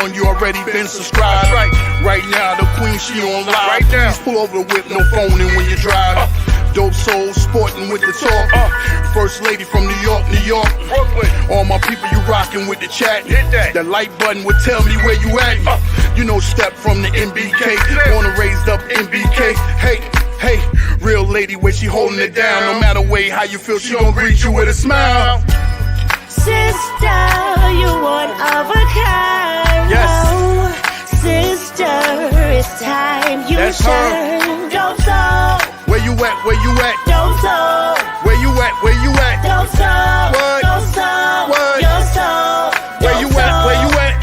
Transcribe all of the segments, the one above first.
on, you already been subscribed. Right now, the queen, she on live. Right now, please pull over the whip, no phoning when you drive. Dope Soul Sporting with the talk. First lady from New York, Brooklyn. All my people, you rocking with the chat. Hit that. The like button would tell me where you at. You know, step from the MBK. Born and raised up MBK. Hey, real lady, where she holding it down. No matter way how you feel, she gon' greet you with a smile. Sister, you one of a kind. Yes. Oh, sister, it's time you That's shine. Dope Soul. Where you at? Where you at? Dope Soul. Where you at? Where you at? Dope Soul. What? Dope Soul. What? Your soul. Where you at? Where you at?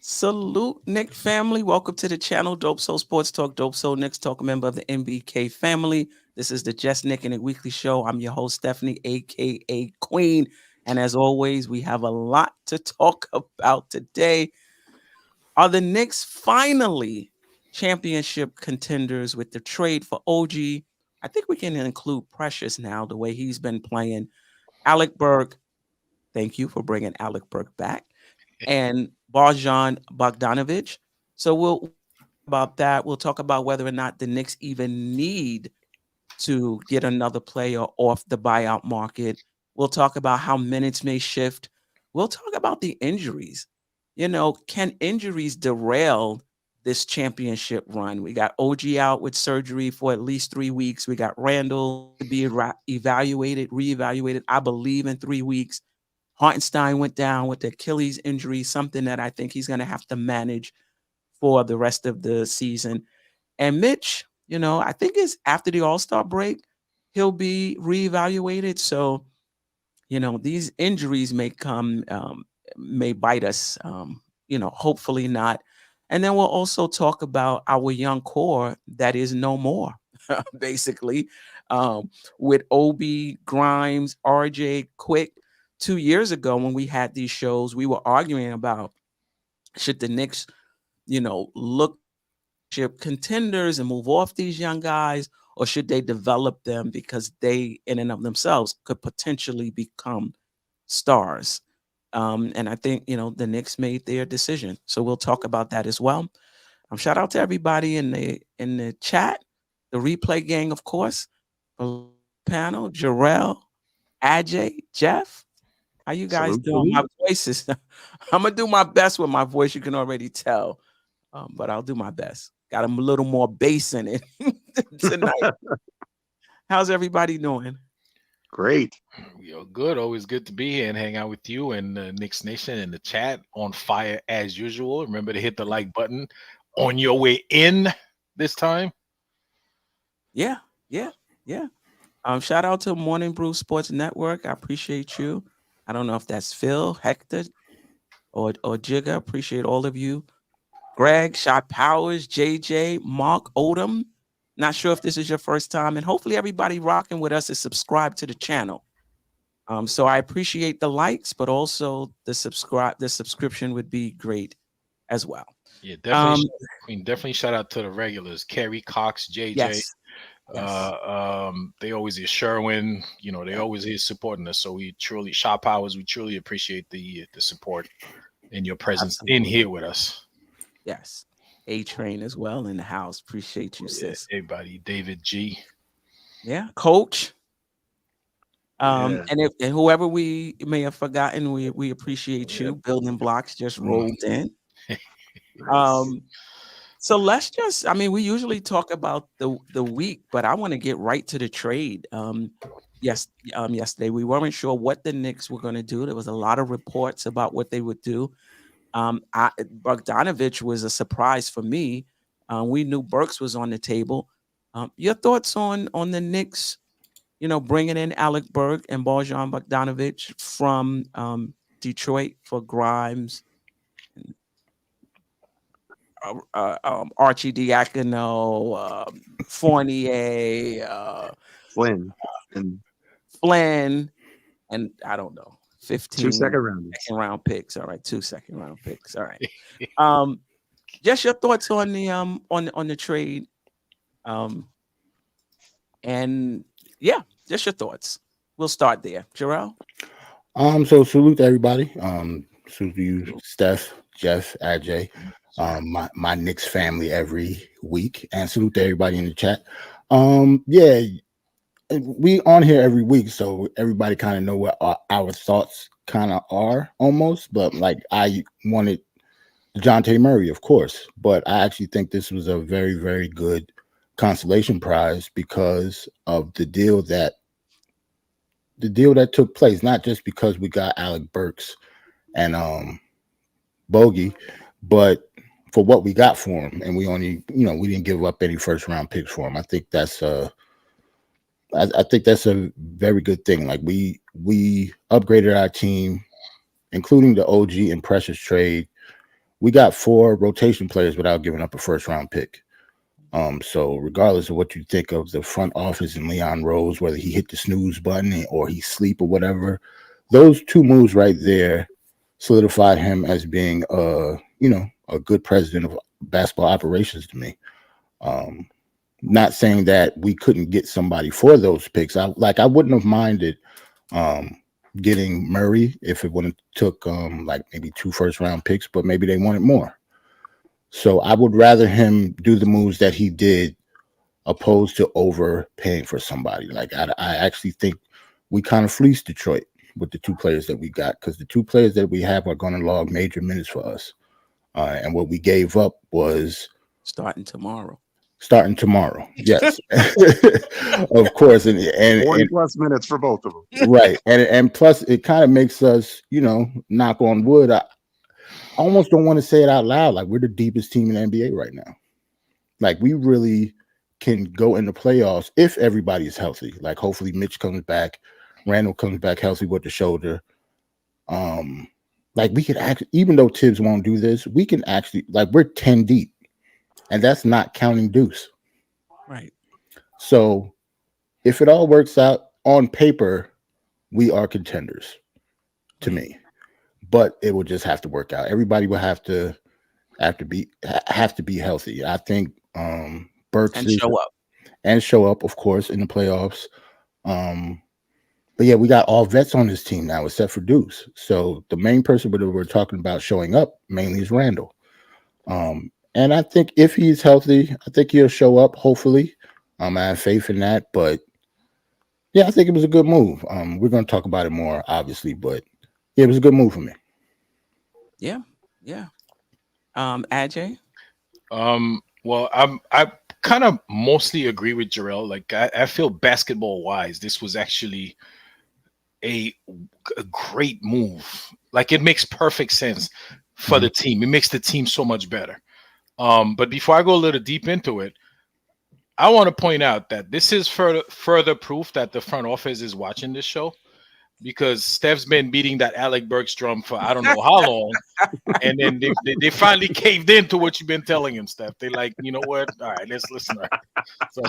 Salute, Knick family. Welcome to the channel, Dope Soul Sports Talk, Dope Soul Knicks Talk, member of the MBK family. This is the Just Knick and It Weekly Show. I'm your host, Stephanie, a.k.a. Queen. And as always, we have a lot to talk about today. Are the Knicks finally championship contenders with the trade for OG? I think we can include Precious now, the way he's been playing. Alec Burke, thank you for bringing Alec Burke back. And Bojan Bogdanovic. So we'll talk about that. We'll talk about whether or not the Knicks even need to get another player off the buyout market. We'll talk about how minutes may shift. We'll talk about the injuries. You know, can injuries derail this championship run? We got OG out with surgery for at least 3 weeks. We got Randall to be reevaluated, I believe, in 3 weeks. Hartenstein went down with the Achilles injury, something that I think he's going to have to manage for the rest of the season. And Mitch, you know, I think it's after the All-Star break, he'll be reevaluated. So, you know, these injuries may come, may bite us, you know, hopefully not. And then we'll also talk about our young core that is no more, basically, with Obi, Grimes, RJ, Quick. 2 years ago when we had these shows, we were arguing about should the Knicks, you know, look chip contenders and move off these young guys, or should they develop them because they in and of themselves could potentially become stars. And I think, you know, the Knicks made their decision. So we'll talk about that as well. Shout out to everybody in the chat, the replay gang, of course, panel, Jerrell, Ajay, Geoff. How you guys doing? My voice is, I'm going to do my best with my voice. You can already tell, but I'll do my best. Got a little more bass in it tonight. How's everybody doing? Great. Yo, good. Always good to be here and hang out with you and Knicks Nation in the chat. On fire as usual. Remember to hit the like button on your way in this time. Yeah. Shout out to Morning Brew Sports Network. I appreciate you. I don't know if that's Phil, Hector, or Jigga. Appreciate all of you. Greg, Shot Powers, JJ, Mark, Odom. Not sure if this is your first time, and hopefully everybody rocking with us is subscribed to the channel. So I appreciate the likes, but also the subscription would be great as well. Yeah, definitely. Definitely shout out to the regulars, Kerry, Cox, JJ. Yes. They always hear Sherwin, you know, they always here supporting us. So we truly, Shop Powers, we truly appreciate the support and your presence in here with us. Yes. A-Train as well in the house. Appreciate you, sis. Everybody, David G. Yeah, Coach. And whoever we may have forgotten, we appreciate you. Building Blocks just rolled in. So let's just, I mean, we usually talk about the week, but I want to get right to the trade. Yesterday, we weren't sure what the Knicks were going to do. There was a lot of reports about what they would do. Bogdanovic was a surprise for me. We knew Burks was on the table. Your thoughts on the Knicks, you know, bringing in Alec Burke and Bojan Bogdanovic from Detroit for Grimes, Archie Diacono, Fournier, Flynn, and I don't know, 15 2 second round picks. All right, 2 second round picks. All right. Just your thoughts on the trade. And yeah, just your thoughts. We'll start there. Jerrell? So salute to everybody. Salute to you, Steph, Jeff, Ajay, my Knicks family every week, and salute to everybody in the chat. Yeah, we on here every week, so everybody kind of know what our thoughts kind of are almost. But like, I wanted DeJounte Murray, of course, but I actually think this was a very, very good consolation prize because of the deal that took place, not just because we got Alec Burks and Bogey, but for what we got for him, and we only, we didn't give up any first round picks for him. I think that's I think that's a very good thing. Like we upgraded our team, including the OG and Precious trade. We got 4 rotation players without giving up a first round pick. So regardless of what you think of the front office and Leon Rose, whether he hit the snooze button or he sleep or whatever, those 2 moves right there solidified him as being a good president of basketball operations to me. Not saying that we couldn't get somebody for those picks. I wouldn't have minded getting Murray if it wouldn't took like maybe 2 first round picks, but maybe they wanted more. So I would rather him do the moves that he did opposed to overpaying for somebody. Like I actually think we kind of fleeced Detroit with the 2 players that we got, because the 2 players that we have are going to log major minutes for us. And what we gave up was Starting tomorrow. Yes. Of course. And 40 plus minutes for both of them. Right. And plus it kind of makes us, knock on wood. I almost don't want to say it out loud. Like, we're the deepest team in the NBA right now. Like, we really can go in the playoffs if everybody is healthy. Like, hopefully Mitch comes back, Randall comes back healthy with the shoulder. Like, we could actually, even though Tibbs won't do this, we can actually, like, we're 10 deep, and that's not counting Deuce. Right. So if it all works out on paper, we are contenders to me. But it will just have to work out. Everybody will have to be healthy. I think Burks and show up, of course, in the playoffs. But yeah, we got all vets on this team now, except for Deuce. So the main person that we're talking about showing up mainly is Randall. And I think if he's healthy, I think he'll show up. Hopefully, I have faith in that. But yeah, I think it was a good move. We're going to talk about it more, obviously, but yeah, it was a good move for me. Yeah. Ajay? Well, I kind of mostly agree with Jerrell. Like, I feel basketball wise, this was actually a great move. Like, it makes perfect sense for the team. It makes the team so much better. But before I go a little deep into it, I want to point out that this is further proof that the front office is watching this show, because Steph's been beating that Alec Burks drum for I don't know how long, and then they finally caved into what you've been telling him, Steph. They like, you know what? All right, let's listen. So,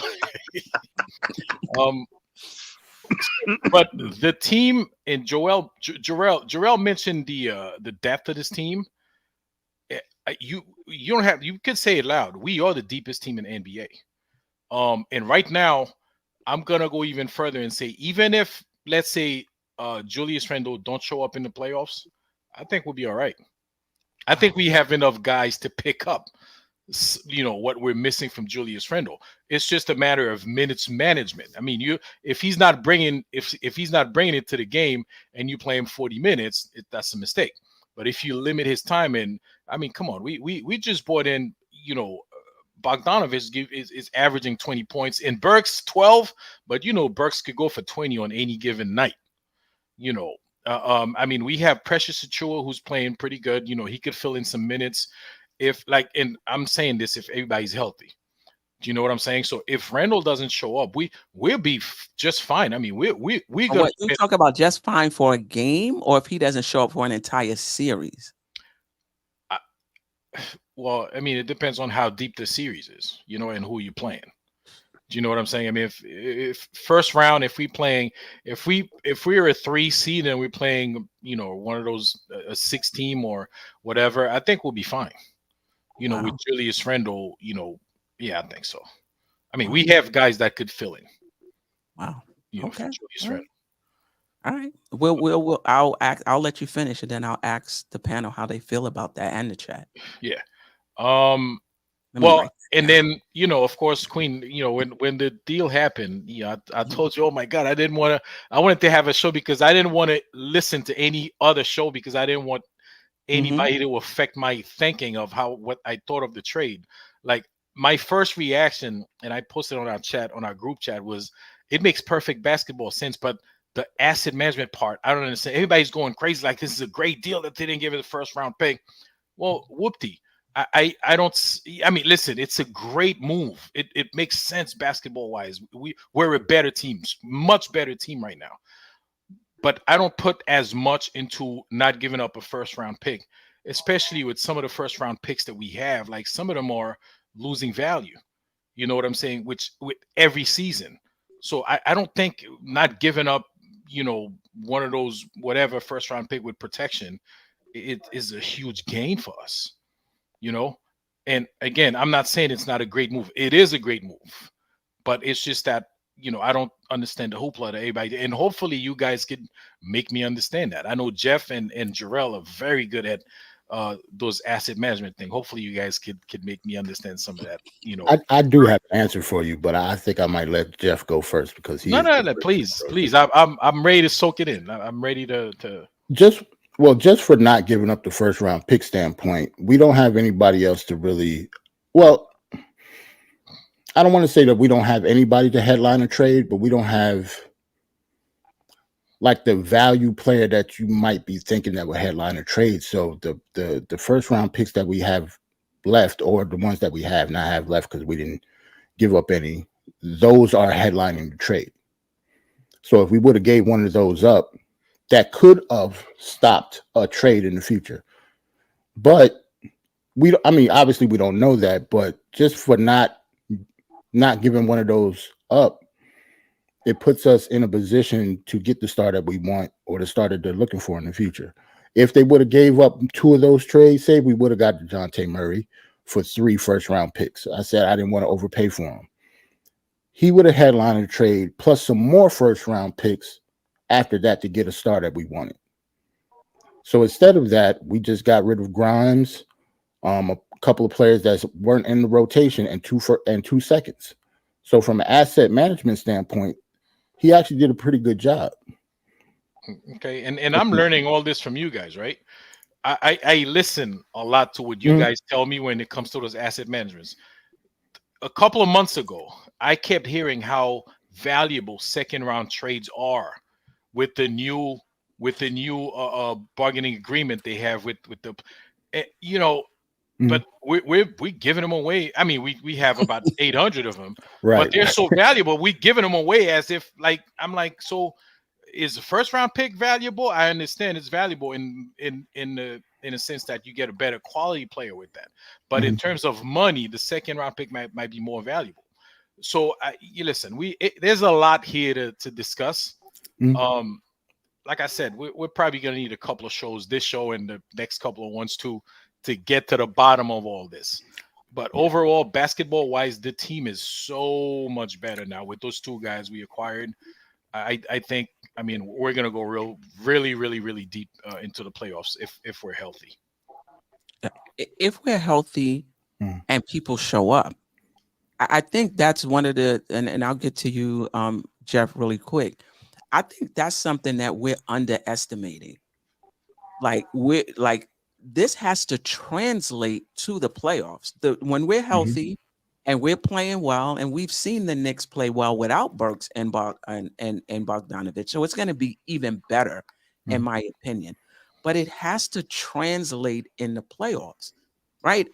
but the team and Jerrell mentioned the depth of this team. You don't have, you could say it loud. We are the deepest team in the NBA. And right now, I'm gonna go even further and say, even if, let's say, Julius Randle don't show up in the playoffs, I think we'll be all right. I think we have enough guys to pick up, what we're missing from Julius Randle. It's just a matter of minutes management. I mean, if he's not bringing it to the game and you play him 40 minutes, that's a mistake. But if you limit his time, and I mean, come on, we just brought in, Bogdanovich is averaging 20 points, and Burks 12, but Burks could go for 20 on any given night. I mean, we have Precious Achiuwa, who's playing pretty good. He could fill in some minutes and I'm saying this, if everybody's healthy. Do you know what I'm saying? So if Randall doesn't show up, we'll be just fine. I mean, we What you talk about, just fine for a game, or if he doesn't show up for an entire series? Well, I mean, it depends on how deep the series is, and who you're playing. Do you know what I'm saying? I mean, if first round, if we're a 3 seed and we're playing, one of those a 6 team or whatever, I think we'll be fine. Wow. With Julius Randle, yeah, I think so. I mean, we have guys that could fill in. Wow. You know, Okay. for Julius All right. Randle. All right. I'll let you finish, and then I'll ask the panel how they feel about that and the chat. Yeah. Let me Well, write that and down. then of course, Queen. When the deal happened, I told you, oh my God, I wanted to have a show because I didn't want to listen to any other show because I didn't want anybody to affect my thinking of what I thought of the trade. Like my first reaction, and I posted on our group chat, was it makes perfect basketball sense, but the asset management part, I don't understand. Everybody's going crazy like this is a great deal that they didn't give it a first round pick. Well, whoopty. I don't. I mean, listen, it's a great move. It makes sense basketball wise. We're a better team, much better team right now. But I don't put as much into not giving up a first round pick, especially with some of the first round picks that we have. Like some of them are losing value. You know what I'm saying? Which with every season. So I don't think not giving up, one of those whatever first round pick with protection, it is a huge gain for us. And again, I'm not saying it's not a great move. It is a great move, but it's just that I don't understand the hoopla that everybody, and hopefully you guys can make me understand that. I know Geoff and Jerrell are very good at those asset management thing. Hopefully you guys could make me understand some of that. I do have an answer for you, but I think I might let Geoff go first because he is No, please. I'm ready to soak it in. I'm ready to just for not giving up the first round pick standpoint. We don't have anybody else to really. Well, I don't want to say that we don't have anybody to headline a trade, but we don't have like the value player that you might be thinking that would headline a trade. So the first round picks that we have left, or the ones that we have not have left because we didn't give up any, those are headlining the trade. So if we would have gave one of those up, that could have stopped a trade in the future. But obviously we don't know that, but just for not giving one of those up, it puts us in a position to get the star that we want or the star that they're looking for in the future. If they would have gave up two of those trades, say we would have got DeJounte Murray for 3 first-round picks. I said I didn't want to overpay for him. He would have headlined a trade plus some more first-round picks after that to get a star that we wanted. So instead of that, we just got rid of Grimes, a couple of players that weren't in the rotation, and 2 seconds. So from an asset management standpoint, he actually did a pretty good job. Okay, and I'm learning all this from you guys, right? I listen a lot to what you guys tell me when it comes to those asset managements. A couple of months ago, I kept hearing how valuable second round trades are with the new bargaining agreement they have with the but we're giving them away. I mean, we have about 800 of them, right? But they're so valuable. We giving them away as if I'm like, so is the first round pick valuable? I understand it's valuable in a sense that you get a better quality player with that. But in terms of money, the second round pick might be more valuable. So you listen, there's a lot here to discuss. Like I said, we're probably going to need a couple of shows, this show and the next couple of ones too, to get to the bottom of all this. But overall, basketball wise, the team is so much better now with those 2 guys we acquired. I think, we're going to go really deep into the playoffs if we're healthy. If we're healthy and people show up, I think that's one of the, and I'll get to you, Geoff, really quick. I think that's something that we're underestimating. This has to translate to the playoffs. When we're healthy and we're playing well, and we've seen the Knicks play well without Burks and Bogdanovich, so it's going to be even better, in my opinion. But it has to translate in the playoffs, right?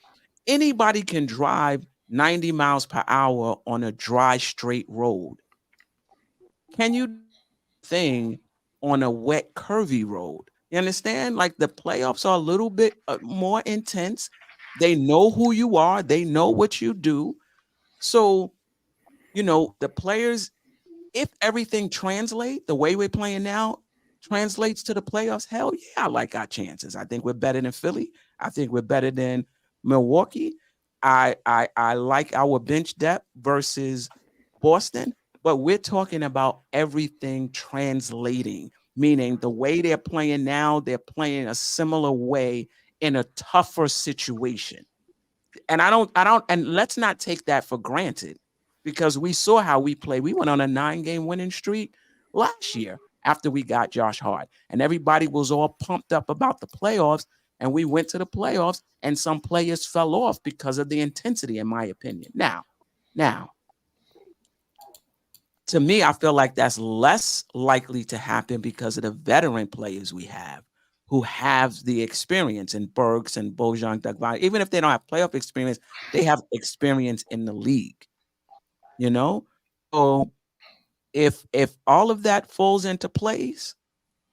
Anybody can drive 90 miles per hour on a dry, straight road. Can you thing on a wet, curvy road? You understand? Like, the playoffs are a little bit more intense. They know who you are. They know what you do. So, the players, if everything translates the way we're playing now, translates to the playoffs, hell yeah, I like our chances. I think we're better than Philly. I think we're better than Milwaukee. I like our bench depth versus Boston. but we're talking about everything translating, meaning the way they're playing now, they're playing a similar way in a tougher situation. And and let's not take that for granted, because we saw how we play. We went on a 9-game winning streak last year after we got Josh Hart, and everybody was all pumped up about the playoffs. And we went to the playoffs, and some players fell off because of the intensity, in my opinion. Now, to me, I feel like that's less likely to happen because of the veteran players we have, who have the experience in Burks and Bojan Dagba. Even if they don't have playoff experience, they have experience in the league. You know, so if all of that falls into place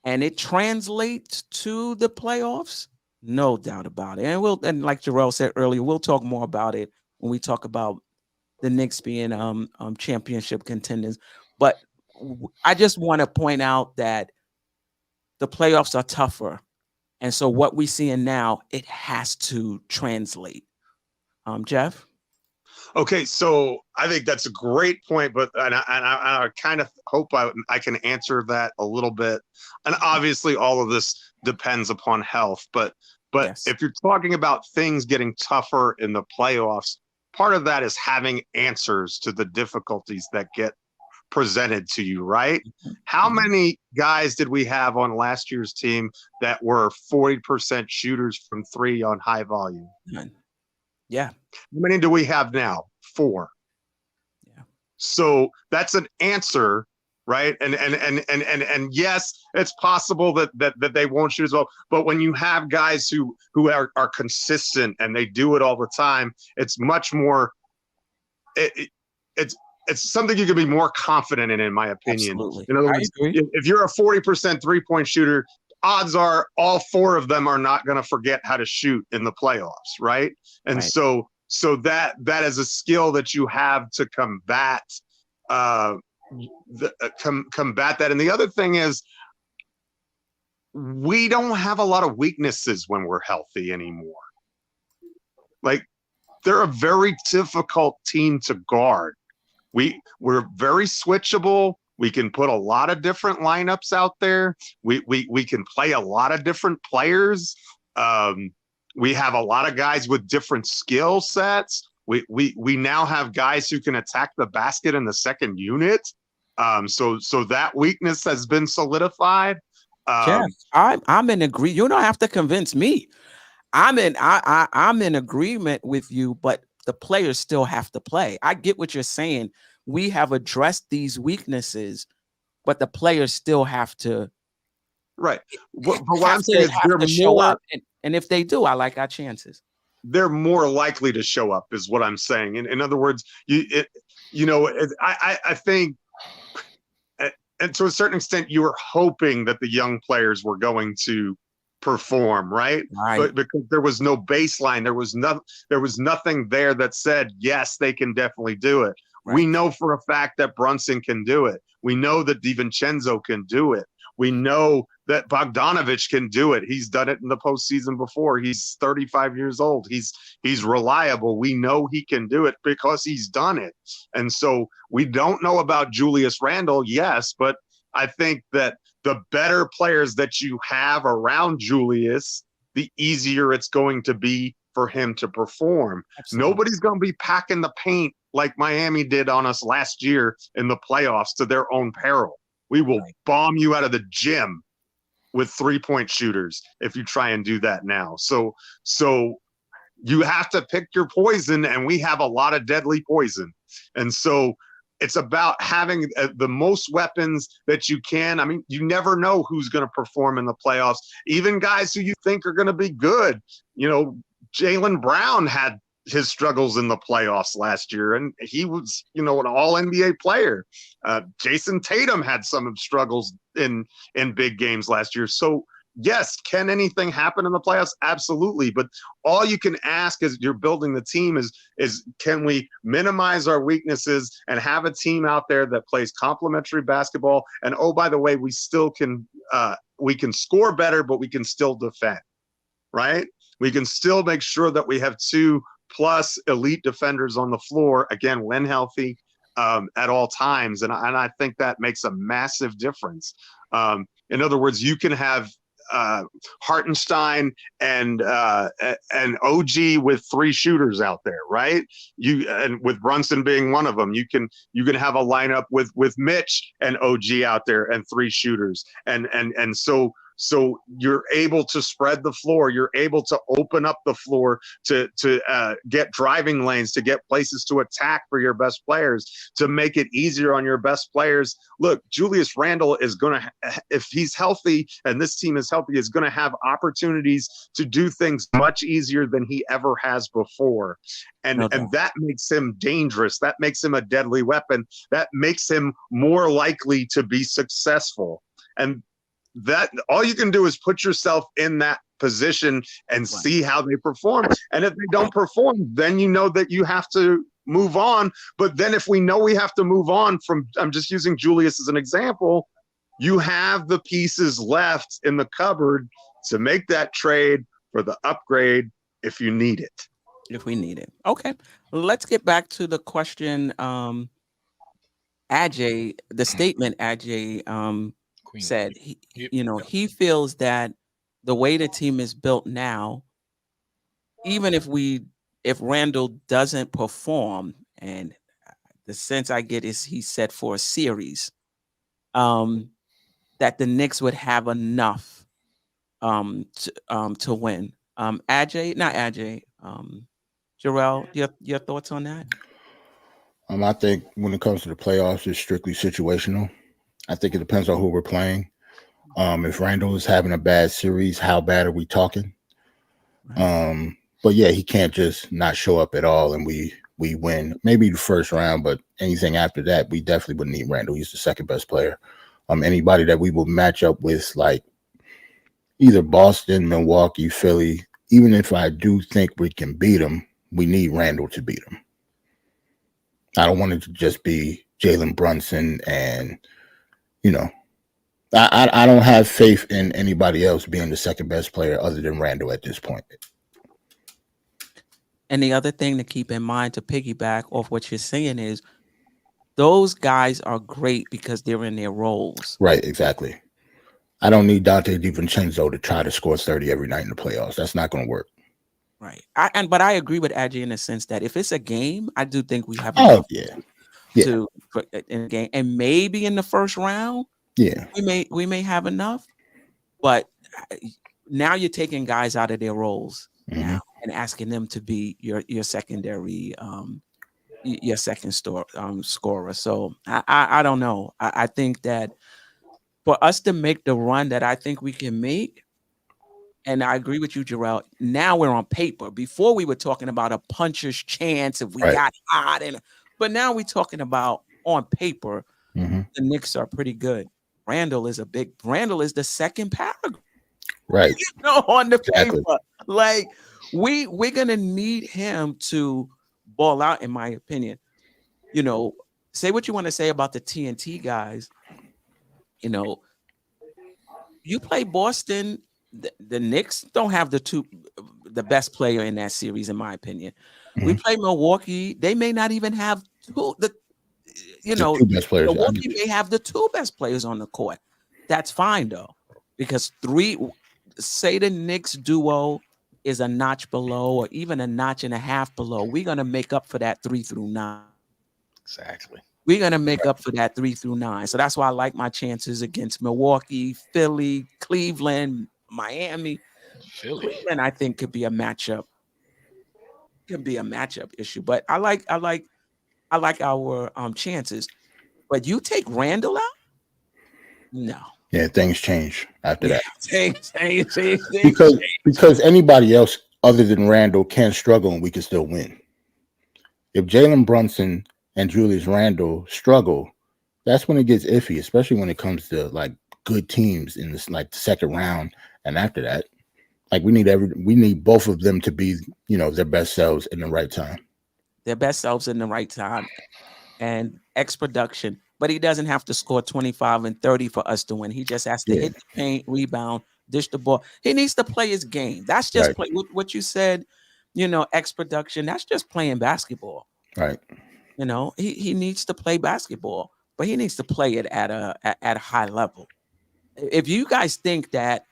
and it translates to the playoffs, no doubt about it. And like Jerrell said earlier, we'll talk more about it when we talk about the Knicks being championship contenders. But I just want to point out that the playoffs are tougher. And so what we're seeing now, it has to translate. Geoff? Okay, so I think that's a great point, but I kind of hope I can answer that a little bit. And obviously, all of this depends upon health, but Yes. if you're talking about things getting tougher in the playoffs, part of that is having answers to the difficulties that get presented to you, right? How many guys did we have on last year's team that were 40% shooters from three on high volume? None. Yeah. How many do we have now? 4. Yeah. So that's an answer, right? And yes, it's possible that they won't shoot as well. But when you have guys who are consistent and they do it all the time, it's much more. It's something you can be more confident in my opinion. Absolutely. In other I words, agree. if you're a 40% 3-point shooter, odds are all 4 of them are not going to forget how to shoot in the playoffs, right? And Right. so that is a skill that you have to combat combat that. And the other thing is, we don't have a lot of weaknesses when we're healthy anymore. Like, they're a very difficult team to guard. We're very switchable. We can put a lot of different lineups out there. We can play a lot of different players. We have a lot of guys with different skill sets. We now have guys who can attack the basket in the second unit. So that weakness has been solidified. Geoff, I'm in agreement. You don't have to convince me. I'm in agreement with you, but the players still have to play. I get what you're saying. We have addressed these weaknesses, but the players still have to. Right. But what I'm saying is they're show more, up, and if they do, I like our chances. they're more likely to show up, is what I'm saying. In other words, I think, and to a certain extent, you were hoping that the young players were going to perform, right? But because there was no baseline, there was nothing there that said, yes, they can definitely do it. Right. We know for a fact that Brunson can do it. We know that DiVincenzo can do it. We know that Bogdanovich can do it. He's done it in the postseason before. He's 35 years old. He's reliable. We know he can do it because he's done it. And so we don't know about Julius Randle, yes, but I think that the better players that you have around Julius, the easier it's going to be for him to perform. Absolutely. Nobody's going to be packing the paint like Miami did on us last year in the playoffs to their own peril. We will bomb you out of the gym with 3-point shooters if you try and do that now. So you have to pick your poison, and we have a lot of deadly poison. And so it's about having the most weapons that you can. I mean, you never know who's going to perform in the playoffs. Even guys who you think are going to be good. You know, Jaylen Brown had his struggles in the playoffs last year, and he was, an all-NBA player. Jason Tatum had some struggles in big games last year. So, yes, can anything happen in the playoffs? Absolutely. But all you can ask as you're building the team is can we minimize our weaknesses and have a team out there that plays complementary basketball? And, oh, by the way, we still can we can score better, but we can still defend, right? We can still make sure that we have 2+ elite defenders on the floor, again, when healthy, at all times, and I think that makes a massive difference. In other words, you can have Hartenstein and OG with 3 shooters out there, right? And with Brunson being one of them, you can have a lineup with Mitch and OG out there and 3 shooters, and so you're able to spread the floor. You're able to open up the floor to get driving lanes, to get places to attack for your best players, to make it easier on your best players. Look, Julius Randle is going to, if he's healthy and this team is healthy, is going to have opportunities to do things much easier than he ever has before. And that makes him dangerous. That makes him a deadly weapon. That makes him more likely to be successful. And that all you can do is put yourself in that position and see how they perform. And if they don't perform, then you know that you have to move on. But then if we know we have to move on from, I'm just using Julius as an example, you have the pieces left in the cupboard to make that trade for the upgrade if you need it. If we need it. Okay. Let's get back to the question. Ajay, the statement Ajay said, he feels that the way the team is built now, even if Randle doesn't perform, and the sense I get is he said for a series, that the Knicks would have enough to win. Jerrell, your thoughts on that? I think when it comes to the playoffs, it's strictly situational. I think it depends on who we're playing. If Randle is having a bad series, how bad are we talking? But yeah, he can't just not show up at all and we win. Maybe the first round, but anything after that, we definitely wouldn't need Randle. He's the second best player. Anybody that we will match up with, like either Boston, Milwaukee, Philly, even if I do think we can beat them, we need Randle to beat them. I don't want it to just be Jalen Brunson and I don't have faith in anybody else being the second best player other than Randle at this point. And the other thing to keep in mind, to piggyback off what you're saying, is those guys are great because they're in their roles. Right, exactly. I don't need Dante DiVincenzo to try to score 30 every night in the playoffs. That's not going to work. Right. But I agree with Ajay in the sense that if it's a game, I do think we have in a game, and maybe in the first round, we may have enough. But now you're taking guys out of their roles now and asking them to be your secondary, your second scorer. So I don't know. I think that for us to make the run that I think we can make, and I agree with you, Jerrell, now we're on paper. Before we were talking about a puncher's chance if we got hot, but now we're talking about on paper, the Knicks are pretty good. Randle is the second paragraph. Right. On the paper. Like we're gonna need him to ball out, in my opinion. Say what you want to say about the TNT guys. You play Boston. The Knicks don't have the best player in that series, in my opinion. We play Milwaukee. They may not even have two best players. Milwaukee may have the 2 best players on the court. That's fine though, because say the Knicks duo is a notch below or even a notch and a half below, we're gonna make up for that 3 through 9. Exactly. We're going to make up for that 3 through 9. So that's why I like my chances against Milwaukee, Philly, Cleveland, Miami. Cleveland, I think, could be a matchup. Issue. But I like our chances. But you take Randle out? No. Yeah, things change after that. Things because anybody else other than Randle can struggle and we can still win. If Jalen Brunson and Julius Randle struggle, that's when it gets iffy, especially when it comes to like good teams in this like second round and after that. Like we need both of them to be, their best selves in the right time. Their best selves in the right time and X production. But he doesn't have to score 25 and 30 for us to win. He just has to hit the paint, rebound, dish the ball. He needs to play his game. That's just what you said, X production. That's just playing basketball. Right. You know, he needs to play basketball, but he needs to play it at a high level. If you guys think that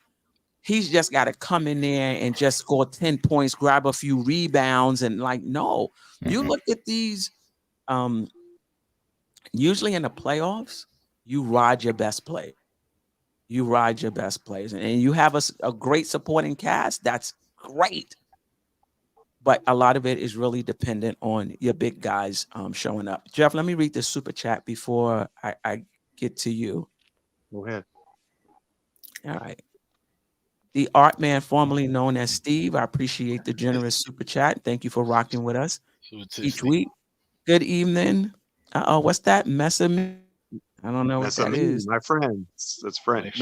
he's just got to come in there and just score 10 points, grab a few rebounds, and like, no, you look at these. Usually in the playoffs, you ride your best play. You ride your best players, and you have a great supporting cast. That's great. But a lot of it is really dependent on your big guys showing up. Geoff, let me read this super chat before I get to you. Go ahead. All right. The art man, formerly known as Steve, I appreciate the generous super chat. Thank you for rocking with us each week. Good evening. What's that? Messame? I don't know what that is. My friend. That's French.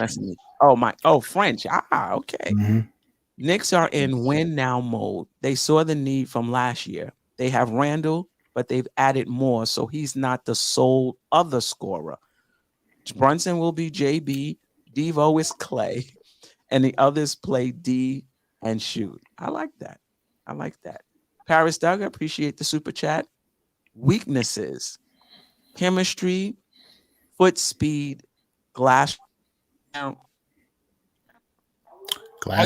French. Okay. Knicks are in win now mode. They saw the need from last year. They have Randall, but they've added more, so he's not the sole other scorer. Brunson will be JB. Devo is Clay. And the others play D and shoot. I like that. Paris Doug, I appreciate the super chat. Weaknesses: chemistry, foot speed, glass. Are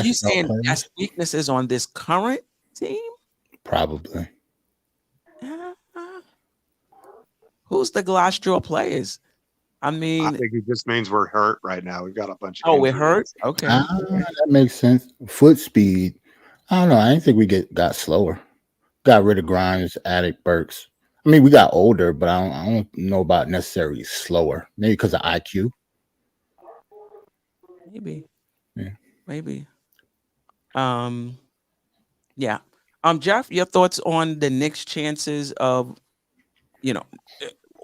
you saying that's weaknesses on this current team? Probably. Who's the glass jaw players? I mean, I think it just means we're hurt right now. We've got a bunch of. Oh, we're hurt. Okay, that makes sense. Foot speed. I don't know. I didn't think we got slower. Got rid of Grimes, added Burks. I mean, we got older, but I don't know about necessarily slower. Maybe because of IQ. Maybe. Yeah. Maybe. Yeah. Geoff, your thoughts on the Knicks' chances of,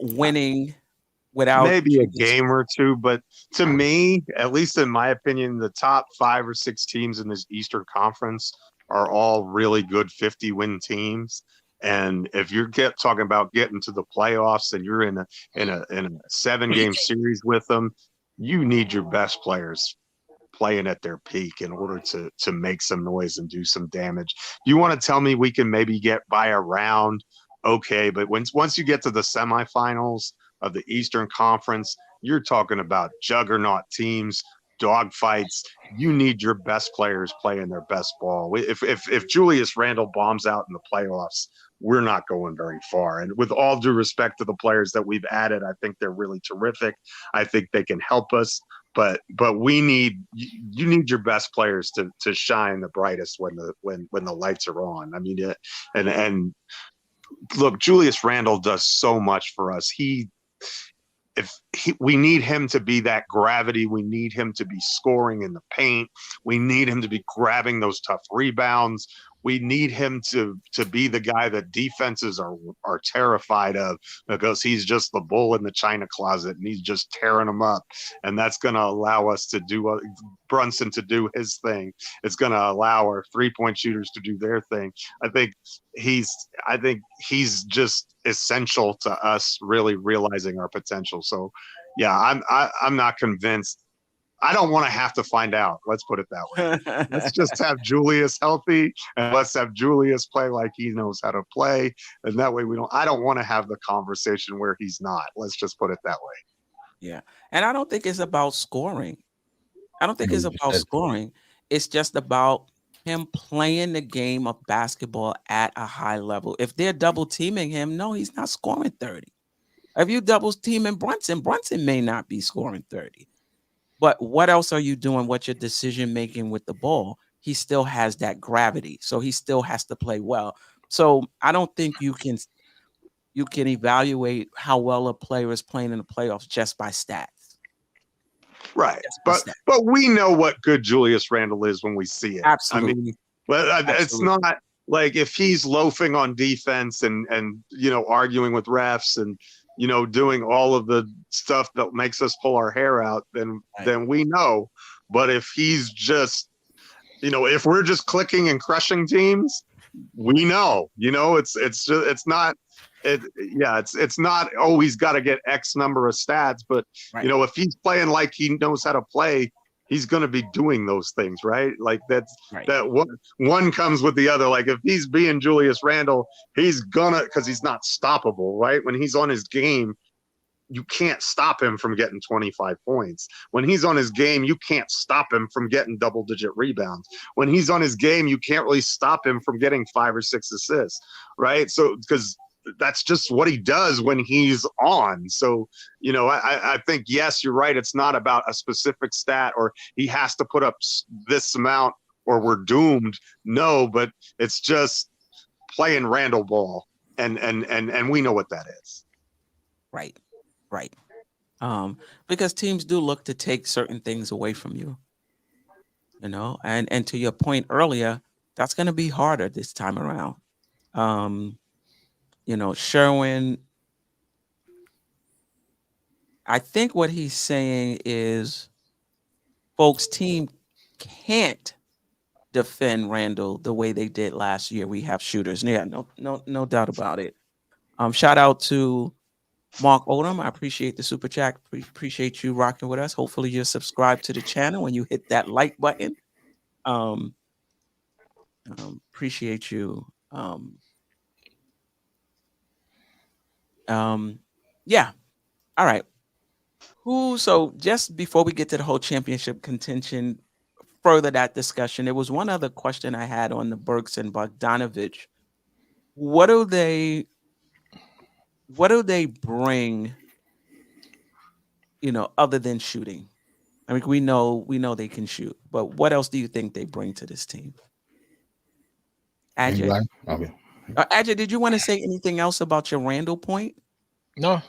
winning without maybe a game or two, but to me, at least in my opinion, the top 5 or 6 teams in this Eastern Conference are all really good 50-win teams. And if you're talking about getting to the playoffs and you're in a 7-game series with them, you need your best players playing at their peak in order to make some noise and do some damage. You want to tell me we can maybe get by a round? Okay, but once you get to the semifinals of the Eastern Conference, you're talking about juggernaut teams, dogfights. You need your best players playing their best ball. If Julius Randle bombs out in the playoffs, we're not going very far. And with all due respect to the players that we've added, I think they're really terrific. I think they can help us. But you need your best players to shine the brightest when the lights are on. I mean, and look, Julius Randle does so much for us. We need him to be that gravity. We need him to be scoring in the paint. We need him to be grabbing those tough rebounds. We need him to be the guy that defenses are terrified of, because he's just the bull in the china closet and he's just tearing them up. And that's going to allow us to do Brunson to do his thing. It's going to allow our 3-point shooters to do their thing. I think he's just essential to us really realizing our potential. So yeah, I'm not convinced. I don't want to have to find out. Let's put it that way. Let's just have Julius healthy, and let's have Julius play like he knows how to play. And that way I don't want to have the conversation where he's not. Let's just put it that way. Yeah. And I don't think it's about scoring. It's just about him playing the game of basketball at a high level. If they're double teaming him, no, he's not scoring 30. If you double teaming Brunson may not be scoring 30. But what else are you doing? What's your decision making with the ball? He still has that gravity, so he still has to play well. So I don't think you can evaluate how well a player is playing in the playoffs just by stats. Right, but we know what good Julius Randle is when we see it. Absolutely. I mean, it's not like if he's loafing on defense and arguing with refs and doing all of the stuff that makes us pull our hair out, then we know. But if he's just, if we're just clicking and crushing teams, we know. It's not always got to get X number of stats, but if he's playing like he knows how to play, he's going to be doing those things, right? Like that Right. one comes with the other. Like if he's being Julius Randle, he's gonna, because he's not stoppable, right? When he's on his game, you can't stop him from getting 25 points. When he's on his game, you can't stop him from getting double-digit rebounds. When he's on his game, you can't really stop him from getting 5 or 6 assists, right? So because that's just what he does when he's on. So, you know, I think, yes, you're right. It's not about a specific stat or he has to put up this amount or we're doomed. No, but it's just playing Randall ball. And we know what that is. Right. Right. Because teams do look to take certain things away from you, you know, and to your point earlier, that's going to be harder this time around. You know, Sherwin, I think what he's saying is folks' team can't defend Randall the way they did last year. We have shooters. Yeah, no doubt about it. Shout out to Mark Odom, I appreciate the super chat. Appreciate you rocking with us. Hopefully you're subscribed to the channel when you hit that like button. Appreciate you. Yeah. All right. So just before we get to the whole championship contention, further that discussion, there was one other question I had on the Burks and Bogdanovich. What do they bring, you know, other than shooting? I mean, we know they can shoot, but what else do you think they bring to this team? Ajay, okay. Ajay, did you want to say anything else about your Randall point? No.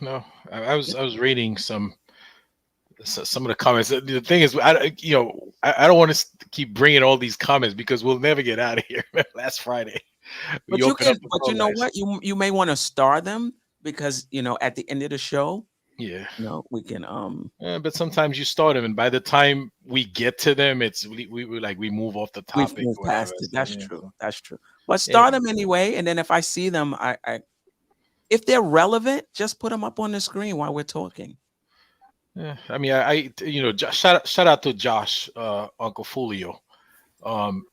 I was reading some of the comments. The thing is, I don't want to keep bringing all these comments because we'll never get out of here. Last Friday, but you know what? You may want to star them because, you know, at the end of the show, yeah, you know, we can but sometimes you start them, and by the time we get to them, it's we move off the topic. We move past it. That's yeah. true. That's true. But start them anyway, and then if I see them, I if they're relevant, just put them up on the screen while we're talking. Yeah, I mean, I shout out to Josh, Uncle Fulio.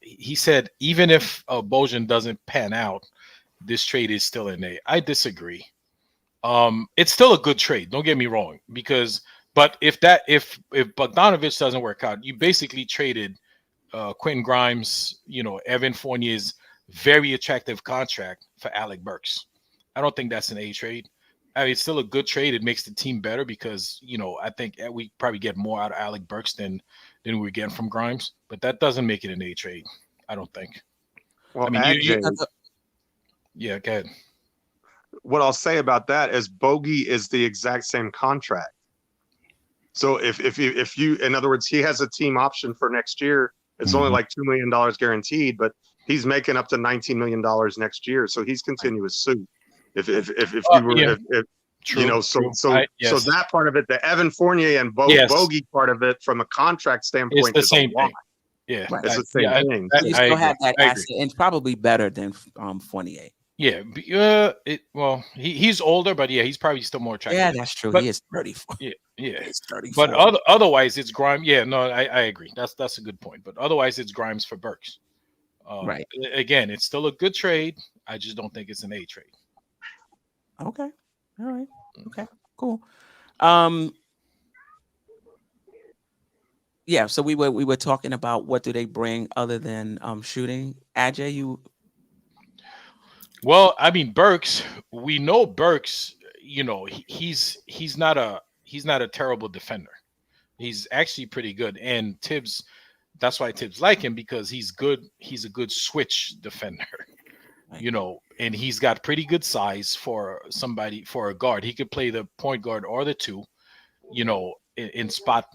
He said even if Bojan doesn't pan out, this trade is still in A. I disagree. It's still a good trade. Don't get me wrong, but if Bogdanovich doesn't work out, you basically traded Quentin Grimes, you know, Evan Fournier's very attractive contract for Alec Burks. I don't think that's an A trade. I mean, it's still a good trade. It makes the team better because, you know, I think we probably get more out of Alec Burks than we're getting from Grimes, but that doesn't make it an A trade. I don't think. Well, I mean, AJ, yeah, go ahead. What I'll say about that is Bogey is the exact same contract. So if you, in other words, he has a team option for next year. It's only like $2 million guaranteed, but he's making up to $19 million next year. So he's continuous suit. If True, you know, so that part of it, the Evan Fournier and Bogey part of it, from a contract standpoint, it's the is same a lot. thing. Yeah, it's the same thing. You still have that asset, and probably better than Fournier. Yeah, he's older, but yeah, he's probably still more attractive. Yeah, that's true. He is 34. Yeah, he's 34. But otherwise, it's Grimes. Yeah, no, I agree. That's a good point. But otherwise, it's Grimes for Burks. Right. Again, it's still a good trade. I just don't think it's an A trade. Okay. All right. Okay. Cool. Yeah. So we were talking about what do they bring other than shooting. Ajay, you. Well, I mean, Burks. We know Burks. You know, he's not a terrible defender. He's actually pretty good. And Tibbs, that's why Tibbs like him, because he's good. He's a good switch defender. Right. You know, and he's got pretty good size for a guard. He could play the point guard or the two, you know, in spot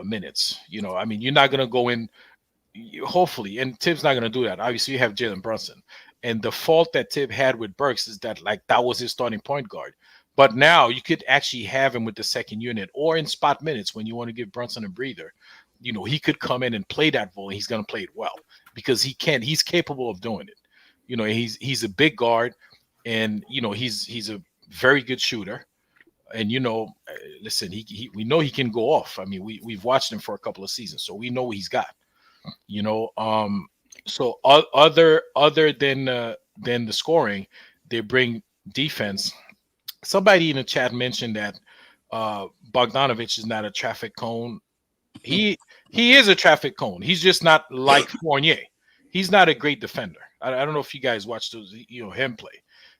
minutes. You know, I mean, you're not gonna go in. Hopefully, and Tibbs not gonna do that. Obviously, you have Jalen Brunson, and the fault that Tibb had with Burks is that that was his starting point guard. But now you could actually have him with the second unit or in spot minutes when you want to give Brunson a breather. You know, he could come in and play that role. And he's gonna play it well because he's capable of doing it. You know, he's a big guard, and you know he's a very good shooter. And listen, we know he can go off. I mean, we've watched him for a couple of seasons, so we know what he's got. So other than the scoring, they bring defense. Somebody in the chat mentioned that Bogdanovich is not a traffic cone. He is a traffic cone. He's just not like Fournier. He's not a great defender. I don't know if you guys watch those, him play.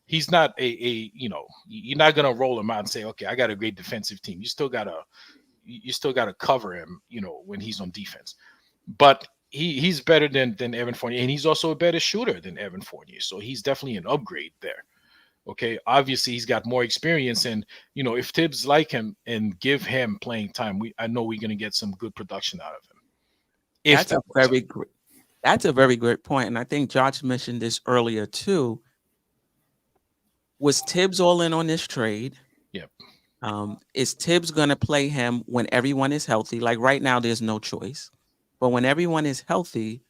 He's not you're not gonna roll him out and say, okay, I got a great defensive team. You still gotta cover him, when he's on defense. But he's better than Evan Fournier, and he's also a better shooter than Evan Fournier. So he's definitely an upgrade there. Okay, obviously he's got more experience, and if Tibbs like him and give him playing time, I know we're gonna get some good production out of him. That's a very great point, and I think Josh mentioned this earlier too. Was Tibbs all in on this trade? Yep. Is Tibbs going to play him when everyone is healthy? Like right now, there's no choice. But when everyone is healthy,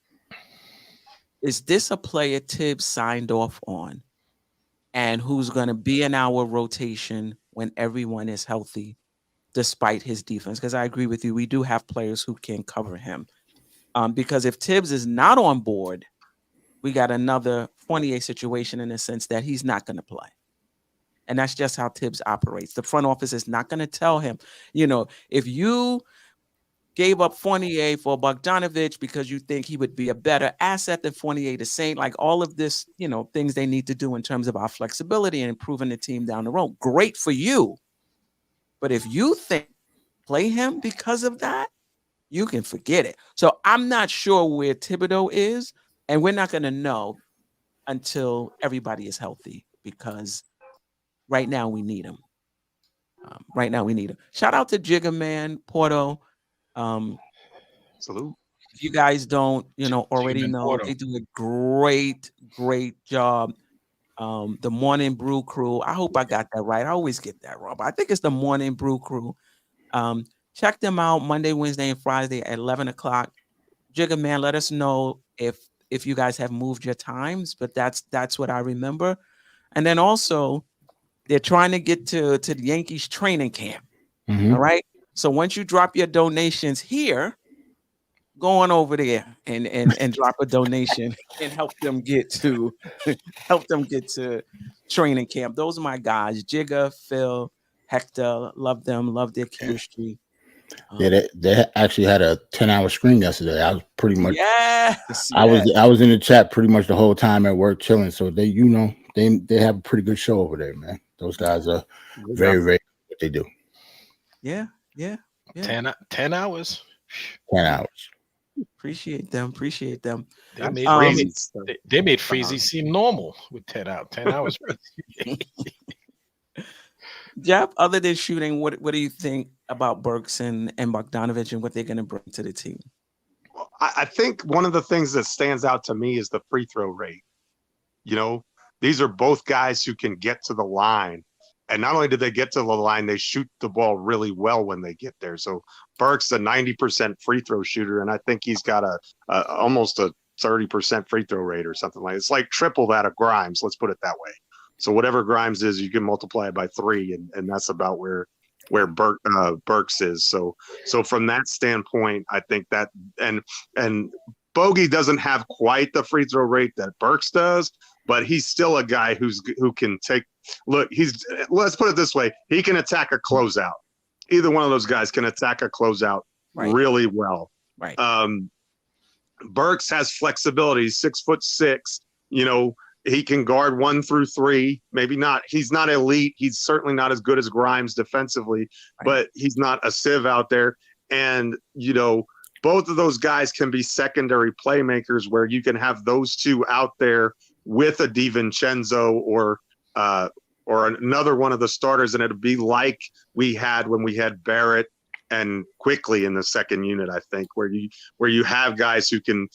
is this a player Tibbs signed off on? And who's going to be in our rotation when everyone is healthy, despite his defense? Because I agree with you. We do have players who can cover him. Because if Tibbs is not on board, we got another Fournier situation in the sense that he's not going to play. And that's just how Tibbs operates. The front office is not going to tell him, if you gave up Fournier for Bogdanovich because you think he would be a better asset than Fournier, the same, like all of this, things they need to do in terms of our flexibility and improving the team down the road. Great for you. But if you think play him because of that, you can forget it. So I'm not sure where Thibodeau is, and we're not going to know until everybody is healthy, because right now we need him. Shout out to Jigga Man, Porto. Salute. If you guys don't, already know, Porto. they do a great job. The Morning Brew Crew. I hope I got that right. I always get that wrong, but I think it's the Morning Brew Crew. Check them out Monday, Wednesday, and Friday at 11 o'clock. Jigga Man, let us know if you guys have moved your times, but that's what I remember. And then also, they're trying to get to the Yankees training camp. Mm-hmm. All right. So once you drop your donations here, go on over there and drop a donation and help them get to training camp. Those are my guys, Jigga, Phil, Hector. Love them. Love their chemistry. Yeah, they actually had a 10-hour screen yesterday. I was pretty much I was in the chat pretty much the whole time at work chilling. So they they have a pretty good show over there, man. Those guys are very, very good at what they do. Yeah. 10 hours. 10 hours. Appreciate them. They made Freezy seem normal with 10 hours. Jeff, other than shooting, what do you think about Burks and Bogdanovich and what they're going to bring to the team? Well, I think one of the things that stands out to me is the free throw rate. These are both guys who can get to the line. And not only do they get to the line, they shoot the ball really well when they get there. So Burks a 90% free throw shooter, and I think he's got almost a 30% free throw rate or something like that. It's like triple that of Grimes, let's put it that way. So whatever Grimes is, you can multiply it by 3, and that's about where Burks is. So from that standpoint, I think that and Bogey doesn't have quite the free throw rate that Burks does, but he's still a guy who can take. Look, let's put it this way: he can attack a closeout. Either one of those guys can attack a closeout really well. Right. Burks has flexibility. He's 6'6". He can guard 1 through 3. Maybe not. He's not elite. He's certainly not as good as Grimes defensively, but he's not a sieve out there. And, both of those guys can be secondary playmakers where you can have those two out there with a DiVincenzo or another one of the starters. And it'd be like we had when we had Barrett and Quickly in the second unit, I think, where you have guys who can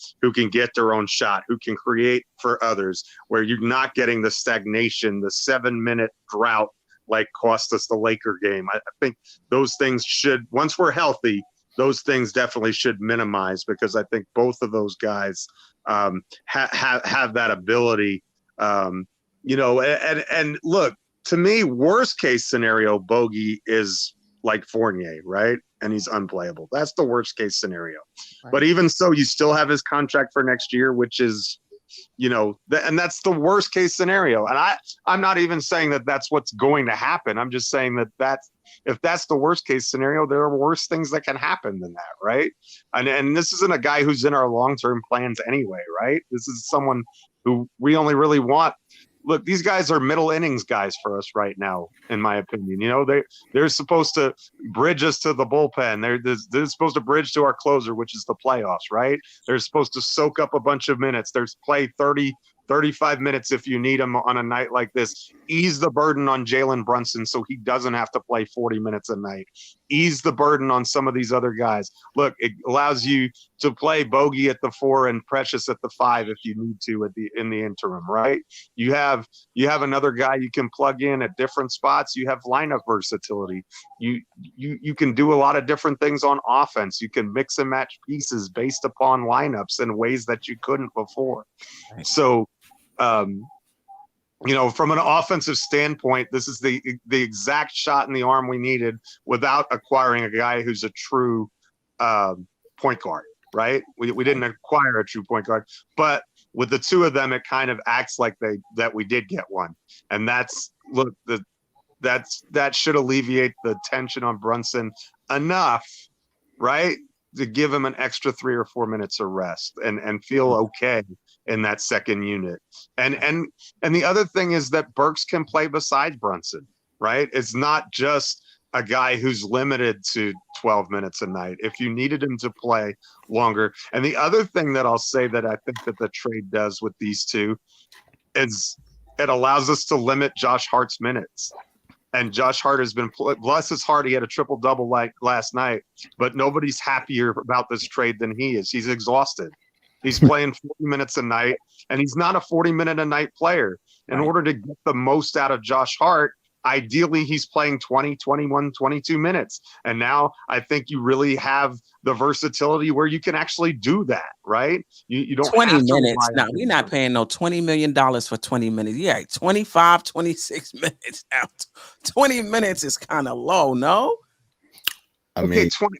get their own shot, who can create for others, where you're not getting the stagnation, the 7-minute drought like cost us the Laker game. I think those things should, once we're healthy, those things definitely should minimize, because I think both of those guys have that ability. And look, to me, worst case scenario, Bogey is like Fournier, right? And he's unplayable. That's the worst case scenario. Right. But even so, you still have his contract for next year, which is, and that's the worst case scenario. And I'm not even saying that that's what's going to happen. I'm just saying that if that's the worst case scenario, there are worse things that can happen than that, right? And this isn't a guy who's in our long-term plans anyway, right? This is someone who we only really want. Look, these guys are middle innings guys for us right now, in my opinion. They're supposed to bridge us to the bullpen. They're supposed to bridge to our closer, which is the playoffs, right? They're supposed to soak up a bunch of minutes. There's play 30, 35 minutes if you need them on a night like this. Ease the burden on Jalen Brunson so he doesn't have to play 40 minutes a night. Ease the burden on some of these other guys. Look, it allows you to play Bogey at the 4 and Precious at the 5 if you need to in the interim, right? You have another guy you can plug in at different spots. You have lineup versatility. You can do a lot of different things on offense. You can mix and match pieces based upon lineups in ways that you couldn't before. Right. So, from an offensive standpoint, this is the exact shot in the arm we needed without acquiring a guy who's a true point guard, right? We didn't acquire a true point guard, but with the two of them, it kind of acts like that we did get one. And that should alleviate the tension on Brunson enough, right, to give him an extra 3 or 4 minutes of rest and feel okay in that second unit. And the other thing is that Burks can play besides Brunson, right? It's not just a guy who's limited to 12 minutes a night if you needed him to play longer. And the other thing that I'll say that I think that the trade does with these two is it allows us to limit Josh Hart's minutes. And Josh Hart has been, bless his heart, he had a triple-double like last night, but nobody's happier about this trade than he is. He's exhausted. He's playing 40 minutes a night, and he's not a 40-minute-a-night player. In order to get the most out of Josh Hart, ideally he's playing 20, 21, 22 minutes. And now I think you really have the versatility where you can actually do that, right? You don't 20 have minutes. Now, we're not paying no $20 million for 20 minutes. Yeah, 25, 26 minutes now. 20 minutes is kind of low, no? I mean, 20.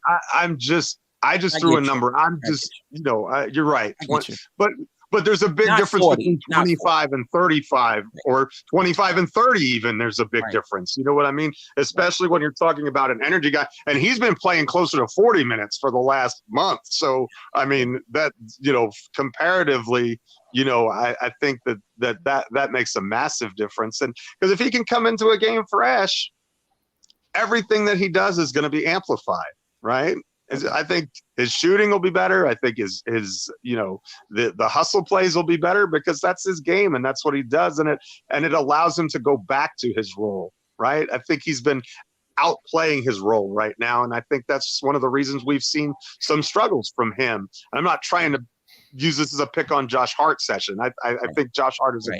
I just threw a number. I'm just, you're right. But there's a big difference between 25 and 35 or 25 and 30 even. There's a big difference. You know what I mean? Especially when you're talking about an energy guy. And he's been playing closer to 40 minutes for the last month. So, I mean, that, comparatively, I think that makes a massive difference. And because if he can come into a game fresh, everything that he does is going to be amplified, right? I think his shooting will be better. I think his the hustle plays will be better because that's his game and that's what he does. And it allows him to go back to his role, right? I think he's been outplaying his role right now. And I think that's one of the reasons we've seen some struggles from him. I'm not trying to use this as a pick on Josh Hart session. I think Josh Hart is a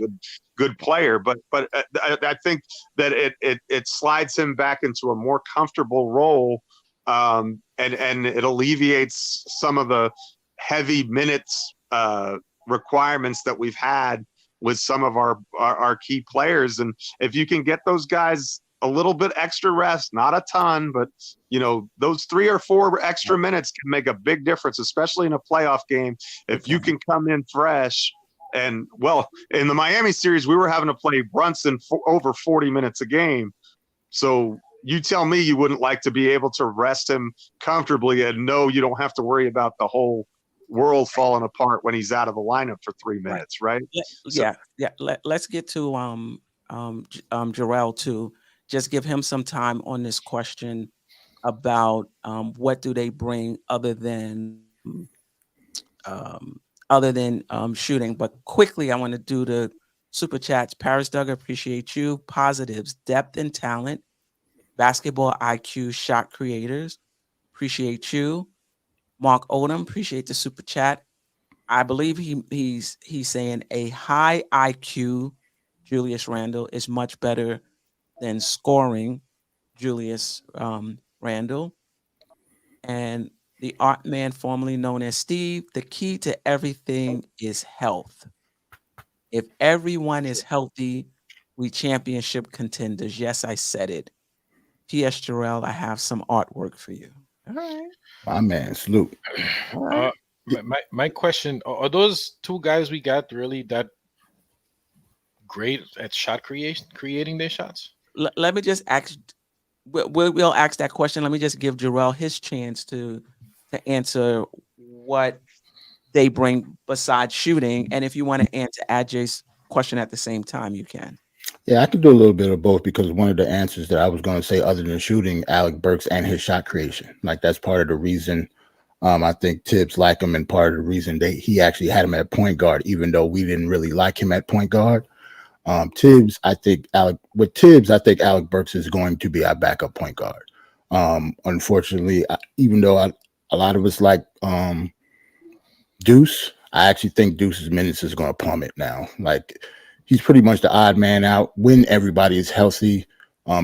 good player, but I think that it slides him back into a more comfortable role. And it alleviates some of the heavy minutes requirements that we've had with some of our key players. And if you can get those guys a little bit extra rest, not a ton, but those 3 or 4 extra minutes can make a big difference, especially in a playoff game. If you can come in fresh. And well, in the Miami series, we were having to play Brunson for over 40 minutes a game. So you tell me you wouldn't like to be able to rest him comfortably and know you don't have to worry about the whole world falling apart when he's out of the lineup for 3 minutes, right? Yeah. Let's get to Jerrell too. Just give him some time on this question about what do they bring other than shooting. But quickly, I want to do the super chats. Paris Duggar, appreciate you. Positives, depth and talent. Basketball IQ shot creators, appreciate you. Mark Odom, appreciate the super chat. I believe he's saying a high IQ Julius Randle is much better than scoring Julius Randle. And the art man formerly known as Steve, the key to everything is health. If everyone is healthy, We championship contenders. Yes, I said it. P.S. Jerrell, I have some artwork for you. All right. My man, salute. All right. My question: are those two guys we got really that great at shot creating their shots? Let me just ask. We'll ask that question. Let me just give Jerrell his chance to answer what they bring besides shooting, and if you want to answer Ajay's question at the same time, you can. Yeah, I could do a little bit of both because one of the answers that I was going to say, other than shooting, Alec Burks and his shot creation, like that's part of the reason I think Tibbs liked him, and part of the reason he actually had him at point guard, even though we didn't really like him at point guard. Tibbs, I think Alec Burks is going to be our backup point guard. Unfortunately, even though a lot of us like Deuce, I actually think Deuce's minutes is going to plummet now. Like, he's pretty much the odd man out when everybody is healthy.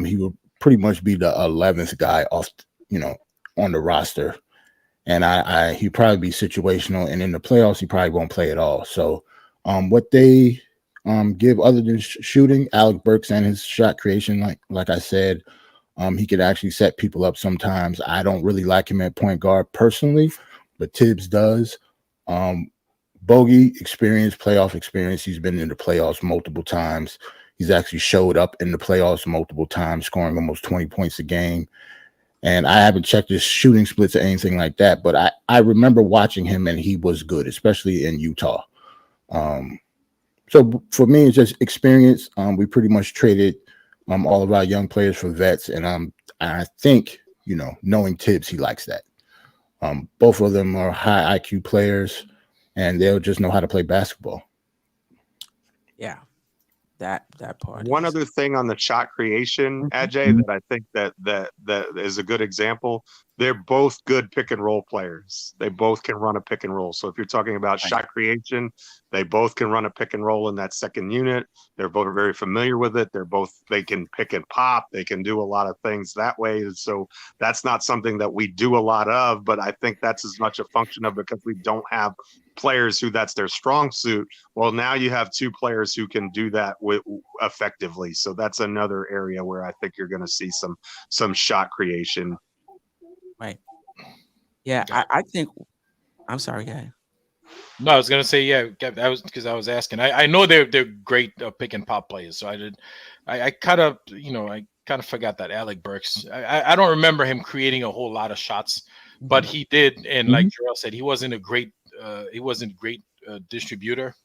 He will pretty much be the 11th guy off, on the roster. And he'd probably be situational. And in the playoffs, he probably won't play at all. So what they give other than shooting, Alec Burks and his shot creation, like I said, he could actually set people up sometimes. I don't really like him at point guard personally, but Tibbs does. Bogey experience, playoff experience. He's been in the playoffs multiple times. He's actually showed up in the playoffs multiple times, scoring almost 20 points a game. And I haven't checked his shooting splits or anything like that, but I remember watching him and he was good, especially in Utah. So for me, it's just experience. We pretty much traded all of our young players for vets, and I think, knowing Tibbs, he likes that. Both of them are high IQ players, and they'll just know how to play basketball. Yeah, that part. One other thing on the shot creation, Ajay, that I think that is a good example. They're both good pick and roll players. They both can run a pick and roll. So if you're talking about shot creation, they both can run a pick and roll in that second unit. They're both very familiar with it. They can pick and pop. They can do a lot of things that way. So that's not something that we do a lot of, but I think that's as much a function of because we don't have players who that's their strong suit. Well, now you have two players who can do that effectively. So that's another area where I think you're going to see some shot creation. Right. Yeah, I think. I'm sorry, guy. No, I was gonna say, yeah, that was because I was asking. I know they're great pick and pop players, so I kind of forgot that Alec Burks. I don't remember him creating a whole lot of shots, but he did. And like Jerrell said, he wasn't a great distributor,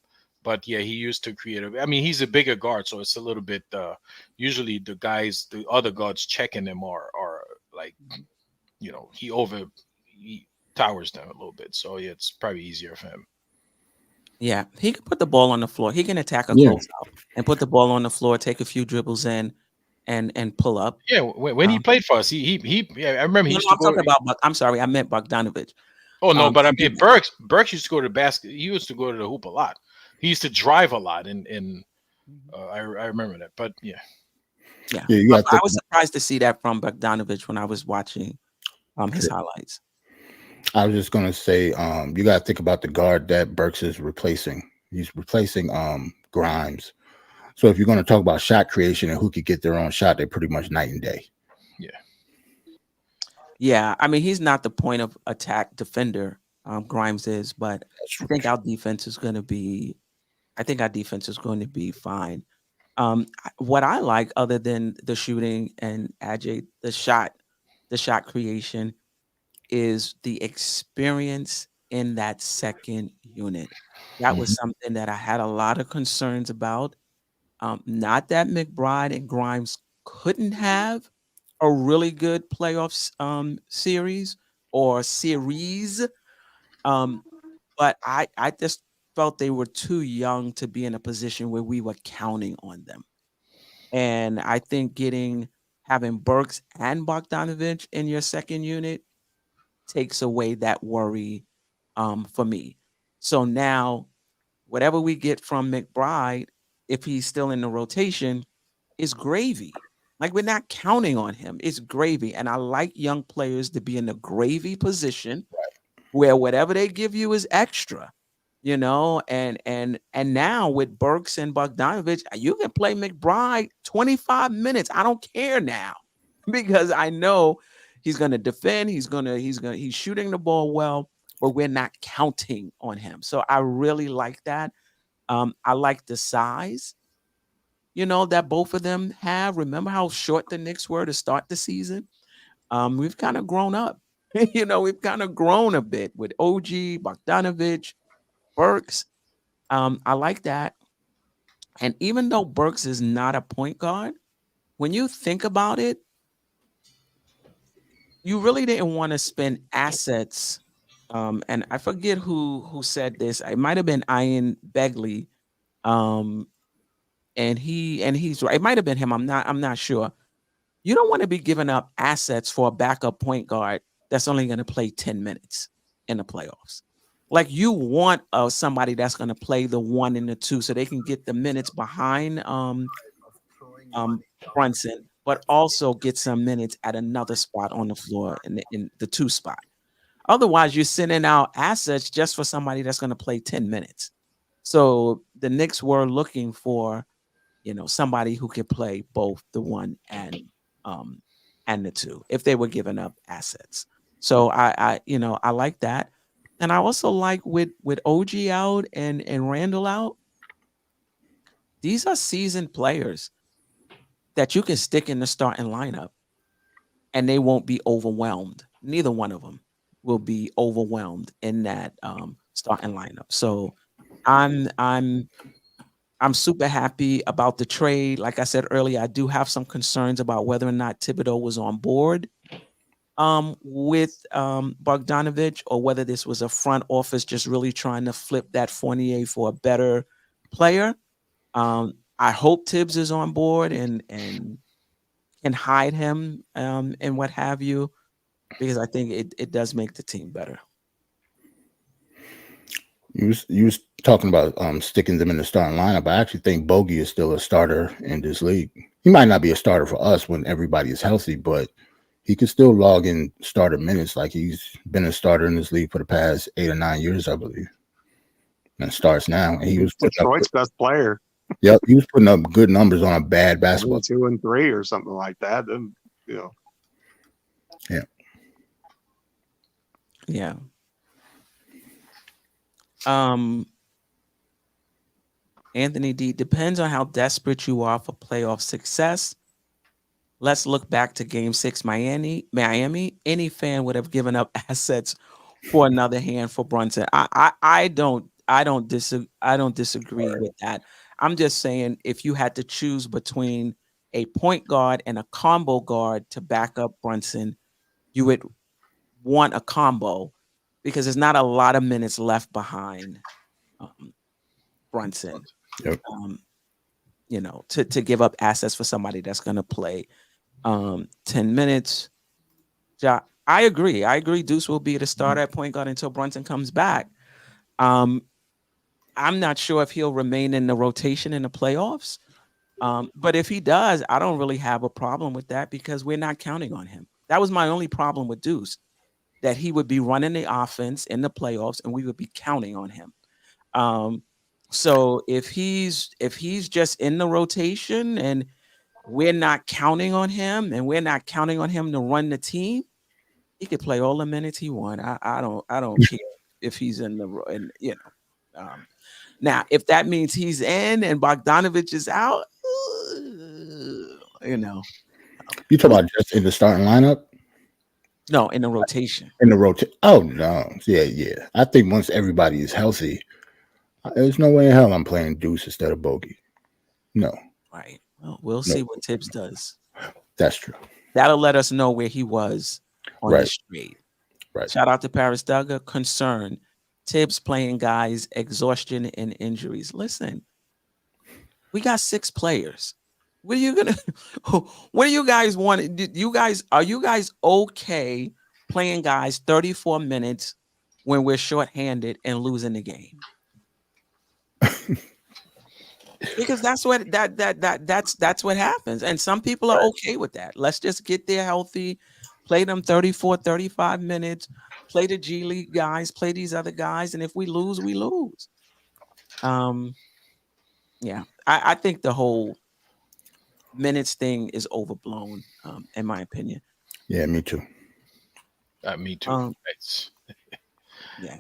but yeah, he used to create. I mean, he's a bigger guard, so it's a little bit. Usually, the other guards checking him are like, he towers them a little bit, so yeah, it's probably easier for him. Yeah, he can put the ball on the floor. He can attack a close out and put the ball on the floor, take a few dribbles in, and pull up. Yeah, when he played for us, he I remember he used to talking about. I'm sorry, I meant Bogdanovich. Oh no, but I mean Burks used to go to the basket. He used to go to the hoop a lot. He used to drive a lot, and I remember that. But yeah. I was surprised to see that from Bogdanovich when I was watching his highlights. I was just going to say, you got to think about the guard that Burks is replacing. He's replacing Grimes. So if you're going to talk about shot creation and who could get their own shot, they're pretty much night and day. Yeah. Yeah, I mean, he's not the point of attack defender. Grimes is, but I think our defense is going to be fine. What I like, other than the shooting and Ajay, the shot creation, is the experience in that second unit. That was something that I had a lot of concerns about. Not that McBride and Grimes couldn't have a really good playoffs series, but I just felt they were too young to be in a position where we were counting on them. And I think having Burks and Bogdanovich in your second unit takes away that worry for me. So now, whatever we get from McBride, if he's still in the rotation, is gravy. Like, we're not counting on him. It's gravy. And I like young players to be in the gravy position where whatever they give you is extra. you know, and now with Burks and Bogdanovich, you can play McBride 25 minutes. I don't care now because I know he's going to defend. He's shooting the ball well, but we're not counting on him. So I really like that. I like the size, you know, that both of them have. Remember how short the Knicks were to start the season? We've kind of grown up. You know, we've kind of grown a bit with OG, Bogdanovich, Burks. I like that. And even though Burks is not a point guard, when you think about it, you really didn't want to spend assets. And I forget who said this. It might have been Ian Begley. And he's right. It might have been him. I'm not sure. You don't want to be giving up assets for a backup point guard that's only going to play 10 minutes in the playoffs. Like you want somebody that's going to play the 1 and the 2 so they can get the minutes behind Brunson, but also get some minutes at another spot on the floor in the 2 spot. Otherwise, you're sending out assets just for somebody that's going to play 10 minutes. So the Knicks were looking for, you know, somebody who could play both the 1 and the 2 if they were giving up assets. So I like that. And I also like with OG out and Randall out, these are seasoned players that you can stick in the starting lineup and they won't be overwhelmed. Neither one of them will be overwhelmed in that starting lineup. So I'm super happy about the trade. Like I said earlier, I do have some concerns about whether or not Thibodeau was on board with Bogdanovich, or whether this was a front office just really trying to flip that Fournier for a better player. I hope Tibbs is on board and can hide him and what have you, because I think it does make the team better. You was talking about sticking them in the starting lineup. I actually think Bogey is still a starter in this league. He might not be a starter for us when everybody is healthy, but he could still log in starter minutes. Like he's been a starter in this league for the past 8 or 9 years, I believe. And starts now. And he was Detroit's best player. Yep, he was putting up good numbers on a bad basketball. 2 and 3 or something like that. Then, you know. Yeah. Yeah. Anthony D, depends on how desperate you are for playoff success. Let's look back to Game 6, Miami. Any fan would have given up assets for another hand for Brunson. I don't disagree with that. I'm just saying if you had to choose between a point guard and a combo guard to back up Brunson, you would want a combo because there's not a lot of minutes left behind Brunson. Yep. You know, to give up assets for somebody that's going to play 10 minutes. I agree. Deuce will be the starter at point guard until Brunson comes back. I'm not sure if he'll remain in the rotation in the playoffs. But if he does, I don't really have a problem with that because we're not counting on him. That was my only problem with Deuce, that he would be running the offense in the playoffs and we would be counting on him. So if he's just in the rotation and we're not counting on him and we're not counting on him to run the team, he could play all the minutes he wants. I don't care if he's in the now if that means he's in and Bogdanovich is out, you know. You talking about just in the starting lineup? No, in the rotation. In the rotation. Oh no, yeah. I think once everybody is healthy, there's no way in hell I'm playing Deuce instead of Bogey. No. Right. Well, we'll see what Tibbs does. That's true. That'll let us know where he was on this trade. Right. Shout out to Paris Duggar. Concern. Tibbs playing guys, exhaustion and injuries. Listen, we got 6 players. What do you guys want? Are you guys okay playing guys 34 minutes when we're shorthanded and losing the game? Because that's what that's what happens. And some people are okay with that. Let's just get there healthy, play them 34, 35 minutes, play the G League guys, play these other guys, and if we lose, we lose. Yeah, I think the whole minutes thing is overblown, in my opinion. Yeah, me too. Me too. Yeah.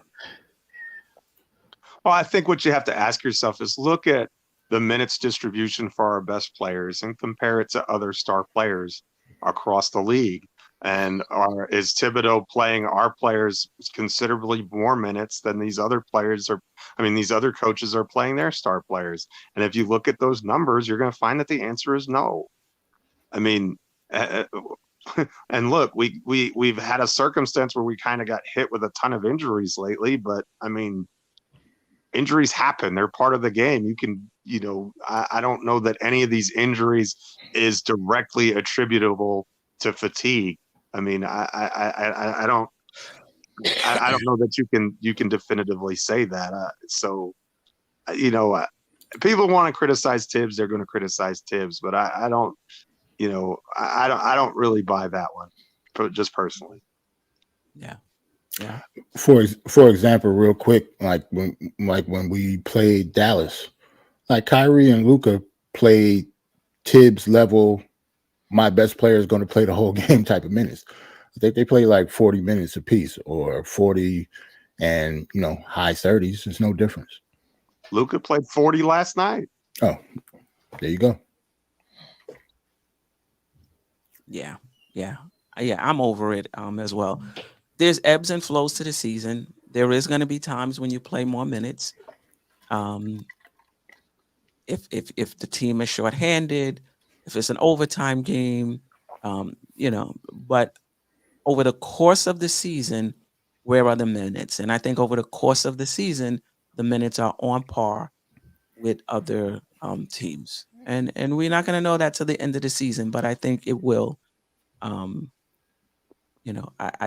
Well, I think what you have to ask yourself is look at the minutes distribution for our best players and compare it to other star players across the league. And is Thibodeau playing our players considerably more minutes than these other players are? I mean, these other coaches are playing their star players. And if you look at those numbers, you're going to find that the answer is no. I mean, and look, we've had a circumstance where we kind of got hit with a ton of injuries lately, but I mean, injuries happen. They're part of the game. You can, I don't know that any of these injuries is directly attributable to fatigue. I mean, I don't know that you can definitively say that. People want to criticize Tibbs. They're going to criticize Tibbs, but I don't really buy that one, just personally. Yeah. Yeah. For example, real quick, like when we played Dallas, like Kyrie and Luka played Tibbs level. My best player is going to play the whole game type of minutes. I think they play like 40 minutes apiece, or 40 and high 30s. There's no difference. Luka played 40 last night. Oh, there you go. Yeah. I'm over it as well. There's ebbs and flows to the season. There is going to be times when you play more minutes. If the team is shorthanded, if it's an overtime game, but over the course of the season, where are the minutes? And I think over the course of the season, the minutes are on par with other teams. And we're not going to know that till the end of the season, but I think it will. I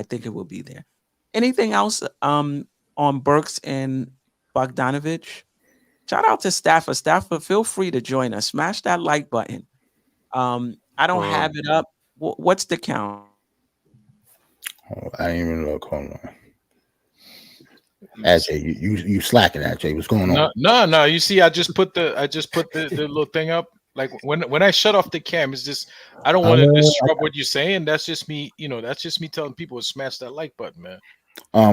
think it will be there. Anything else on Burks and Bogdanovich? Shout out to Stafford. Stafford, feel free to join us. Smash that like button. I don't have it up. What's the count? Oh, I didn't even look. Hold on. Ajay, you slacking, Ajay. What's going on? No. You see, I just put the little thing up. Like when I shut off the cam, it's just I don't want to disrupt what you're saying. That's just me, that's just me telling people to smash that like button, man.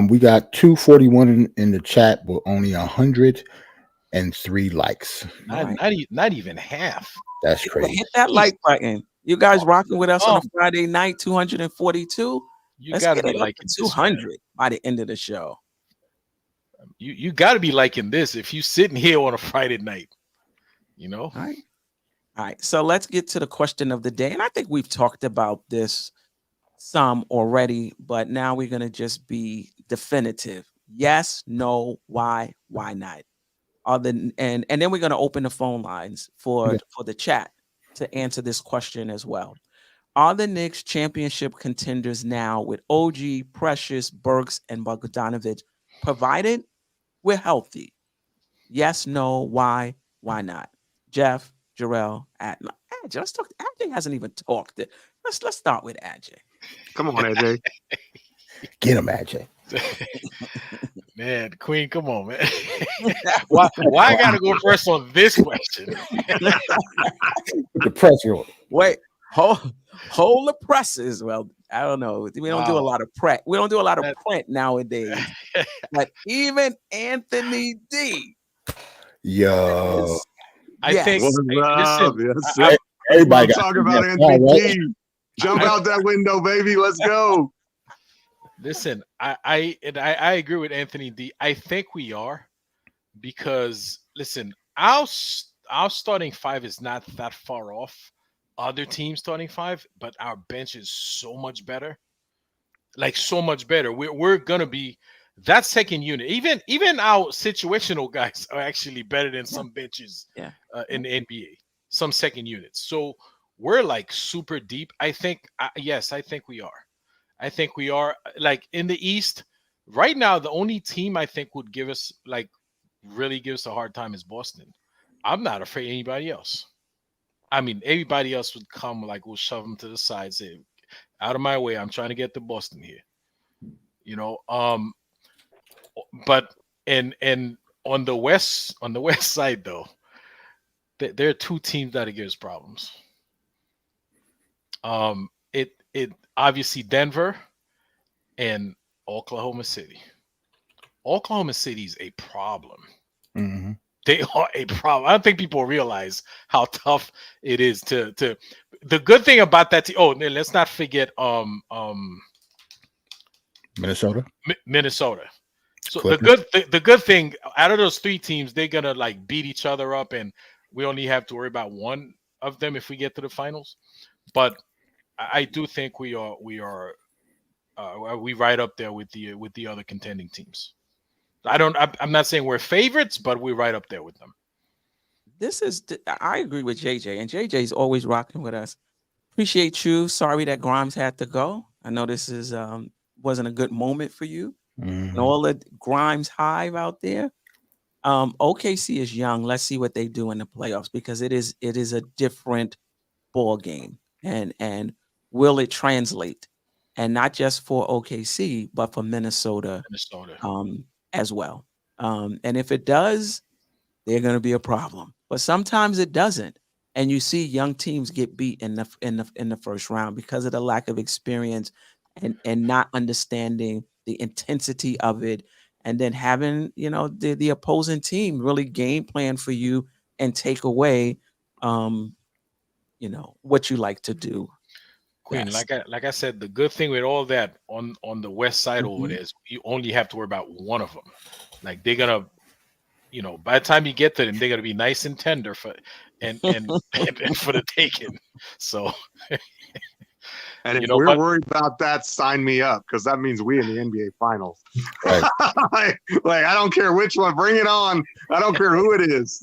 We got 241 in the chat, but only 103 likes. Not even half. That's crazy. Hit that like button. You guys rocking with us on a Friday night, 242. Let's gotta be liking 200 by the end of the show. You got to be liking this if you sitting here on a Friday night. All right. So let's get to the question of the day, and I think we've talked about this some already, but now we're gonna just be definitive. Yes, no, why not? And then we're gonna open the phone lines for the chat to answer this question as well. Are the Knicks championship contenders now with OG, Precious, Burks, and Bogdanovich, provided we're healthy? Yes, no, why not? Geoff, Jerrell, Ajay. Let's talk. Ajay hasn't even talked. Let's start with Ajay. Come on, Ajay. Get him, Ajay. Man, Queen, come on, man. Why I gotta go first on this question? The pressure. Wait, hold the presses. Well, I don't know. We don't do a lot of print. We don't do a lot of print nowadays. But even Anthony D. Yo. I think everybody got talk about Anthony D. Jump out that window, baby. Let's go. Listen, I agree with Anthony D. I think we are, because listen, our starting five is not that far off other teams' starting five, but our bench is so much better. Like so much better. We're gonna be that second unit. Even our situational guys are actually better than some benches in the NBA. Some second units. So we're like super deep. I think yes, I think we are. I think we are, like in the East right now. The only team I think would give us really give us a hard time is Boston. I'm not afraid of anybody else. I mean, everybody else would come, like we'll shove them to the side, say, out of my way. I'm trying to get to Boston here. But and on the west side though, there are two teams that give us problems. It obviously Denver and Oklahoma City. Oklahoma City is a problem. Mm-hmm. They are a problem. I don't think people realize how tough it is to. The good thing about that team. Oh, let's not forget Minnesota. Minnesota. So Clippers. the good thing out of those three teams, they're gonna like beat each other up, and we only have to worry about one of them if we get to the finals. But I do think we right up there with the other contending teams. I'm not saying we're favorites, but we're right up there with them. I agree with JJ, and JJ's always rocking with us. Appreciate you. Sorry that Grimes had to go. I know this is wasn't a good moment for you. Mm-hmm. And all the Grimes hive out there. OKC is young. Let's see what they do in the playoffs, because it is a different ball game. And will it translate? And not just for OKC, but for Minnesota. As well. And if it does, they're going to be a problem. But sometimes it doesn't. And you see young teams get beat in the first round because of the lack of experience and not understanding the intensity of it, and then having the opposing team really game plan for you and take away what you like to do. Queen, Yes. like I said, the good thing with all that on the west side over there is you only have to worry about one of them. Like they're gonna, by the time you get to them, they're gonna be nice and tender and for the taking. So, and if we're worried about that, sign me up, because that means we in the NBA Finals. Right. like I don't care which one, bring it on. I don't care who it is.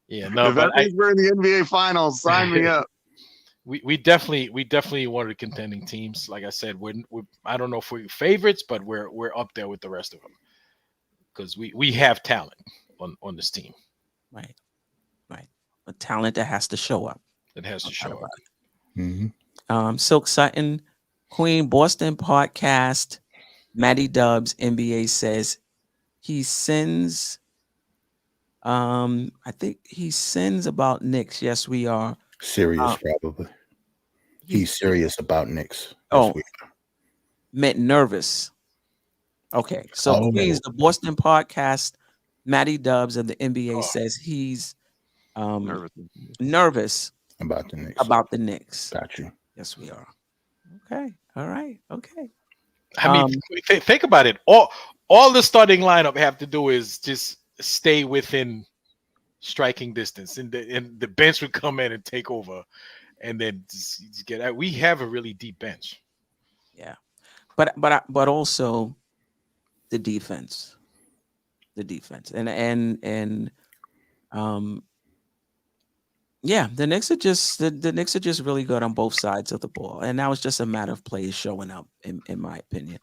Yeah, no, if that means we're in the NBA Finals, sign me up. We definitely one of the contending teams. Like I said, we're I don't know if we're favorites, but we're up there with the rest of them because we have talent on this team. Right. A talent that has to show up. It has to show up. Mm-hmm. Silk Sutton, Queen, Boston podcast. Matty Dubs, NBA says he sins. I think he sins about Knicks. Yes, we are. Serious, probably. He's serious about Knicks. Meant nervous. Okay, so Queens, the Boston podcast, Matty Dubs of the NBA says he's nervous about the Knicks. Got you. Yes, we are. Okay. All right. Okay. I mean, think about it. All the starting lineup have to do is just stay within striking distance, and the bench would come in and take over, and then just get out. We have a really deep bench. Yeah, but also the defense, and yeah, the Knicks are just the Knicks are just really good on both sides of the ball, and now it's just a matter of players showing up, in my opinion.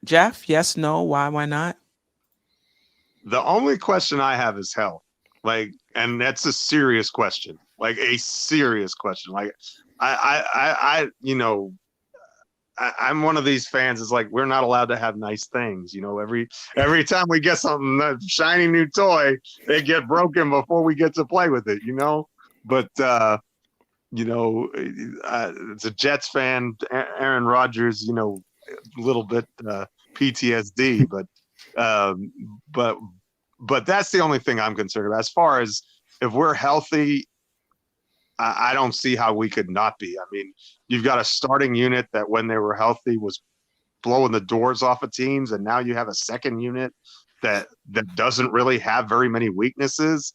Geoff, yes, no, why not? The only question I have is health. And that's a serious question. Like a serious question. Like I'm one of these fans. It's like we're not allowed to have nice things. Every time we get something, a shiny new toy, they get broken before we get to play with it. But it's a Jets fan, Aaron Rodgers. A little bit PTSD, but that's the only thing I'm concerned about. As far as if we're healthy, I don't see how we could not be. I mean, you've got a starting unit that when they were healthy was blowing the doors off of teams, and now you have a second unit that doesn't really have very many weaknesses.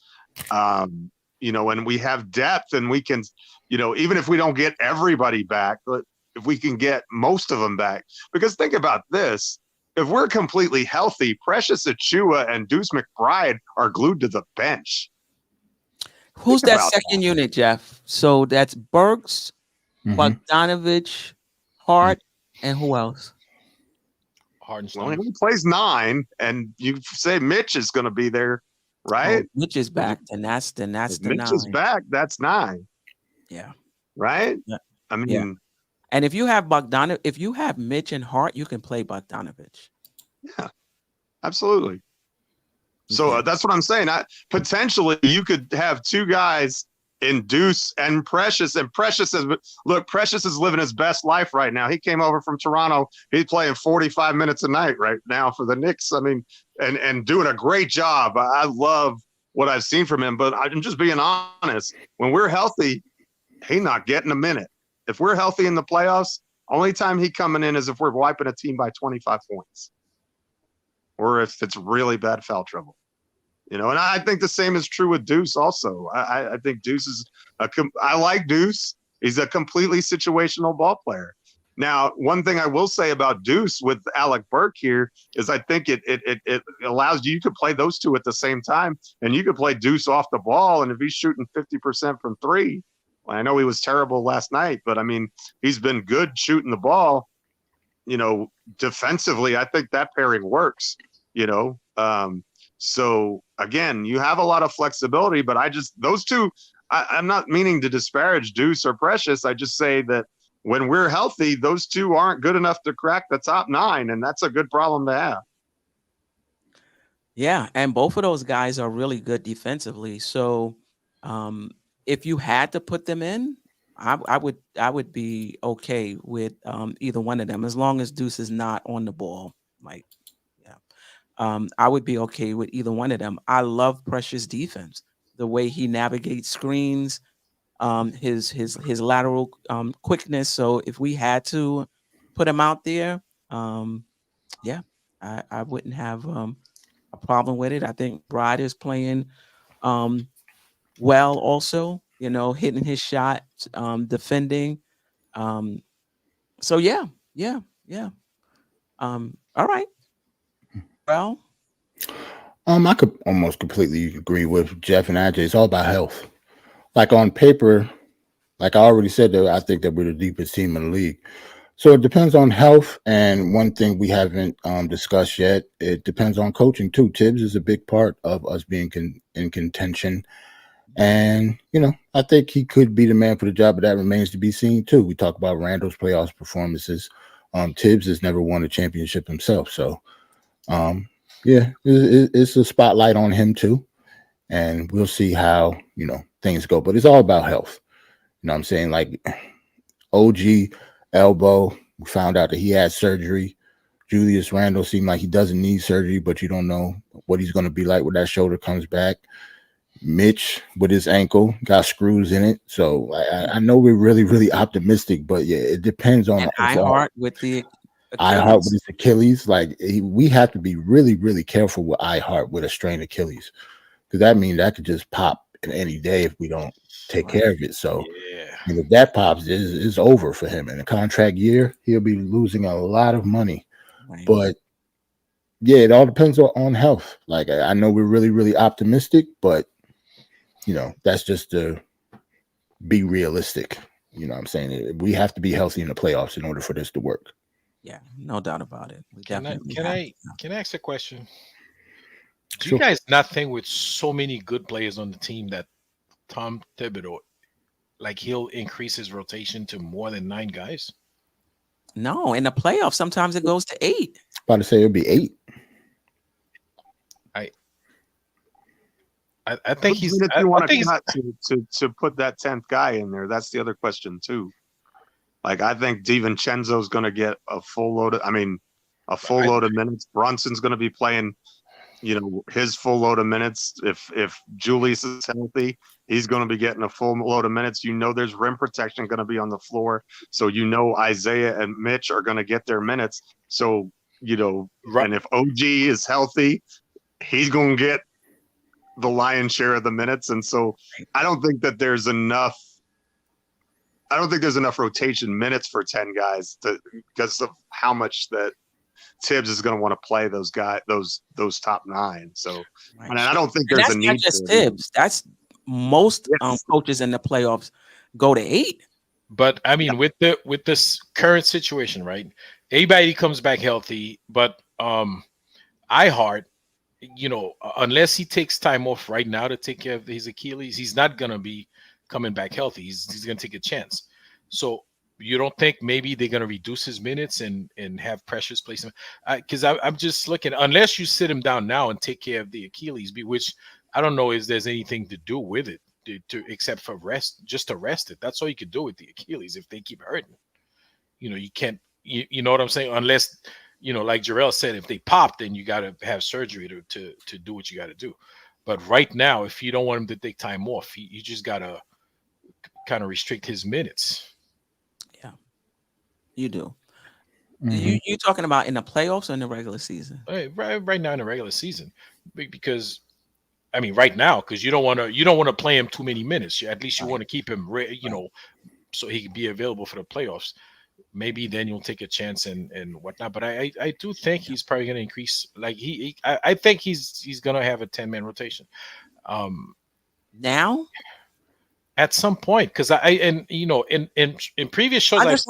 And we have depth, and we can, even if we don't get everybody back, if we can get most of them back, because think about this. If we're completely healthy, Precious Achiuwa and Deuce McBride are glued to the bench. Who's that second unit, Geoff? So that's Burks, Bogdanovich, Hart, and who else? Well, he plays 9, and you say Mitch is going to be there, right? Mitch is back, and that's the Mitch 9. is back. That's 9. Yeah. Right. Yeah. I mean, and if you have Mitch and Hart, you can play Bogdanovich. Yeah. Absolutely. So that's what I'm saying. Potentially you could have two guys in Deuce and Precious. And Precious is living his best life right now. He came over from Toronto. He's playing 45 minutes a night right now for the Knicks. I mean, and doing a great job. I love what I've seen from him, but I'm just being honest. When we're healthy, he's not getting a minute. If we're healthy in the playoffs, only time he coming in is if we're wiping a team by 25 points. Or if it's really bad foul trouble, and I think the same is true with Deuce also. I think Deuce is I like Deuce. He's a completely situational ball player. Now, one thing I will say about Deuce with Alec Burke here is I think it allows you to play those two at the same time, and you could play Deuce off the ball, and if he's shooting 50% from three, well, I know he was terrible last night, but I mean, he's been good shooting the ball. Defensively, I think that pairing works, so again, you have a lot of flexibility, but those two, I'm not meaning to disparage Deuce or Precious. I just say that when we're healthy, those two aren't good enough to crack the top 9, and that's a good problem to have. Yeah, and both of those guys are really good defensively. So if you had to put them in, I would be okay with either one of them as long as Deuce is not on the ball. I would be okay with either one of them. I love Precious defense, the way he navigates screens, his lateral quickness. So if we had to put him out there, I wouldn't have a problem with it. I think Bride is playing well also, hitting his shot, defending. So yeah. All right. Well, I could almost completely agree with Geoff and AJ. It's all about health. Like on paper, like I already said, that I think that we're the deepest team in the league. So it depends on health. And one thing we haven't discussed yet, it depends on coaching too. Tibbs is a big part of us being in contention. And, I think he could be the man for the job, but that remains to be seen too. We talk about Randall's playoffs performances. Tibbs has never won a championship himself. So, it's a spotlight on him too. And we'll see how, things go. But it's all about health. You know what I'm saying? Like OG elbow, we found out that he had surgery. Julius Randle seemed like he doesn't need surgery, but you don't know what he's going to be like when that shoulder comes back. Mitch with his ankle got screws in it. So I know we're really, really optimistic, but yeah, it depends on iHeart with the iHeart with his Achilles. Like we have to be really, really careful with iHeart with a strained Achilles, because that means that could just pop in any day if we don't take care of it. So if that pops, it's over for him. In a contract year, he'll be losing a lot of money. Right. But yeah, it all depends on health. Like I know we're really, really optimistic, but that's just to be realistic. You know what I'm saying? We have to be healthy in the playoffs in order for this to work. Yeah, no doubt about it. Can I ask a question? Do you guys not think with so many good players on the team that Tom Thibodeau, like he'll increase his rotation to more than 9 guys? No, in the playoffs, sometimes it goes to 8. About to say it'll be 8. I think he's. If you want to put that 10th guy in there, that's the other question too. Like I think DiVincenzo's going to get a full load of minutes. Brunson's going to be playing, his full load of minutes. If Julius is healthy, he's going to be getting a full load of minutes. There's rim protection going to be on the floor, so Isaiah and Mitch are going to get their minutes. So and if OG is healthy, he's going to get the lion's share of the minutes. And so I don't think there's enough rotation minutes for 10 guys because of how much that Tibbs is going to want to play those guys, those top 9. So and I don't think there's a need. Not just Tibbs. That's most coaches in the playoffs go to 8. But I mean, with this current situation, right? Everybody comes back healthy, but iHeart, unless he takes time off right now to take care of his Achilles, he's not gonna be coming back healthy. He's gonna take a chance. So You don't think maybe they're going to reduce his minutes and have Precious place him? Because I'm just looking, unless you sit him down now and take care of the Achilles, which I don't know if there's anything to do with it except for rest, just to rest it. That's all you could do with the Achilles if they keep hurting. You can't, you know what I'm saying? Unless, like Jerrell said, if they pop, then you got to have surgery to do what you got to do. But right now, if you don't want him to take time off, you just got to kind of restrict his minutes. You do. Mhm. You talking about in the playoffs or in the regular season? Right now in the regular season, because I mean right now, because you don't want to play him too many minutes. At least you want to keep him, so he can be available for the playoffs. Maybe then you'll take a chance and whatnot. But I do think he's probably going to increase. Like I think he's going to have a 10-man rotation. Now. At some point, because in previous shows, I'm just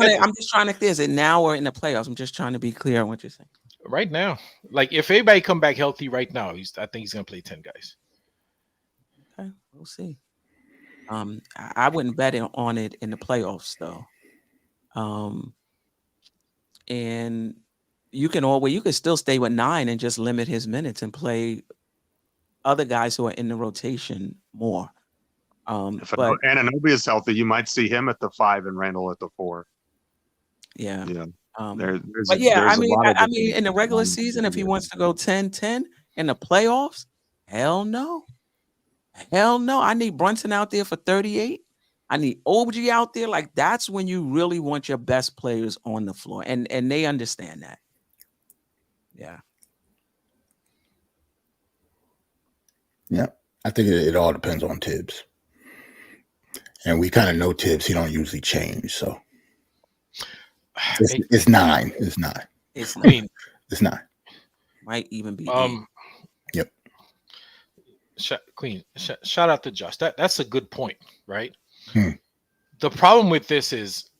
trying to clear. Is it now or in the playoffs? I'm just trying to be clear on what you're saying. Right now, like if everybody come back healthy right now, I think he's gonna play 10 guys. Okay, we'll see. I wouldn't bet on it in the playoffs though. And you can still stay with 9 and just limit his minutes and play other guys who are in the rotation more. If Anunoby is healthy, you might see him at the 5 and Randall at the 4. Yeah. There's but yeah, there's I mean, in the regular season, if he wants to go 10-10 in the playoffs, hell no. I need Brunson out there for 38. I need OG out there. Like that's when you really want your best players on the floor, and they understand that. Yeah. Yeah, I think it all depends on Tibbs. And we kind of know Tibbs, he don't usually change. So it's 9. It's 9. It's 9. It's 9. Might even be 8. Yep. Shout out to Josh. That's a good point, right? The problem with this is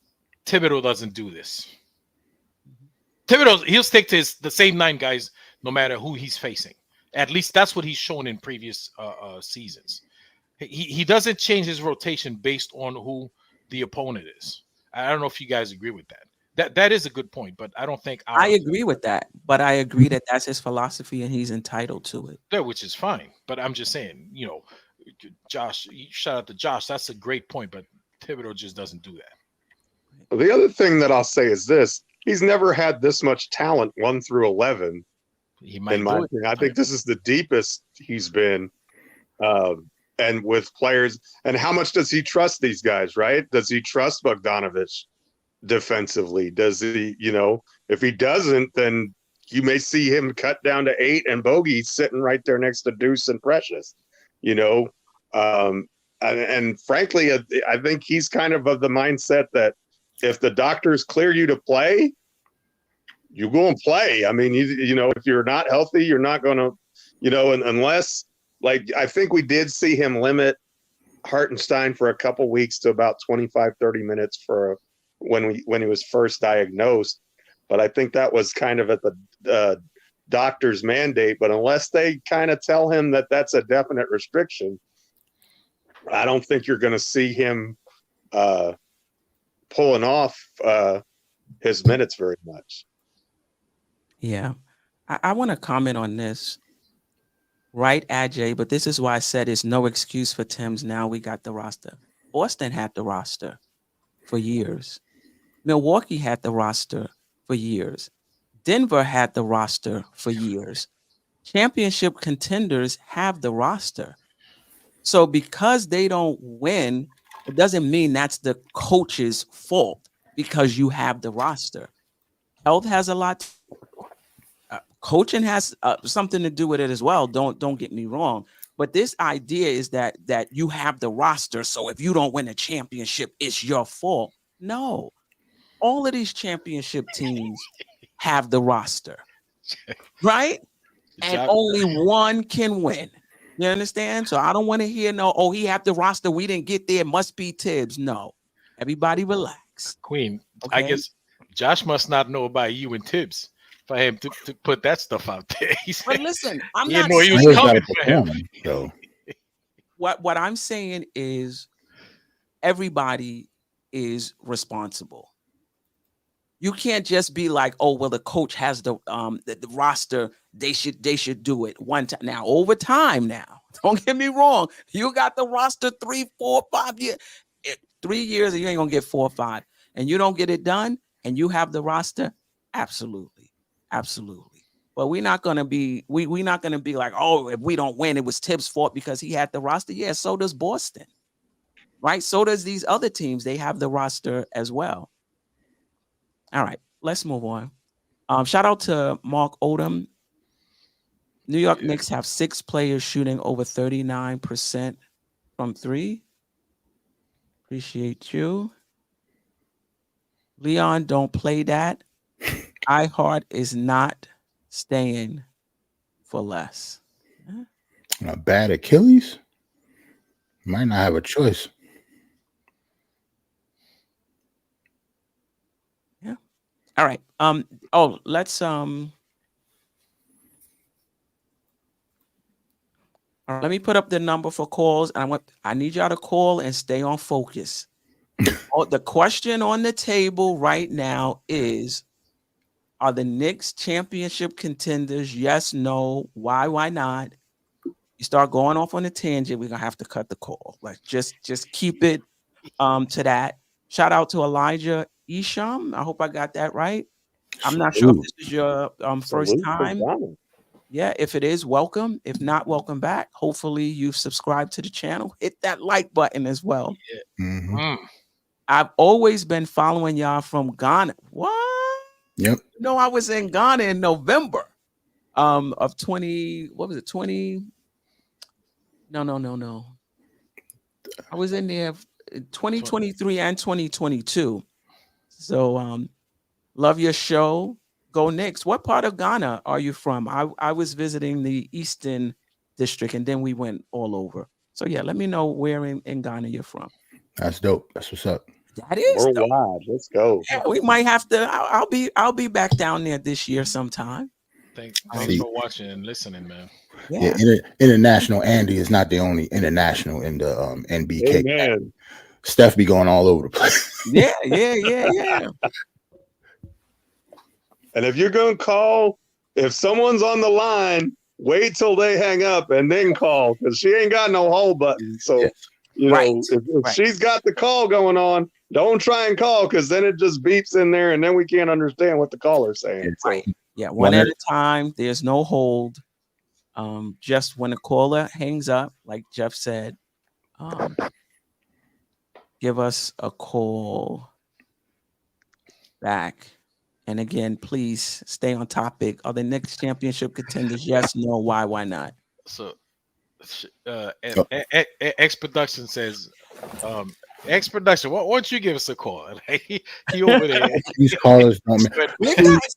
Thibodeau doesn't do this. Thibodeau, he'll stick to the same 9 guys no matter who he's facing. At least that's what he's shown in previous seasons. He doesn't change his rotation based on who the opponent is. I don't know if you guys agree with that. That is a good point, but I don't think I agree with that. But I agree that that's his philosophy and he's entitled to it. Yeah, which is fine. But I'm just saying, Josh, shout out to Josh. That's a great point, but Thibodeau just doesn't do that. Well, the other thing that I'll say is this: he's never had this much talent 1 through 11. He might in my opinion. I think this is the deepest he's been. And with players, and how much does he trust these guys, right? Does he trust Bogdanovich defensively? Does he, if he doesn't, then you may see him cut down to 8 and Bogey sitting right there next to Deuce and Precious, and frankly, I think he's kind of the mindset that if the doctors clear you to play, you go and play. I mean, if you're not healthy, you're not going to, unless, like, I think we did see him limit Hartenstein for a couple weeks to about 25, 30 minutes when he was first diagnosed. But I think that was kind of at the doctor's mandate. But unless they kind of tell him that that's a definite restriction, I don't think you're going to see him pulling off his minutes very much. Yeah. I want to comment on this. Right, Ajay, but this is why I said it's no excuse for Tim's. Now we got the roster. Boston had the roster for years. Milwaukee had the roster for years. Denver had the roster for years. Championship contenders have the roster. So because they don't win, it doesn't mean that's the coach's fault because you have the roster. Health has a lot. Coaching has something to do with it as well. Don't get me wrong. But this idea is that you have the roster. So if you don't win a championship, it's your fault. No. All of these championship teams have the roster. Right? And only one can win. You understand? So I don't want to hear he had the roster. We didn't get there. It must be Tibbs. No. Everybody relax. Queen, okay? I guess Josh must not know about you and Tibbs for him to put that stuff out there. But listen, I'm not saying he was coming for him. So what I'm saying is everybody is responsible. You can't just be like, oh, well, the coach has the roster. They should do it one time. Now, over time now, don't get me wrong. You got the roster 3, 4, 5 years. 3 years and you ain't gonna get 4 or 5. And you don't get it done and you have the roster. Absolutely. Absolutely. But we're not gonna be we're not gonna be like, oh, if we don't win, it was Tibbs' fault because he had the roster. Yeah, so does Boston. Right? So does these other teams. They have the roster as well. All right, let's move on. Shout out to Mark Odom. New York Knicks have 6 players shooting over 39% from 3. Appreciate you. Leon, don't play that. iHeart is not staying for less. A bad Achilles? Might not have a choice. Yeah. All right. Let's all right, let me put up the number for calls. And I need y'all to call and stay on focus. The question on the table right now is, are the Knicks championship contenders? Yes, no, why not? You start going off on a tangent, we're gonna have to cut the call. Like just keep it to that. Shout out to Elijah Isham. I hope I got that right. I'm not sure if this is your first time. Yeah, if it is, welcome. If not, welcome back. Hopefully you've subscribed to the channel. Hit that like button as well. Yeah. Mm-hmm. I've always been following y'all from Ghana. What? Yep. No, I was in Ghana in November of 20. What was it? 20. No. I was in there 2023 and 2022. So love your show. Go Knicks. What part of Ghana are you from? I was visiting the Eastern District and then we went all over. So yeah, let me know where in Ghana you're from. That's dope. That's what's up. That is worldwide. dope. Let's go. Yeah, we might have to. I'll be back down there this year sometime. Thanks for watching and listening, man. Yeah, international Andy is not the only international in the NBK. Amen. Steph be going all over the place. Yeah. And if you're going to call, if someone's on the line, wait till they hang up and then call, because she ain't got no hold button. So, you know, if she's got the call going on, don't try and call, because then it just beeps in there and then we can't understand what the caller's saying. Right. Yeah, one at a time. There's no hold. Just when the caller hangs up, like Geoff said, give us a call back. And again, please stay on topic. Are the Knicks championship contenders? Yes, no, why not? So, X Production says, X Production, why don't you give us a call? He over there. These callers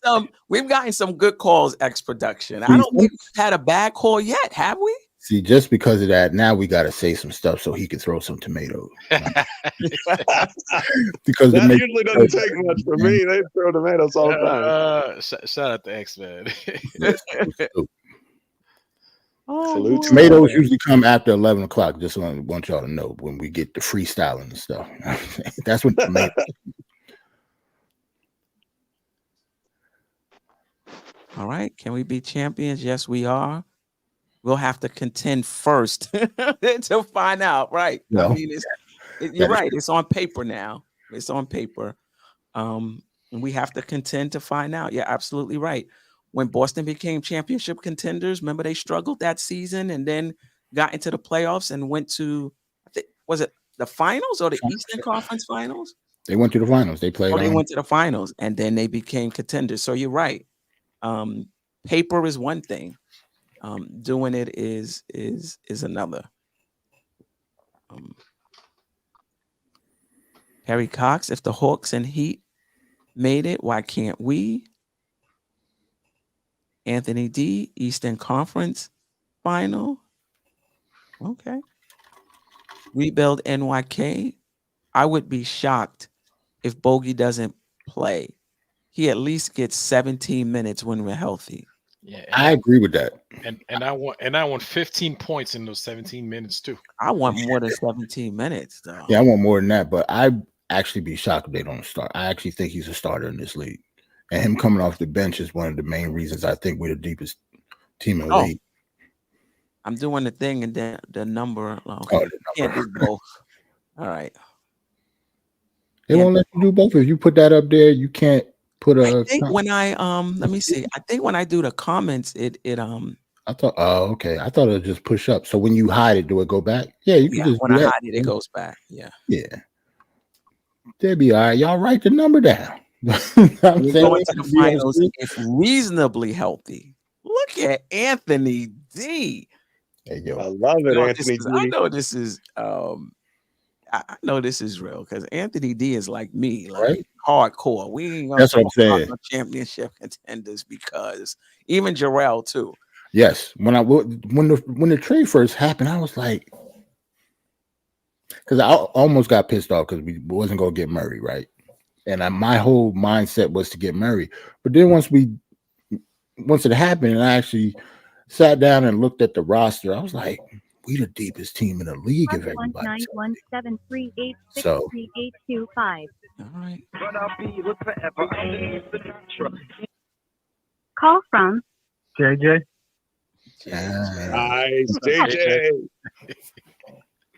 don't. We've gotten some good calls. X Production. I don't think we've had a bad call yet, have we? See, just because of that, now we got to say some stuff so he can throw some tomatoes. Because that usually doesn't take much for me. They throw tomatoes all the time. Shout out to X, man. Tomatoes usually come after 11 o'clock. Just want y'all to know when we get the freestyling and stuff. That's what tomatoes. All right. Can we be champions? Yes, we are. We'll have to contend first to find out, right? No. I mean, you're right. It's on paper now. It's on paper. And we have to contend to find out. You're absolutely right. When Boston became championship contenders, remember they struggled that season and then got into the playoffs and went to, I think, was it the finals or the Eastern Conference Finals? They went to the finals. They played. They went to the finals and then they became contenders. So you're right. Paper is one thing. Doing it is another. Harry Cox, if the Hawks and Heat made it, why can't we? Anthony D, Eastern Conference Final. Okay. Rebuild NYK. I would be shocked if Bogey doesn't play. He at least gets 17 minutes when we're healthy. Yeah, I agree with that. And I want 15 points in those 17 minutes too. I want more than 17 minutes though. Yeah, I want more than that, but I actually be shocked if they don't start. I actually think he's a starter in this league. And him coming off the bench is one of the main reasons I think we're the deepest team in the league. I'm doing the thing and then the number. Okay. Can't do both. All right. They won't let you do both. If you put that up there, you can't put a. I think when I let me see. I think when I do the comments, it I thought, oh, okay. I thought it would just push up. So when you hide it, do it go back? Yeah, you can just when do I that. hide it, it goes back. Yeah. Yeah. They'll be all right. Y'all write the number down. We're going to the finals if reasonably healthy. Look at Anthony D. There you go. I love it, Anthony D. I know this is I know this is real because Anthony D is like me, like hardcore. We ain't gonna That's what I'm saying. Championship contenders because even Jerrell too. Yes, when the trade first happened, I was like, because I almost got pissed off because we wasn't gonna get Murray, right? And my whole mindset was to get Murray. But then once it happened, and I actually sat down and looked at the roster, I was like, we the deepest team in the league if everybody. So, all right. Call from JJ. Nice, JJ.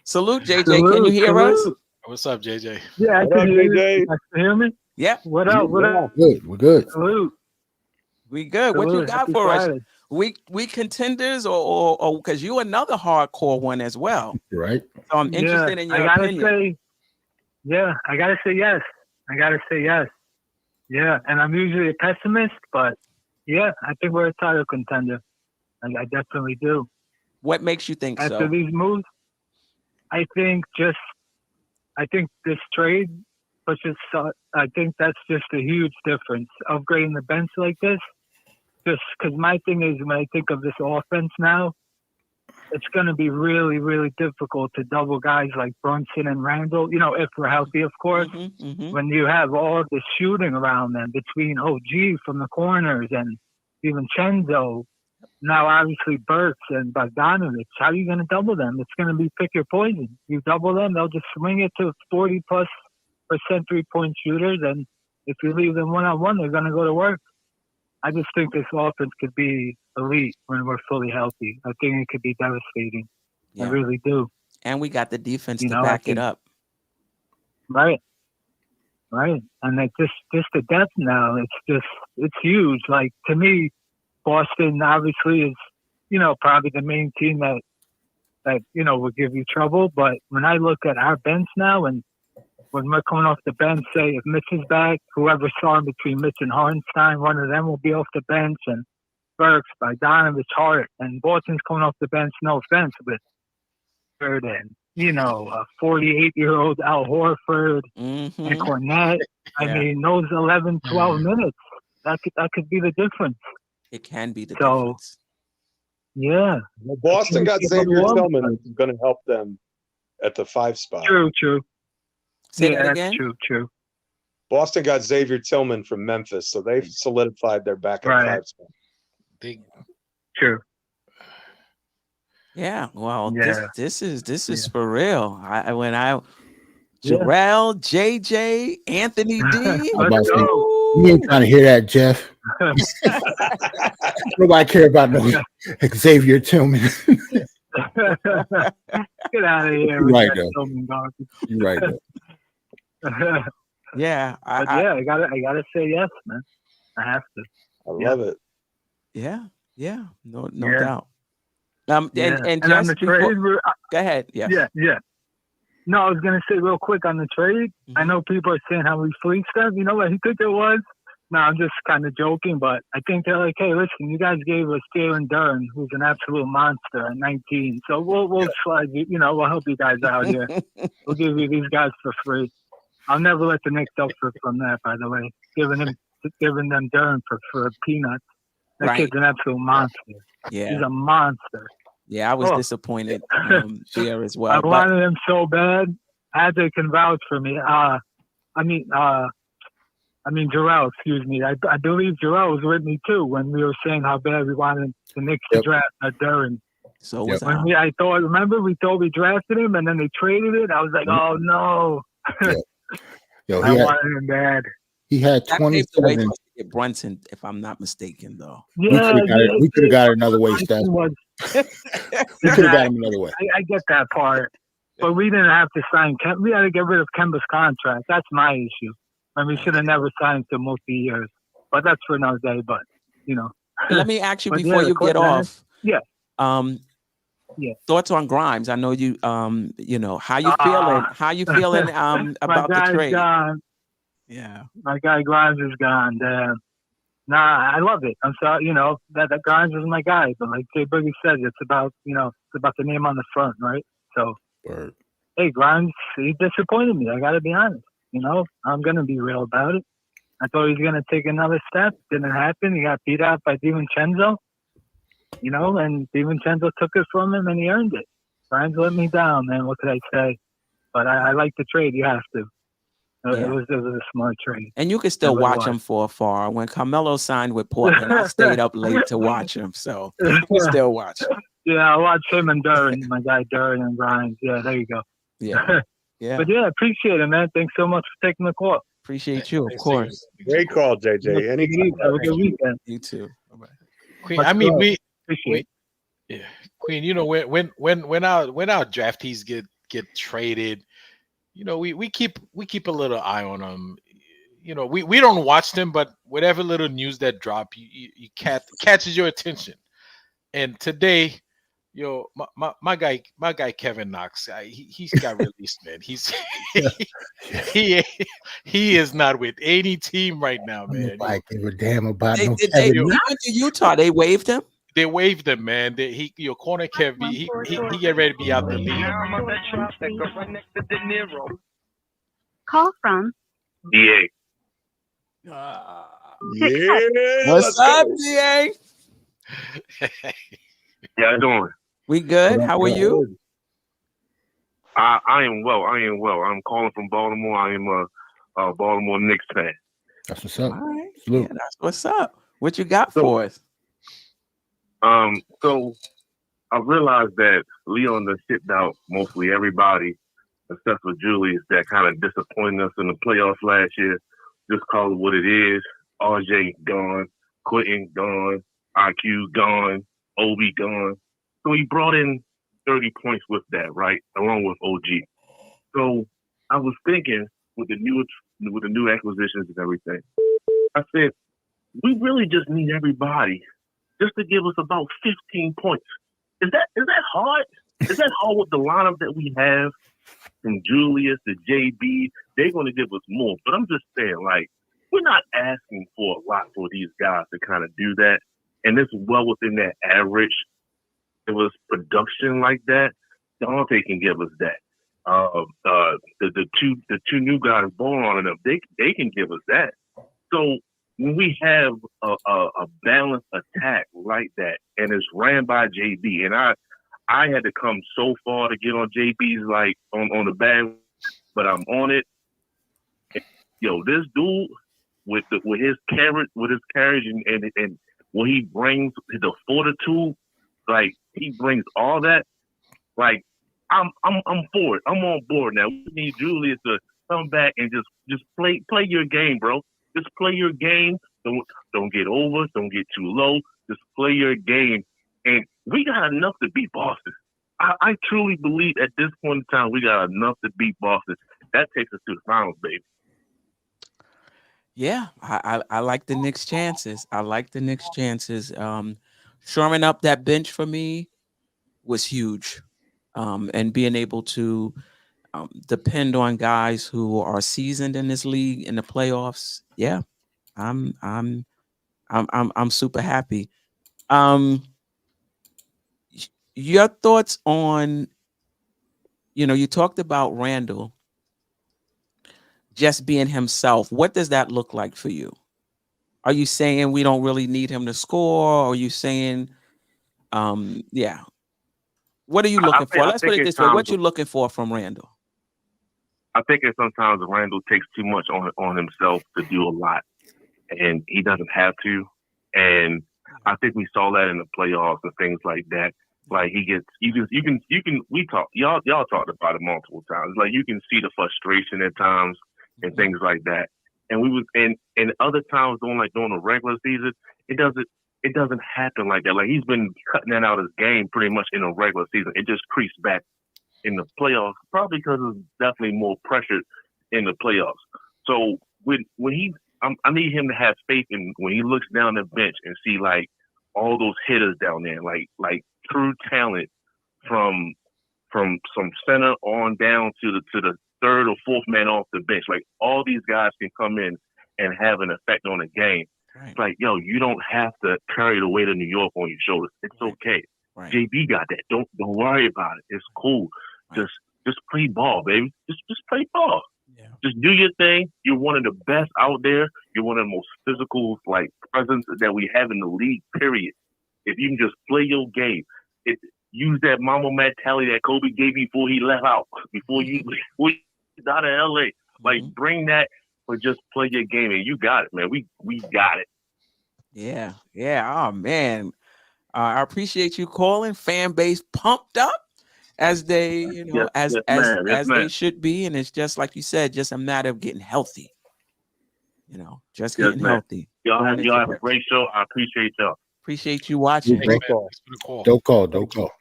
Salute, JJ. Can you hear us? What's up, JJ? Yeah, I What up, can hear you. JJ? Can you hear me? Yeah. What up? What up? good. We're good. Salute. We good. What you Salute. got Happy for us? Friday. We contenders or because you another hardcore one as well. Right. So I'm interested in your opinion. I gotta say yes. Yeah, and I'm usually a pessimist, but yeah, I think we're a title contender. I definitely do. What makes you think After so? these moves, I think this trade pushes. I think that's just a huge difference. Upgrading the bench like this, just because my thing is when I think of this offense now, it's going to be really, really difficult to double guys like Brunson and Randall. You know, if we're healthy, of course. When you have all the shooting around them between OG from the corners and even Chenzo. Now, obviously, Burks and Bogdanovich, how are you going to double them? It's going to be pick your poison. You double them, they'll just swing it to 40+% three-point shooters, and if you leave them one-on-one, they're going to go to work. I just think this offense could be elite when we're fully healthy. I think it could be devastating. Yeah. I really do. And we got the defense to back it up. Right. And it's just the depth now. It's huge. Like, to me, Boston obviously is, probably the main team that will give you trouble. But when I look at our bench now, and when we're coming off the bench, say if Mitch is back, whoever's starting between Mitch and Hartenstein, one of them will be off the bench, and Burks, Bogdanovich, Hart, and Boston's coming off the bench. No offense, but third and a 48-year-old Al Horford and Cornette. I mean, those 11, 12 minutes that could be the difference. It can be the difference. Yeah. Well, Boston got Xavier Tillman, which is going to help them at the 5 spot. True. Say that again? True. Boston got Xavier Tillman from Memphis, so they've solidified their back at 5 spot. True. Yeah. Well, this is for real. Jerrell, JJ, Anthony D. You ain't trying to hear that, Geoff. Nobody care about no Xavier Tillman. Get out of here. Right, though. You're right, though. Yeah. I gotta say yes, man. I have to. I love it. Yeah. No doubt. And on the trade, go ahead. Yeah. No, I was gonna say real quick on the trade. I know people are saying how we fleeced them. You know what he think it was? No, I'm just kind of joking, but I think they're like, hey, listen, you guys gave us Jalen Duren, who's an absolute monster at 19. So we'll slide you. We'll help you guys out here. We'll give you these guys for free. I'll never let the Knicks suffer from that. By the way, giving them Duren for peanuts. That kid's an absolute monster. Yeah, he's a monster. Yeah, I was disappointed there as well. I wanted him so bad. Adjay can vouch for me. I mean, Jerrell, excuse me. I believe Jerrell was with me too when we were saying how bad we wanted the Knicks to draft Duren. So was remember we thought we drafted him and then they traded it. I was like, oh no. Yo, I wanted him bad. He had That paved the way 27. for us to get Brunson, if I'm not mistaken, though. Yeah, we could have got it another way, Steph. We could have got him another way. I get that part, but we didn't have to sign. We had to get rid of Kemba's contract. That's my issue. I mean, we should have never signed to multi-years. But that's for another day. But Let me ask you before you get off. Yeah. Thoughts on Grimes? I know you. How you feeling? How you feeling about the trade? Gone. Yeah, my guy Grimes is gone. Nah, I love it. I'm sorry, that Grimes is my guy. But like Jay Boogie said, it's about the name on the front, right? So, hey, Grimes, he disappointed me. I got to be honest. I'm gonna be real about it. I thought he was gonna take another step. Didn't happen. He got beat out by DiVincenzo. And DiVincenzo took it from him, and he earned it. Grimes let me down, man. What could I say? But I like the trade. You have to. It was a smart trade. And you can still watch him for afar. When Carmelo signed with Portland, I stayed up late to watch him. So you can still watch him. Yeah, I watch him and Duran, my guy Duran and Grimes. Yeah, there you go. Yeah. Yeah. But yeah, appreciate it, man. Thanks so much for taking the call. Appreciate you, of course. Great call, JJ. Anytime. Have a good weekend. You too. Bye-bye. Queen, I mean, appreciate it. Yeah, Queen. When our draftees get traded, we keep a little eye on them. We don't watch them, but whatever little news that drop, you catches your attention. And today, my guy Kevin Knox, he's got released, man. He is not with any team right now, man. Nobody give a damn about he went to Utah. They waived him. They waived him, man. Corner Kev, he get ready to be out the league. Call from DA. What's up, DA? How you doing? We good. How are you? I am well. I'm calling from Baltimore. I am a Baltimore Knicks fan. That's what's up. All right. Yeah, that's what's up. What you got for us? So I realized that Leon has shipped out mostly everybody except for Julius that kind of disappointed us in the playoffs last year. Just call it what it is. RJ gone, Quentin gone, IQ gone, Obi gone. So he brought in 30 points with that, right? Along with OG. So I was thinking with the new acquisitions and everything, I said, we really just need everybody just to give us about 15 points. Is that hard? Is that hard with the lineup that we have from Julius to JB? They're going to give us more. But I'm just saying, we're not asking for a lot for these guys to kind of do that. And it's well within that average. It was production like that. Dante can give us that. The two new guys, Boron and them, they can give us that. So when we have a balanced attack like that, and it's ran by JB, and I had to come so far to get on JB's on the bag, but I'm on it. This dude with his carriage and when he brings the fortitude, he brings all that. I'm for it. I'm on board now. We need Julius to come back and just play your game, bro. Just play your game. Don't get over. Don't get too low. Just play your game. And we got enough to beat Boston. I truly believe at this point in time we got enough to beat Boston. That takes us to the finals, baby. Yeah, I like the Knicks' chances. Shoring up that bench for me was huge, and being able to depend on guys who are seasoned in this league in the playoffs. Yeah, I'm super happy. Your thoughts on, you talked about Randall just being himself. What does that look like for you? Are you saying we don't really need him to score? Or are you saying, yeah? What are you looking for? Let's put it this way. What you looking for from Randall? I think that sometimes Randall takes too much on himself to do a lot, and he doesn't have to. And I think we saw that in the playoffs and things like that. He gets, y'all talked about it multiple times. You can see the frustration at times. and things like that. And we was and other times during the regular season, it doesn't happen like that. Like he's been cutting that out of his game pretty much in the regular season. It just creeps back in the playoffs, probably because it's definitely more pressure in the playoffs. So I need him to have faith in when he looks down the bench and see like all those hitters down there, like true talent from some center on down to the third or fourth man off the bench. Like all these guys can come in and have an effect on the game. Right. It's like, yo, you don't have to carry the weight of New York on your shoulders. It's okay. Right. JB got that. Don't worry about it. It's cool. Right. Just play ball, baby. Just play ball. Yeah. Just do your thing. You're one of the best out there. You're one of the most physical presence that we have in the league, period. If you can just play your game, use that mama mentality that Kobe gave you before he left out, before you out of LA. Like bring that, but just play your game and you got it, man. We got it. Yeah. Oh man. I appreciate you calling. Fan base pumped up as they, as they should be. And it's just like you said, just a matter of getting healthy. Just getting healthy. Y'all have a great show. I appreciate y'all. Appreciate you watching. Don't call.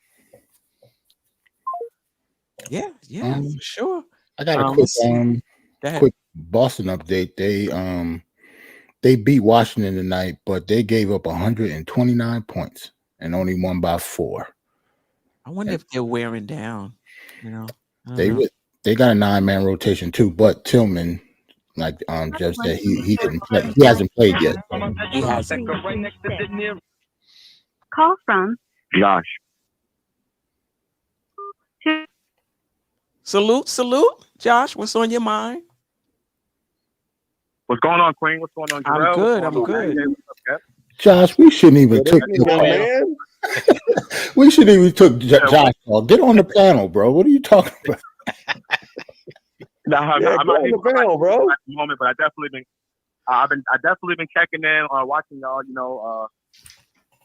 Yeah, sure. I got a quick Boston update. They beat Washington tonight, but they gave up 129 points and only won by 4. I wonder if they're wearing down. They got a 9-man rotation too, but Tillman, like Jeff said, he didn't play. He hasn't played yet. He hasn't. Call from Josh. Salute, Josh. What's on your mind? What's going on, Queen? What's going on, Jerrell? I'm good. Josh, we shouldn't even took we shouldn't even took Josh. Get on the panel, bro. What are you talking about? I'm not on the panel, bro. At the moment, but I definitely been checking in, watching y'all.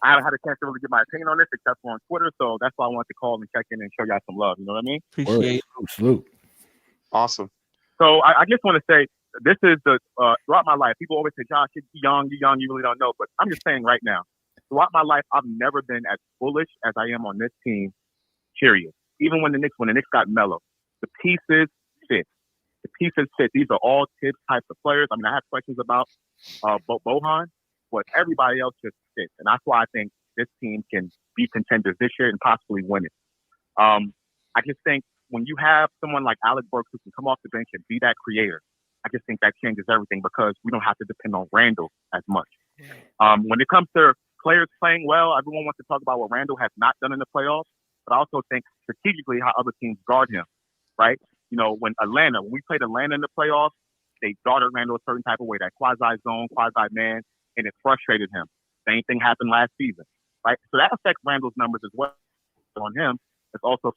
I haven't had a chance to really get my opinion on this except for on Twitter, so that's why I wanted to call and check in and show y'all some love. You know what I mean? Appreciate it. Salute. Awesome. So I just want to say this is throughout my life, people always say, Josh, you're young, you really don't know. But I'm just saying right now, throughout my life, I've never been as bullish as I am on this team, period. Even when the Knicks got mellow, the pieces fit. The pieces fit. These are all Tibbs types of players. I mean, I have questions about Bohan, but everybody else just fits. And that's why I think this team can be contenders this year and possibly win it. I just think when you have someone like Alec Burks who can come off the bench and be that creator, I just think that changes everything because we don't have to depend on Randall as much. When it comes to players playing well, everyone wants to talk about what Randall has not done in the playoffs, but I also think strategically how other teams guard him, right? When we played Atlanta in the playoffs, they guarded Randall a certain type of way, that quasi-zone, quasi-man, and it frustrated him. Same thing happened last season, right? So that affects Randall's numbers as well. On him, it's also,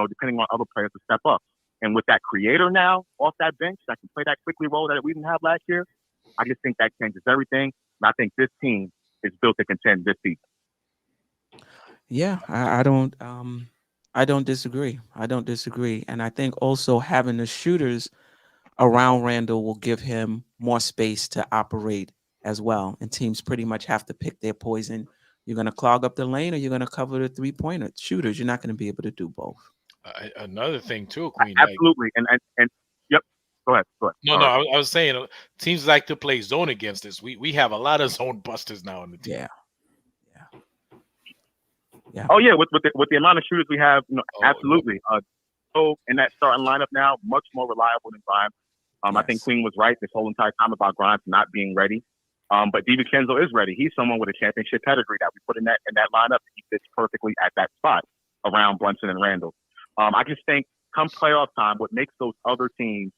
depending on other players to step up. And with that creator now off that bench that can play that quickly role that we didn't have last year, I just think that changes everything. And I think this team is built to contend this season. Yeah, I don't disagree. And I think also having the shooters around Randall will give him more space to operate as well. And teams pretty much have to pick their poison. You're going to clog up the lane or you're going to cover the three-pointer shooters. You're not going to be able to do both. Another thing too, Queen. Absolutely. And yep. Go ahead. No, I was saying teams like to play zone against us. We have a lot of zone busters now in the team. Yeah. Oh yeah, with the amount of shooters we have, absolutely. So in that starting lineup now, much more reliable than Grimes. I think Queen was right this whole entire time about Grimes not being ready. But DiVincenzo is ready. He's someone with a championship pedigree that we put in that lineup. He fits perfectly at that spot around Brunson and Randall. I just think come playoff time, what makes those other teams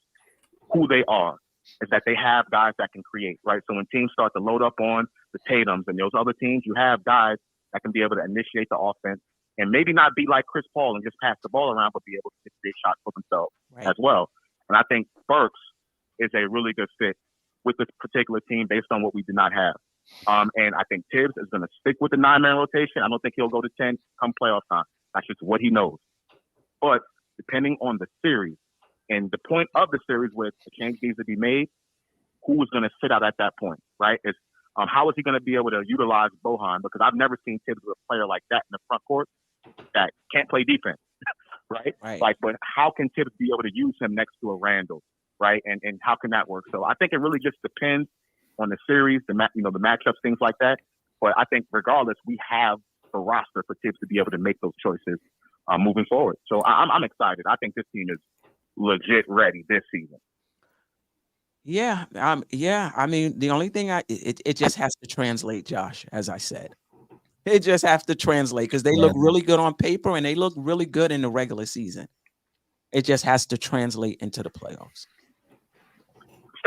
who they are is that they have guys that can create, right? So when teams start to load up on the Tatums and those other teams, you have guys that can be able to initiate the offense and maybe not be like Chris Paul and just pass the ball around, but be able to create shots for themselves as well. And I think Burks is a really good fit with this particular team based on what we did not have. And I think Tibbs is going to stick with the 9-man rotation. I don't think he'll go to 10 come playoff time. That's just what he knows. But depending on the series, And the point of the series where the change needs to be made, who is going to sit out at that point, right? It's how is he going to be able to utilize Bohan? Because I've never seen Tibbs with a player like that in the front court that can't play defense, right? Like, but how can Tibbs be able to use him next to a Randall, right? And how can that work? So I think it really just depends on the series, the matchups, things like that. But I think regardless, we have the roster for Tibbs to be able to make those choices moving forward. So I'm excited. I think this team is legit ready this season. Yeah. I mean, the only thing it just has to translate, Josh, as I said. It just has to translate because they look really good on paper and they look really good in the regular season. It just has to translate into the playoffs.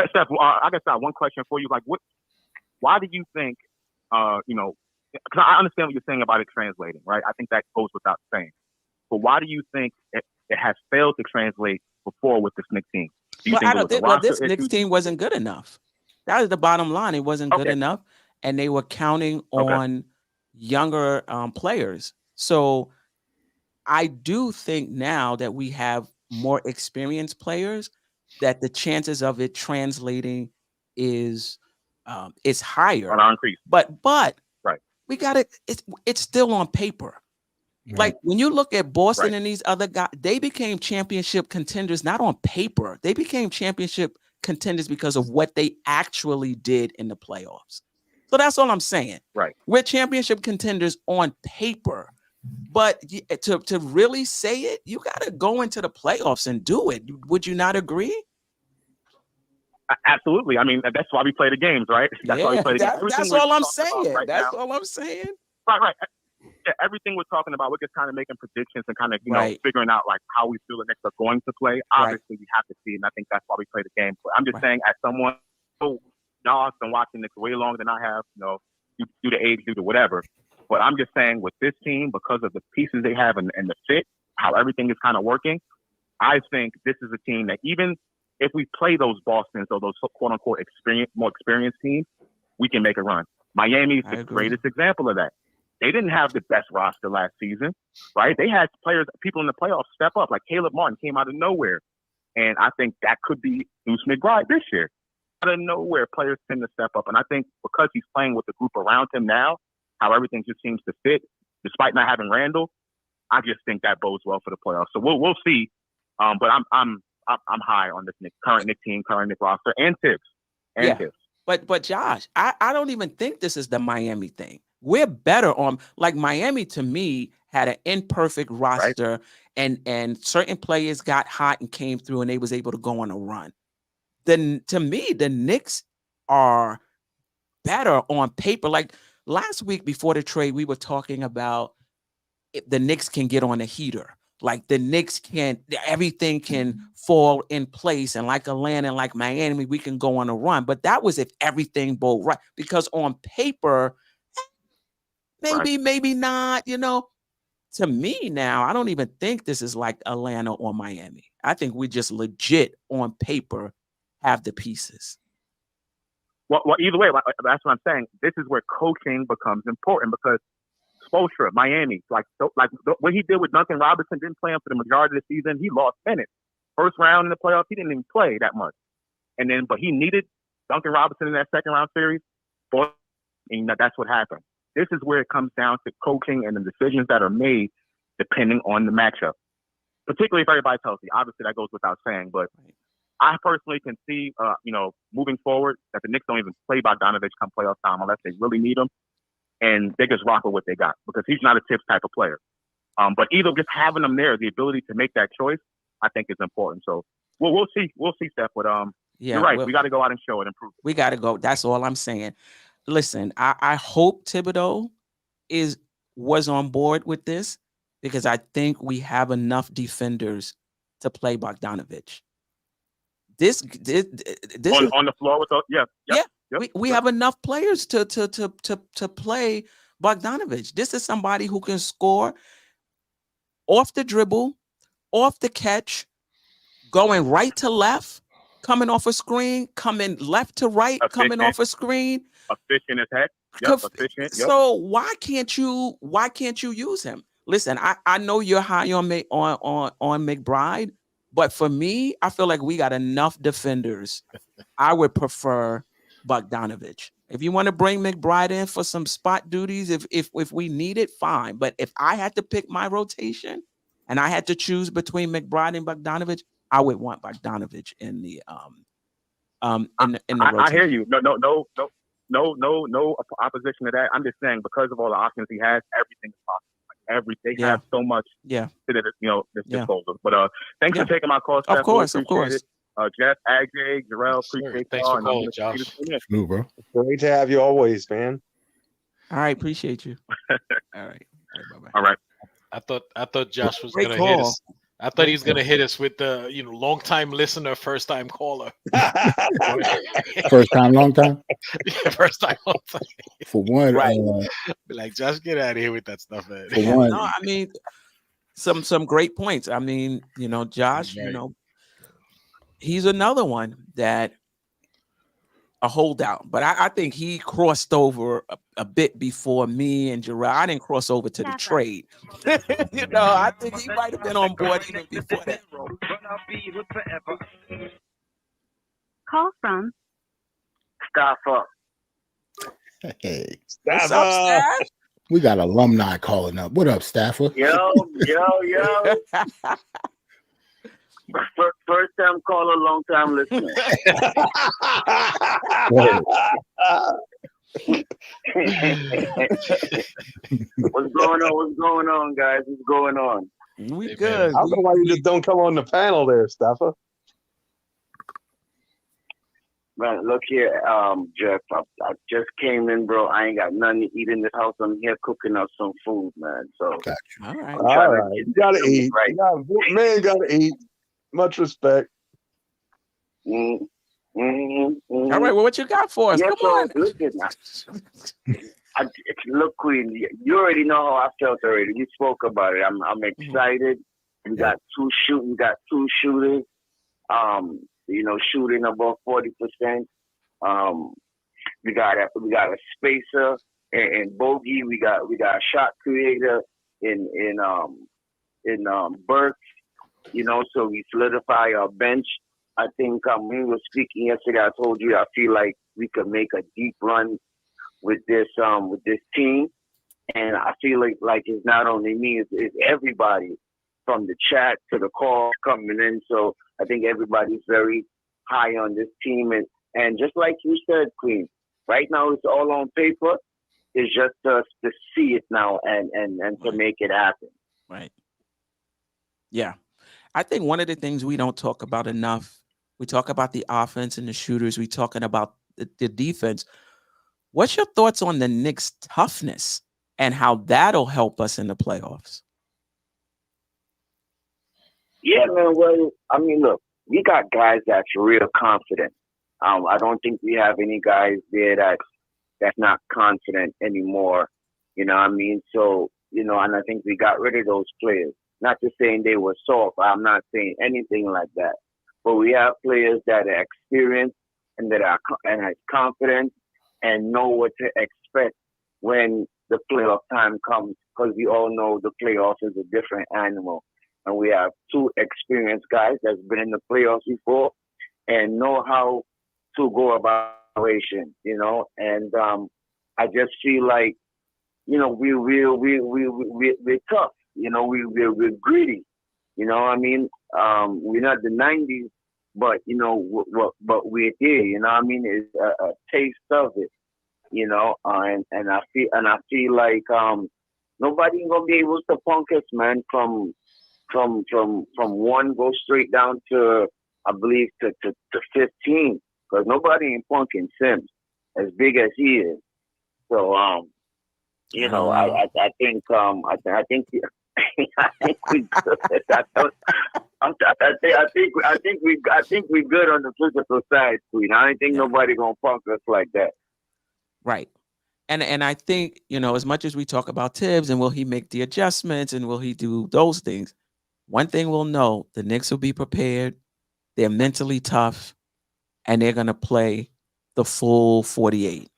Steph, I guess I have one question for you. Like, why do you think, because I understand what you're saying about it translating, right? I think that goes without saying. But why do you think it has failed to translate before with this Knicks team? Do you think this Knicks team wasn't good enough. That is the bottom line. It wasn't good enough, and they were counting on younger players. So I do think now that we have more experienced players, that the chances of it translating is higher. But we got it. It's still on paper. Right. Like when you look at Boston and these other guys, they became championship contenders not on paper. They became championship contenders because of what they actually did in the playoffs. So that's all I'm saying. Right. We're championship contenders on paper. But to really say it, you got to go into the playoffs and do it. Would you not agree? Absolutely. I mean, that's why we play the games, right? That's why we play the games. That's all I'm saying. That's all I'm saying. Right. Yeah, everything we're talking about, we're just kind of making predictions and kind of, figuring out like how we feel the Knicks are going to play. Obviously, we have to see, and I think that's why we play the game. But I'm just saying, as someone y'all have been watching Knicks way longer than I have, due to age, due to whatever. But I'm just saying, with this team, because of the pieces they have and the fit, how everything is kind of working, I think this is a team that even if we play those Bostons or those quote unquote more experienced teams, we can make a run. Miami is the greatest example of that. They didn't have the best roster last season, right? They had people in the playoffs step up, like Caleb Martin came out of nowhere. And I think that could be Deuce McBride this year. Out of nowhere, players tend to step up. And I think because he's playing with the group around him now, how everything just seems to fit, despite not having Randall, I just think that bodes well for the playoffs. So we'll see. But I'm high on this current Knicks team, current Knicks roster, and Tibbs. Tibbs. But Josh, I don't even think this is the Miami thing. We're better on, like, Miami to me had an imperfect roster, and certain players got hot and came through and they was able to go on a run. Then to me, the Knicks are better on paper. Like last week before the trade, we were talking about if the Knicks can get on a heater. Like the Knicks everything can fall in place. And like Atlanta and like Miami, we can go on a run. But that was if everything bowled right. Because on paper, maybe not, To me now, I don't even think this is like Atlanta or Miami. I think we just legit on paper have the pieces. Well, either way, that's what I'm saying. This is where coaching becomes important because Spoelstra, Miami, like what he did with Duncan Robinson, didn't play him for the majority of the season. He lost minutes. First round in the playoffs, he didn't even play that much. But he needed Duncan Robinson in that second round series. And that's what happened. This is where it comes down to coaching and the decisions that are made depending on the matchup, particularly if everybody's healthy. Obviously, that goes without saying. But I personally can see, moving forward, that the Knicks don't even play Bogdanovich come playoff time unless they really need him. And they just rock with what they got because he's not a Tibbs type of player. But either just having him there, the ability to make that choice, I think is important. So we'll see. We'll see, Steph. But you're right. We got to go out and show it and prove it. We got to go. That's all I'm saying. Listen, I hope Thibodeau was on board with this because I think we have enough defenders to play Bogdanovich. This on the floor with we have enough players to play Bogdanovich. This is somebody who can score off the dribble, off the catch, going right to left, coming off a screen, coming left to right, coming off a screen. Efficient as heck. Efficient. So why can't you use him? Listen, I know you're high on McBride, But for me, I feel like we got enough defenders. I would prefer Bogdanovich. If you want to bring McBride in for some spot duties, if we need it, fine. But if I had to pick my rotation and I had to choose between McBride and Bogdanovich, I would want Bogdanovich in the rotation. I hear you. No opposition to that. I'm just saying because of all the options he has, everything is possible. They have so much to their, disposal. But thanks for taking my call, Steph. Of course. Jeff, AJ, Jerrell, appreciate Thanks for calling, Josh. Smooth, bro. Great to have you always, man. All right, appreciate you. All right, bye-bye. All right. I thought Josh was Great gonna call. hit us. I thought he was gonna hit us with the long time listener, first time caller. First time, long time. Yeah, first time, long time. For one, Right. Be like, Josh, get out of here with that stuff, man. For one, No, I mean some great points. I mean, Josh, Right. He's another one that a holdout, but I think he crossed over a bit before me and Jerrell. I didn't cross over to the trade. I think he might have been on board even before that. Call from Staffer. hey, What's up, Staff? we got alumni calling up. What up, Staffer? Yo. First time caller, long time listener. What's going on, guys? What's going on? We good. I don't know why you just don't come on the panel there, Staffer. Man, look here, Jeff. I just came in, bro. I ain't got nothing to eat in this house. I'm here cooking up some food, man. So, all right. All right. You gotta eat. Right. Man, gotta eat. Much respect. All right, well, what you got for us? Yeah, Come so, on. listen, look, Queen, you already know how I felt already. We spoke about it. I'm excited. We got two shooters. Shooting above 40%. We got a spacer and bogey. We got a shot creator in Burks. So we solidify our bench. I think when we were speaking yesterday, I told you I feel like we could make a deep run with this team, and I feel like it's not only me, it's everybody from the chat to the call coming in. So I think everybody's very high on this team, and just like you said, Queen, right now it's all on paper. It's just us to see it now and to make it happen. Right. Yeah. I think one of the things we don't talk about enough, we talk about the offense and the shooters. We talking about the defense. What's your thoughts on the Knicks' toughness and how that'll help us in the playoffs? Yeah, man. Well, I mean, look, we got guys that's real confident. I don't think we have any guys there that's not confident anymore. You know what I mean? So, and I think we got rid of those players. Not to saying they were soft. I'm not saying anything like that. But we have players that are experienced and that are confident and know what to expect when the playoff time comes. Because we all know the playoffs is a different animal. And we have two experienced guys that's been in the playoffs before and know how to go about situation, And I just feel like, we're tough. We're greedy. I mean? We're not the 90s, but but we're here. It's a taste of it. And I feel like nobody gonna be able to punk us, man. From one go straight down to I believe to 15, because nobody ain't punking Sims as big as he is. So I think I think we good. I think we good on the physical side, Queen. I don't think nobody gonna punk us like that. Right. And I think, as much as we talk about Tibbs and will he make the adjustments and will he do those things, one thing we'll know, the Knicks will be prepared. They're mentally tough, and they're going to play the full 48.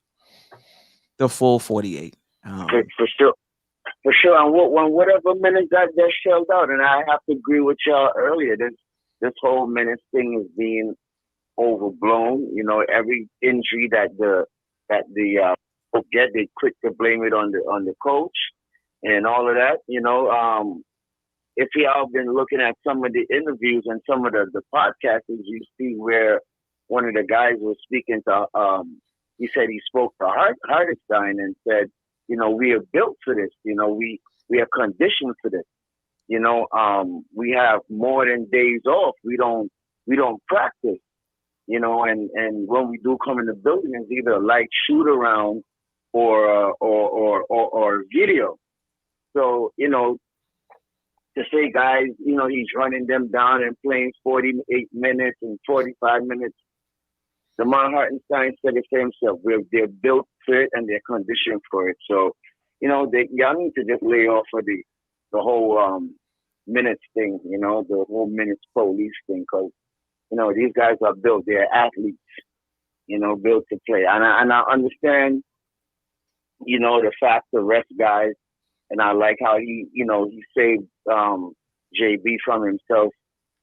The full 48. For sure. And whatever minutes that they're shelled out, and I have to agree with y'all earlier, there's this whole minutes thing is being overblown. You know, every injury that the folk get, they quick to blame it on the coach and all of that. You know, if y'all been looking at some of the interviews and some of the podcasts, you see where one of the guys was speaking to. He said he spoke to Hartenstein and said, you know, we are built for this. You know, we are conditioned for this. You know, we have more than days off. We don't practice. You know, and when we do come in the building, it's either a light shoot around or video. So, you know, to say guys, you know, he's running them down and playing 48 minutes and 45 minutes. DeMar Hartenstein said it for himself. They're built for it and they're conditioned for it. So, you know, y'all need to just lay off of the whole minutes thing, you know, the whole minutes police thing, because, you know, these guys are built. They're athletes, you know, built to play. And I understand, you know, the fact to rest guys. And I like how he saved JB from himself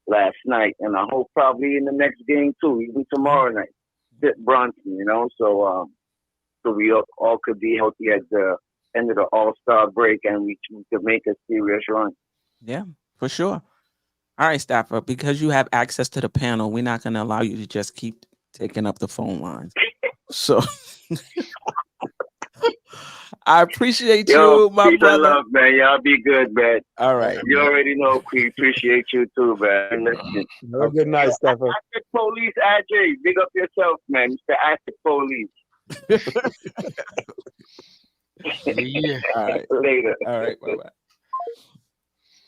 last night. And I hope probably in the next game too, even tomorrow night, sit Bronson, you know, so we all could be healthy at the end of the All-Star break and we could make a serious run. Yeah, for sure. All right, Stafford, because you have access to the panel, we're not going to allow you to just keep taking up the phone lines. So I appreciate you, my brother. Love, man. Y'all be good, man. All right. You already know we appreciate you too, man. Listen. Have a good night, Stefan. Active Police, AJ. Big up yourself, man. Mr. Active Police. Yeah. All right. Later. All right. Bye-bye.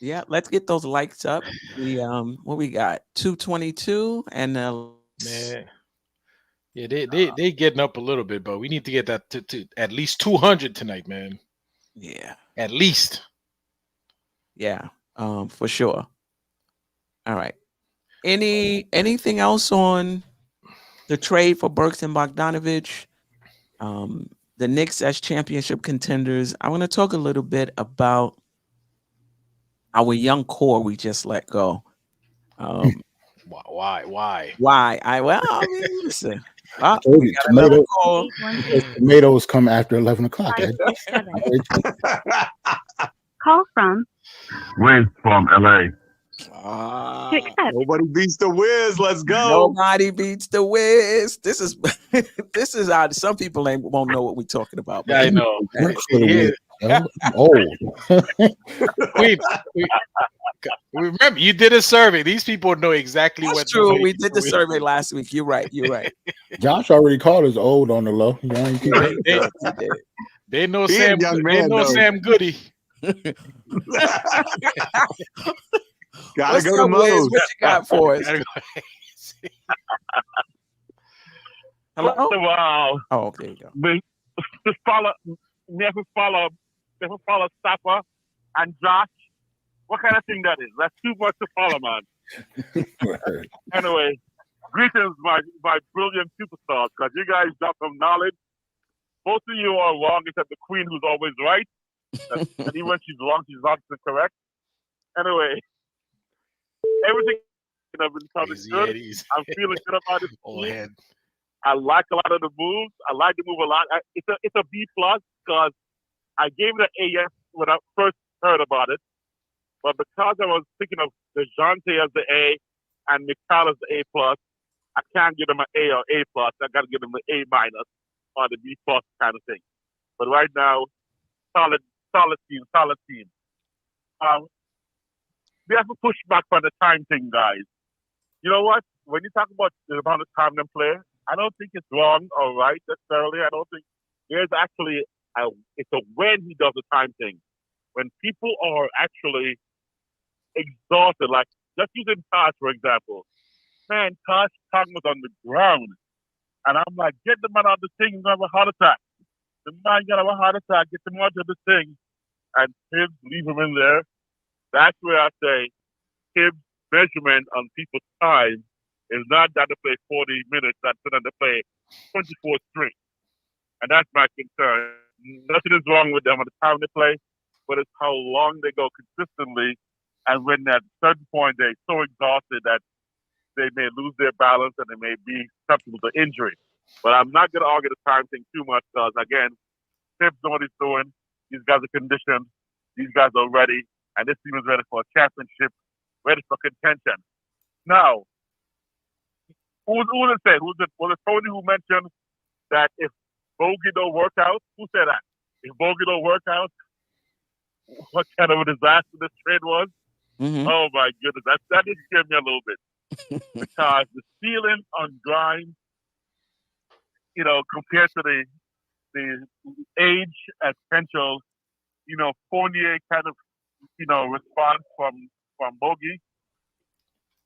Yeah, let's get those likes up. What we got? 222 and man. Yeah, they getting up a little bit, but we need to get that to at least 200 tonight, man. Yeah, at least. Yeah, for sure. All right. Anything else on the trade for Burks and Bogdanovich? The Knicks as championship contenders. I want to talk a little bit about our young core we just let go. Why? I mean, listen. Tomatoes come after 11 o'clock. Call from Wiz from LA. Nobody beats the Wiz. Let's go. Nobody beats the Wiz. This is odd. Some people won't know what we're talking about. I know. I'm old. Wait. Remember, you did a survey. These people know exactly That's what. True. We did the survey last week. You're right. Josh already called us old on the low. They know Sam. They know Sam Goody. Gotta go to Mo's. What you got for us? Hello? Wow. Oh, there you go. Never follow Staffer and Josh. What kind of thing that is? That's too much to follow, man. Anyway, greetings, my brilliant superstars, because you guys got some knowledge. Both of you are wrong, except the queen who's always right. And even when she's wrong, she's not correct. Anyway, everything I've been sounding good. I'm feeling good about this team. I like a lot of the moves. I like the move a lot. It's a B plus because I gave it an A when I first heard about it. But because I was thinking of DeJounte as the A and McCall as the A plus, I can't give them an A or A plus. I got to give them an A minus or the B plus kind of thing. But right now, solid team. We have to push back on the time thing, guys. You know what? When you talk about the amount of time them play, I don't think it's wrong or right necessarily. I don't think there's actually it's a when he does the time thing. When people are actually exhausted, like just using Tosh for example. Man, Tosh tongue was on the ground. And I'm like, get the man out of the thing, he's gonna have a heart attack. The man gonna have a heart attack, get him out of the thing. And Tibbs, leave him in there. That's where I say Tibbs' measurement on people's time is not that to play 40 minutes, that's that to play 24 straight. And that's my concern. Nothing is wrong with them at the time they play, but it's how long they go consistently. And when at a certain point they're so exhausted that they may lose their balance and they may be susceptible to injury. But I'm not going to argue the time thing too much because, again, Tibbs knows what he's doing. These guys are conditioned. These guys are ready. And this team is ready for a championship, ready for contention. Now, who was it? Was it Tony who mentioned that if Bogey don't work out? Who said that? If Bogey don't work out, what kind of a disaster this trade was? Mm-hmm. Oh my goodness, that did scare me a little bit because the ceiling on Grimes, compared to the age and potential, Fournier kind of, response from Bogey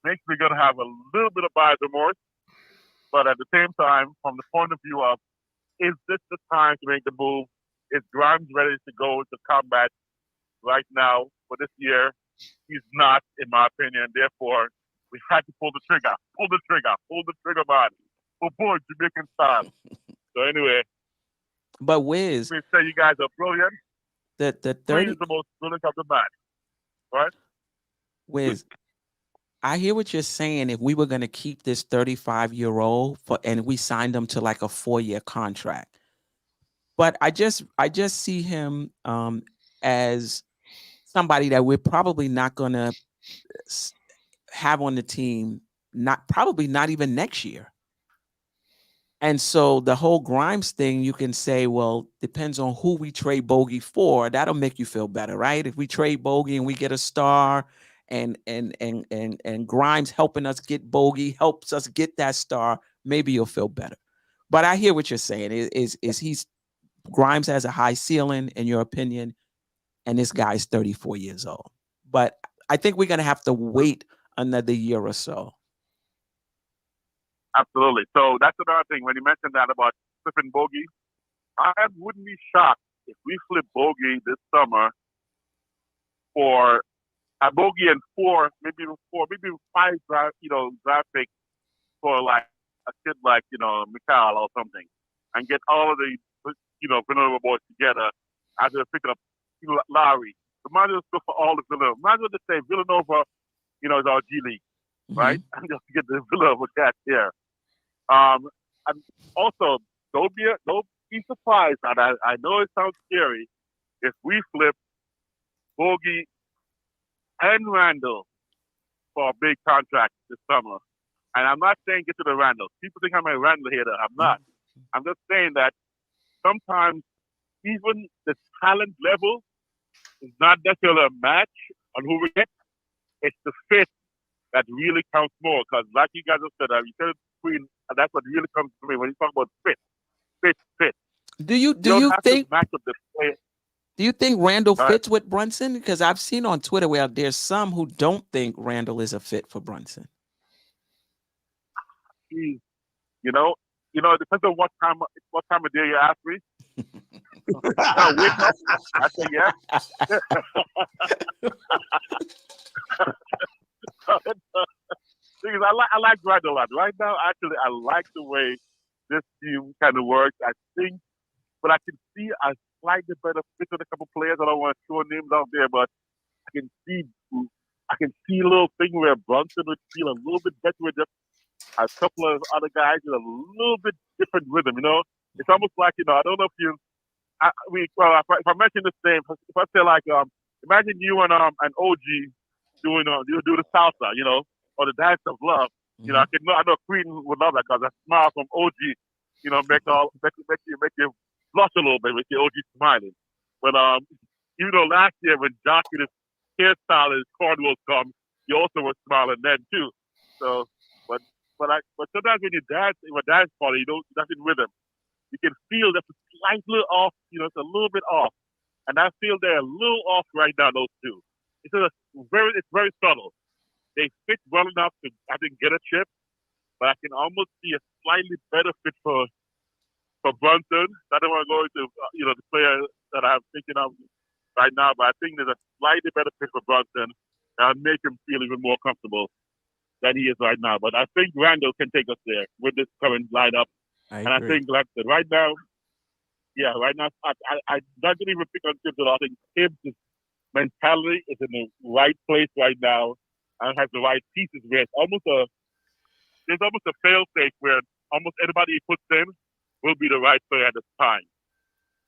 makes me gonna have a little bit of buyer's remorse, but at the same time, from the point of view of, is this the time to make the move? Is Grimes ready to go into combat right now for this year? He's not, in my opinion. Therefore, we had to pull the trigger, man. Oh boy, Jamaican style. So anyway. But Wiz, we say you guys are brilliant. The 30 is the most brilliant of the match, right? Wiz, I hear what you're saying. If we were going to keep this 35-year-old and we signed him to like a 4-year contract, but I just see him as somebody that we're probably not going to have on the team, probably not even next year. And so the whole Grimes thing, you can say, well, depends on who we trade Bogey for. That'll make you feel better, right? If we trade Bogey and we get a star, and Grimes helping us get Bogey helps us get that star, maybe you'll feel better. But I hear what you're saying. Is Grimes has a high ceiling in your opinion, and this guy's 34 years old. But I think we're gonna have to wait another year or so. Absolutely. So that's another thing. When you mentioned that about flipping Bogey, I wouldn't be shocked if we flip Bogey this summer for a Bogey and maybe 5 draft picks for like a kid like, Mikal or something, and get all of the, Villanova boys together after picking up Lowry. So might as well go for all the Villanova. Might as well just say Villanova, is our G League, right? And just get the Villanova cats here. And also, don't be surprised, and I know it sounds scary, if we flip Bogey and Randall for a big contract this summer. And I'm not saying get to the Randall. People think I'm a Randall hater. I'm not. I'm just saying that sometimes even the talent level is not necessarily a match on who we get. It's the fit that really counts more. Because like you guys have said, you said it between, and that's what really comes to me when you talk about fit. Do you think match up the player. Do you think Randall fits with Brunson? Because I've seen on Twitter where there's some who don't think Randall is a fit for Brunson. It depends on what time of day you ask me. I say yes. Because I like Randall a lot. Right now, actually, I like the way this team kind of works. I think, but I can see a slightly better fit with a couple players. I don't want to throw names out there, but I can see a little thing where Brunson would feel a little bit better with just a couple of other guys with a little bit different rhythm. It's almost like I don't know if you. If I mention this name, if I say like imagine you and OG doing do the salsa, or the dance of love. I know Queen would love that because a smile from OG, make you blush a little bit with your OG smiling. But even though last year when Jock and his hairstyle and his cornrows come, he also was smiling then too. So, but sometimes when you dance in a dance party, that's in rhythm. You can feel that's a slightly off. It's a little bit off, and I feel they're a little off right now. Those two. It's very subtle. They fit well enough to I think get a chip, but I can almost see a slightly better fit for Brunson. I don't want to go into the player that I'm thinking of right now, but I think there's a slightly better fit for Brunson that will make him feel even more comfortable than he is right now. But I think Randall can take us there with this current lineup. I think, like I said, right now, I don't even pick on Tibbs at all. I think Tibbs' mentality is in the right place right now and has the right pieces where it's almost there's almost a fail safe where almost anybody he puts in will be the right player at the time.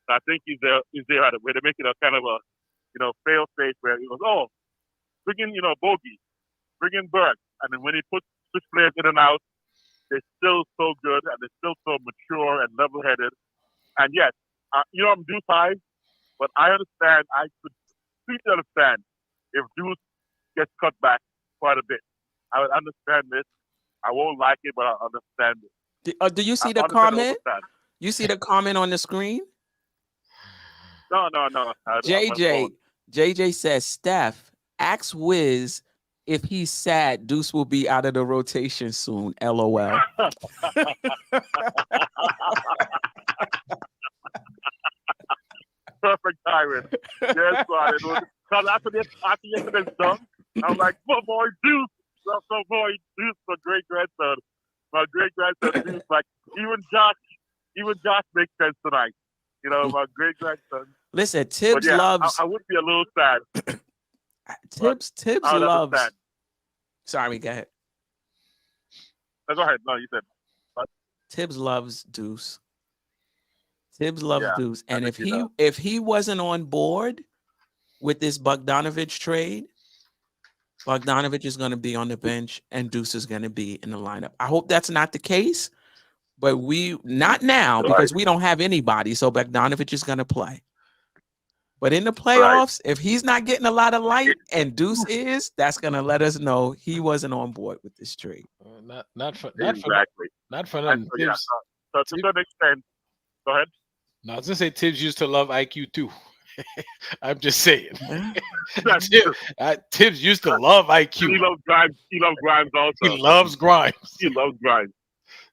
So I think he's there at it where they're making a kind of a fail safe where he goes, oh, bring in Bogey, bring in Burke, and then when he puts switch players in and out, they're still so good and they're still so mature and level headed. And yes, I'm Deuce high, but I understand. I could completely understand if Deuce gets cut back quite a bit. I would understand this. I won't like it, but I understand it. Do you see the comment? You see the comment on the screen? No. JJ says, Steph, ask Wiz if he's sad, Deuce will be out of the rotation soon. LOL. Perfect timing. Yes, right. It was after yesterday's dunk, I was like, my boy Deuce. My boy Deuce, my great grandson. My great grandson Deuce. Like even Josh makes sense tonight. My great grandson. Listen, Tibbs loves. I would be a little sad. Tibbs loves. Understand. Sorry, go ahead. No, go ahead. No, you said. Tibbs loves Deuce. Tibbs loves Deuce, and if he wasn't on board with this Bogdanovich trade, Bogdanovich is going to be on the bench, and Deuce is going to be in the lineup. I hope that's not the case, but not now because we don't have anybody. So Bogdanovich is going to play. But in the playoffs, if he's not getting a lot of light and Deuce is, that's going to let us know he wasn't on board with this trade. Not for nothing. So to some extent, go ahead. No, I was going to say Tibbs used to love IQ too. I'm just saying. Tibbs used to love IQ. He loves Grimes. He loves Grimes also. He loves Grimes. He loves Grimes.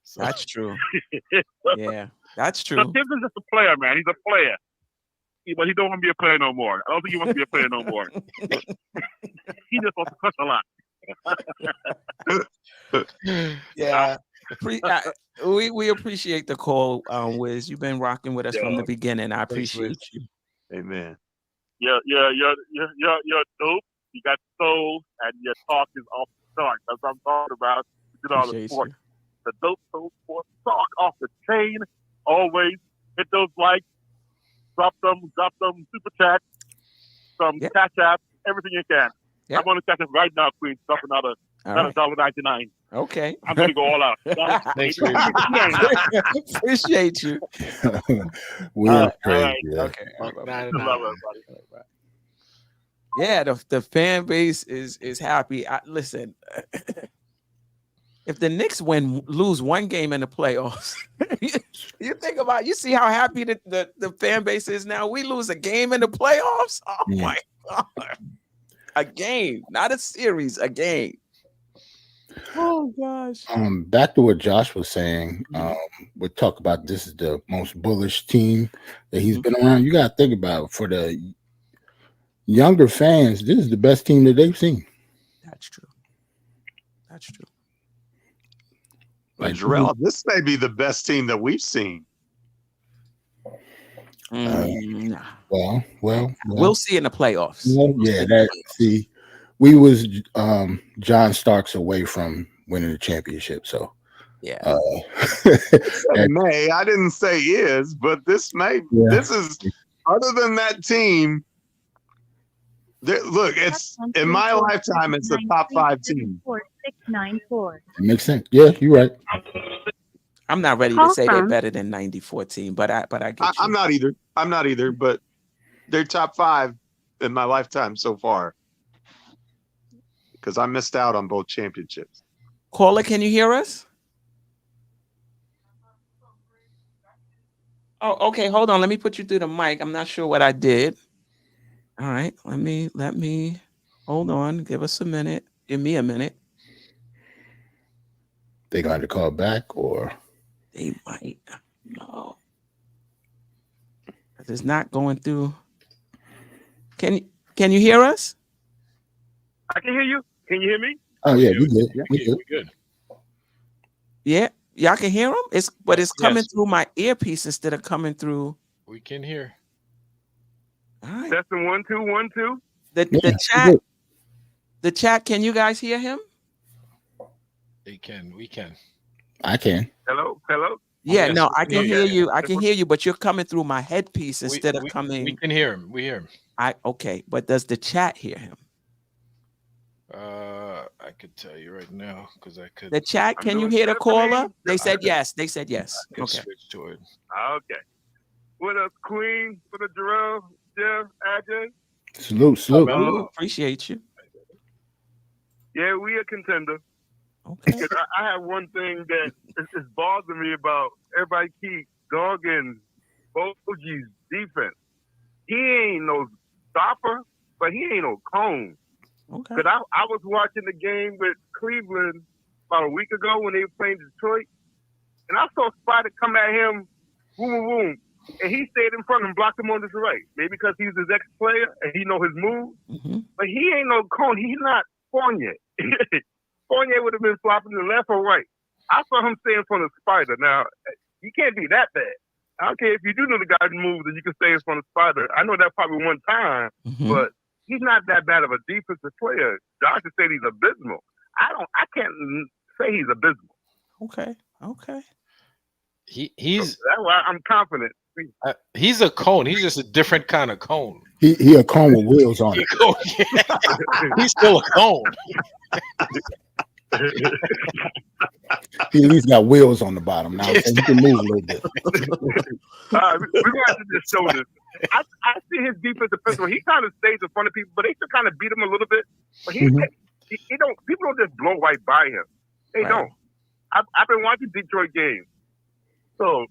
So. That's true. Yeah, that's true. So Tibbs is just a player, man. He's a player. But he don't want to be a player no more. I don't think he wants to be a player no more. He just wants to cuss a lot. Yeah. We appreciate the call, Wiz. You've been rocking with us from the beginning. I appreciate you. Amen. You're dope. You got soul, and your talk is off the chart. That's what I'm talking about. You know, the sport. The Dope Soul Sports talk off the chain. Always hit those likes. Drop them super chat, some CASHApp, everything you can. Yep. I'm going to catch it right now, Queen. Drop another $1.99. Okay. I'm going to go all out. Thanks, appreciate you. We're crazy. Okay. Yeah, the fan base is happy. Listen, if the Knicks lose one game in the playoffs, you see how happy the fan base is now. We lose a game in the playoffs. Oh my God. A game, not a series, a game. Oh gosh. Back to what Josh was saying. We talk about this is the most bullish team that he's been around. You gotta think about it. For the younger fans, this is the best team that they've seen. That's true. Like Jerrell, this may be the best team that we've seen. Well, we'll see in the playoffs. We was John Starks away from winning the championship. So yeah, may I didn't say is, but this may. Yeah. This is other than that team. Look, it's in my lifetime. It's a top 5 team. 4694. It makes sense. Yeah, you're right. I'm not ready to say they're better than 94 but I get you. I'm not either. But they're top 5 in my lifetime so far. Because I missed out on both championships. Caller, can you hear us? Oh, okay. Hold on. Let me put you through the mic. I'm not sure what I did. All right. Let me hold on. Give us a minute. Give me a minute. They going to call back or they might. No. It's not going through. Can you hear us? I can hear you. Can you hear me? Oh yeah, we good. We good. Yeah, y'all can hear them. It's coming through my earpiece instead of coming through. We can hear. All right. Testing 1 2 1 2. The chat. Can you guys hear him? They can. We can. I can. Hello. Yeah, Yes, no, we I can can hear hear you. you. I can hear you, but you're coming through my headpiece instead of We coming. can hear him. We hear him. Okay, but does the chat hear him? I could tell you right now because I could. The chat, can you hear the caller? They said yes. They said I yes. could Okay. switch to it. Okay. What up, Queen? What up, Jerrell? Jeff? AJ? Salute. Ooh, appreciate you. Yeah, we a contender. Okay. Because I have one thing that is bothering me about everybody keep dogging Bogey's defense. He ain't no stopper, but he ain't no cone. Okay. Because I was watching the game with Cleveland about a week ago when they were playing Detroit, and I saw Spider come at him, boom, boom, boom, and he stayed in front and blocked him on his right. Maybe because he's his ex-player and he know his moves, but he ain't no cone. He's not Fournier. Fournier would have been flopping to the left or right. I saw him stay in front of Spider. Now, you can't be that bad. I don't care if you do know the guy's moves and you can stay in front of Spider. I know that probably one time, but he's not that bad of a defensive player. Josh has said he's abysmal. I can't say he's abysmal. Okay. He's so that's why I'm confident. He's a cone. He's just a different kind of cone. He a cone with wheels on it. He's still a cone. He at least got wheels on the bottom now, so he can move a little bit. We're gonna have to just show this. I see his defensive principle. He kind of stays in front of people, but they still kind of beat him a little bit. But he don't. People don't just blow right by him. They don't. I've been watching Detroit games, so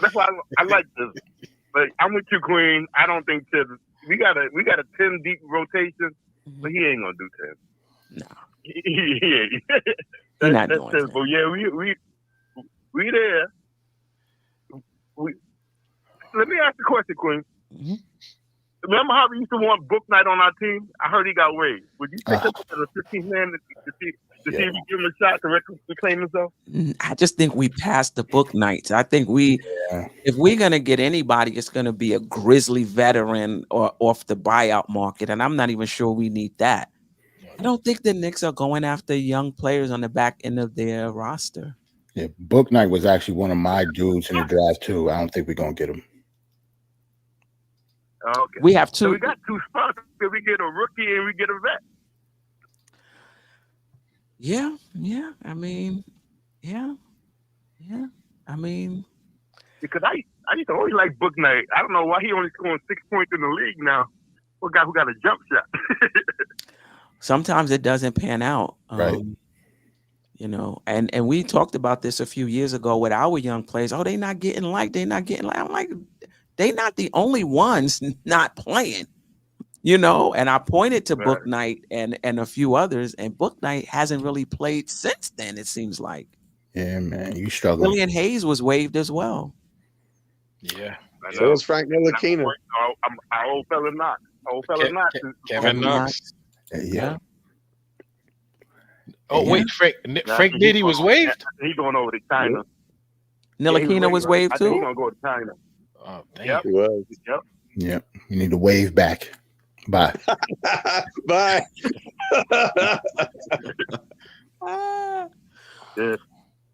that's why I like this. But I'm with you, Queen. I don't think we got a 10 deep rotation, but he ain't gonna do 10. No. That's not doing simple. But yeah, we there. Let me ask the question, Queen. Remember how we used to want Book Night on our team? I heard he got waived. Would you take him as a 15th man to see if you give him a shot to reclaim himself? I just think we passed the Book Nights. I think if we're gonna get anybody, it's gonna be a Grizzly veteran or off the buyout market, and I'm not even sure we need that. I don't think the Knicks are going after young players on the back end of their roster. Yeah, Book Night was actually one of my dudes in the draft too. I don't think we're gonna get him. Okay. We have two. So we got two spots. We get a rookie and we get a vet. Yeah. I mean, because I used to always like Book Night. I don't know why he only scoring 6 points in the league now. What guy who got a jump shot? Sometimes it doesn't pan out. Right. You know, and we talked about this a few years ago with our young players. Oh, they're not getting liked. I'm like, they're not the only ones not playing, you know. And I pointed to Book Night and a few others, and Book Night hasn't really played since then, it seems like. Yeah, man, you struggling. William Hayes was waived as well. Yeah. So was Frank Ntilikina. Our old fella Knox. Kevin Knox. Yeah. Oh, wait, Frank Nitty was waived? He's going over to China. Ntilikina was waived too? He's going to go to China. Oh, damn. Yep. He was. Yep. You need to wave back. Bye. Bye. Yeah.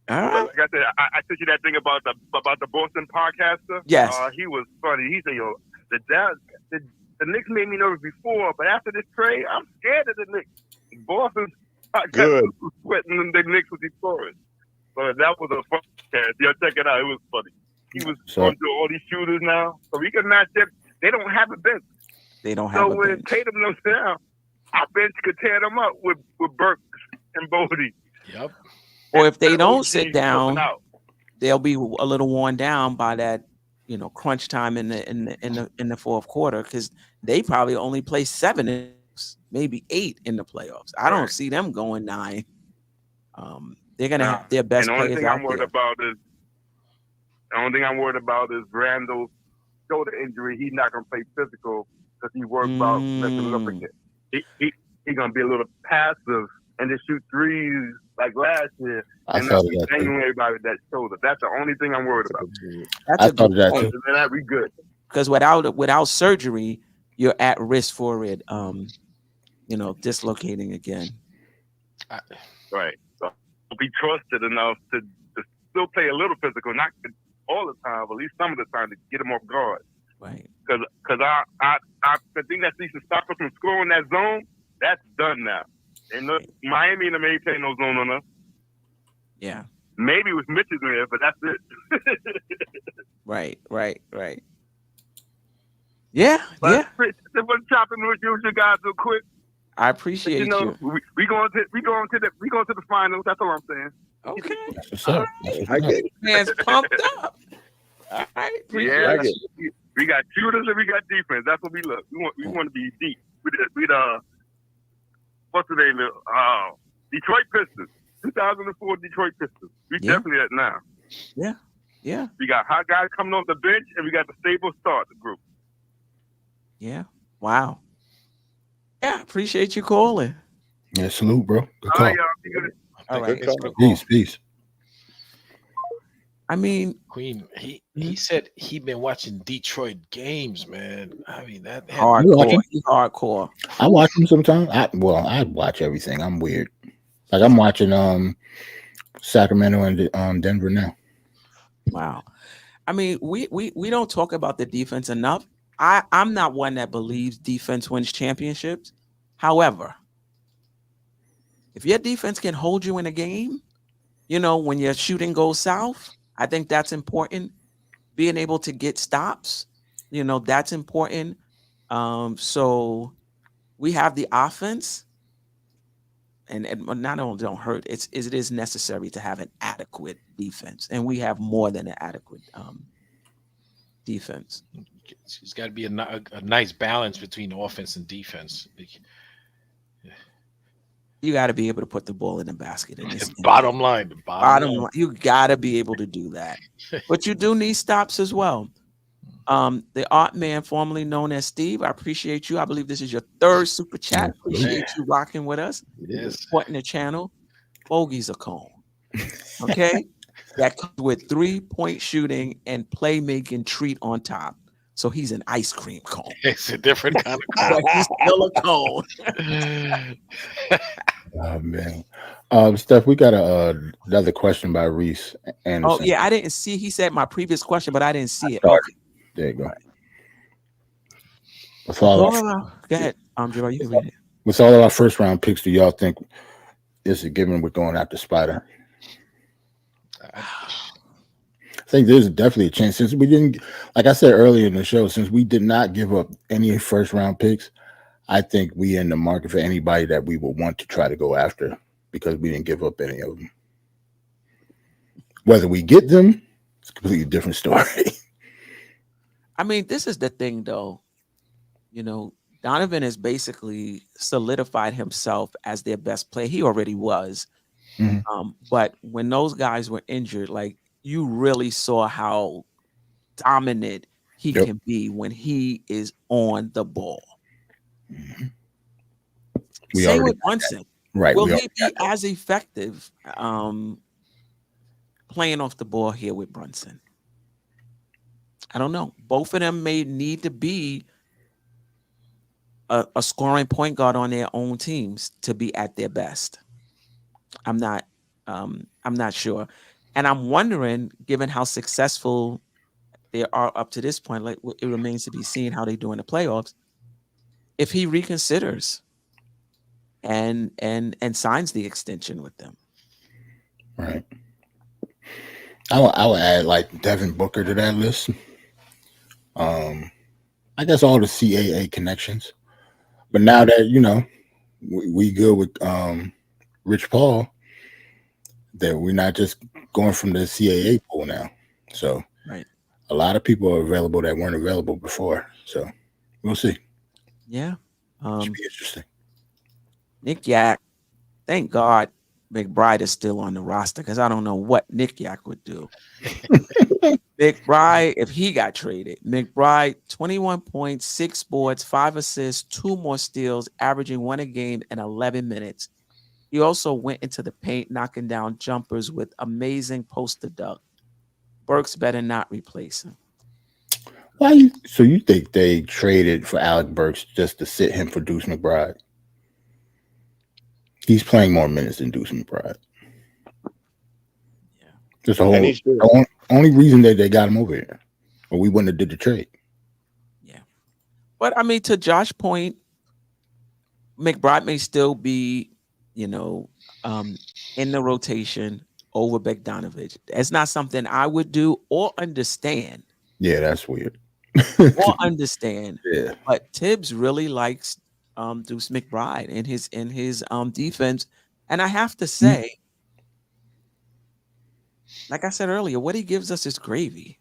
All right. Like I said, I sent you that thing about the Boston podcaster. Yes. He was funny. He said, "Yo, the Knicks made me nervous before, but after this trade, I'm scared of the Knicks." Boston Good. Sweating the Knicks with these scorers. But that was a fun cast. Yo, check it out. It was funny. He was going through all these shooters now, so we can match them. They don't have a bench. They don't have so a when bench. Tatum goes down, our bench could tear them up with Burks and Bodie. Yep. Or if they don't sit down, out. they'll be a little worn down by that, you know, crunch time in the fourth quarter, because they probably only play 7, maybe 8 in the playoffs. I don't see them going 9. They're gonna have their best and the only players thing out I'm worried there. the only thing I'm worried about is Randall's shoulder injury. He's not gonna play physical because he worried about messing up again. He's gonna be a little passive and just shoot threes like last year. I and thought not of that too. angering everybody with that shoulder. That's the only thing I'm worried about. That's I a thought good of that point. too. And that'd be good. Because without surgery, you're at risk for it, you know, dislocating again. Right. So be trusted enough to still play a little physical, not all the time, but at least some of the time to get him off guard. Right. Because the thing that needs to stop us from scoring that zone, that's done now. And look, Miami and them ain't playing no zone on us. Yeah. Maybe with Mitch in there, but that's it. Right. Yeah. But what's chopping with you guys real quick? I appreciate you. We going to the finals. That's all I'm saying. Okay. What's up? Man's pumped up. All right. Yeah. We got shooters and we got defense. That's what we look. We want to be deep. We what's the name? Detroit Pistons. 2004 Detroit Pistons. We definitely at now. Yeah. We got hot guys coming off the bench, and we got the stable start group. Yeah. Wow. Yeah. Appreciate you calling. Yeah. Salute, bro. Good call. All right. Peace. I mean, Queen, he said he been watching Detroit games, man. I mean that hardcore. I watch them sometimes. I watch everything. I'm weird. Like I'm watching Sacramento and Denver now. Wow. I mean, we don't talk about the defense enough. I'm not one that believes defense wins championships. However, if your defense can hold you in a game, when your shooting goes south, I think that's important. Being able to get stops, that's important. So we have the offense, and not only don't hurt, it is necessary to have an adequate defense, and we have more than an adequate defense. It's got to be a nice balance between offense and defense. You got to be able to put the ball in the basket. In this bottom line. You got to be able to do that. But you do need stops as well. The art man, formerly known as Steve, I appreciate you. I believe this is your third super chat. Appreciate you rocking with us. Yes. Supporting the channel. Bogey's a cone. Okay? That comes with 3-point shooting and playmaking treat on top. So he's an ice cream cone. It's a different kind of cone. He's still a cone. Oh man, Steph, we got another question by Reese Anderson. Oh yeah, I didn't see. He said my previous question, but I didn't see it. Okay. Okay. There you go. Right. Go ahead, Jerrell, you can read it. With all of our first round picks, do y'all think is a given we're going after Spider? I think there's definitely a chance, since we didn't, like I said earlier in the show, since we did not give up any first round picks, I think we in the market for anybody that we would want to try to go after, because we didn't give up any of them. Whether we get them, it's a completely different story. I mean, this is the thing, though. Donovan has basically solidified himself as their best player. He already was. Mm-hmm. But when those guys were injured, like, you really saw how dominant he can be when he is on the ball. Mm-hmm. Same with Brunson. Right. Will he be as effective playing off the ball here with Brunson? I don't know. Both of them may need to be a scoring point guard on their own teams to be at their best. I'm not sure. And I'm wondering, given how successful they are up to this point, like, it remains to be seen how they do in the playoffs, if he reconsiders and signs the extension with them. Right. I would add like Devin Booker to that list. I guess all the CAA connections. But now that we good with Rich Paul, that we're not just going from the CAA pool now. So right. A lot of people are available that weren't available before. So we'll see. Yeah. Should be interesting. Nick Yak, thank God McBride is still on the roster, because I don't know what Nick Yak would do. McBride, if he got traded, McBride, 21 points, 6 boards, 5 assists, 2 more steals, averaging 1 a game in 11 minutes. He also went into the paint, knocking down jumpers with amazing poster dunk. Burks better not replace him. So you think they traded for Alec Burks just to sit him for Deuce McBride? He's playing more minutes than Deuce McBride. Just the only reason that they got him over here, or we wouldn't have did the trade. Yeah, but I mean, to Josh's point, McBride may still be, in the rotation over Bogdanovich. It's not something I would do or understand. Yeah, that's weird. Or understand. Yeah. But Tibbs really likes Deuce McBride in his defense. And I have to say, like I said earlier, what he gives us is gravy.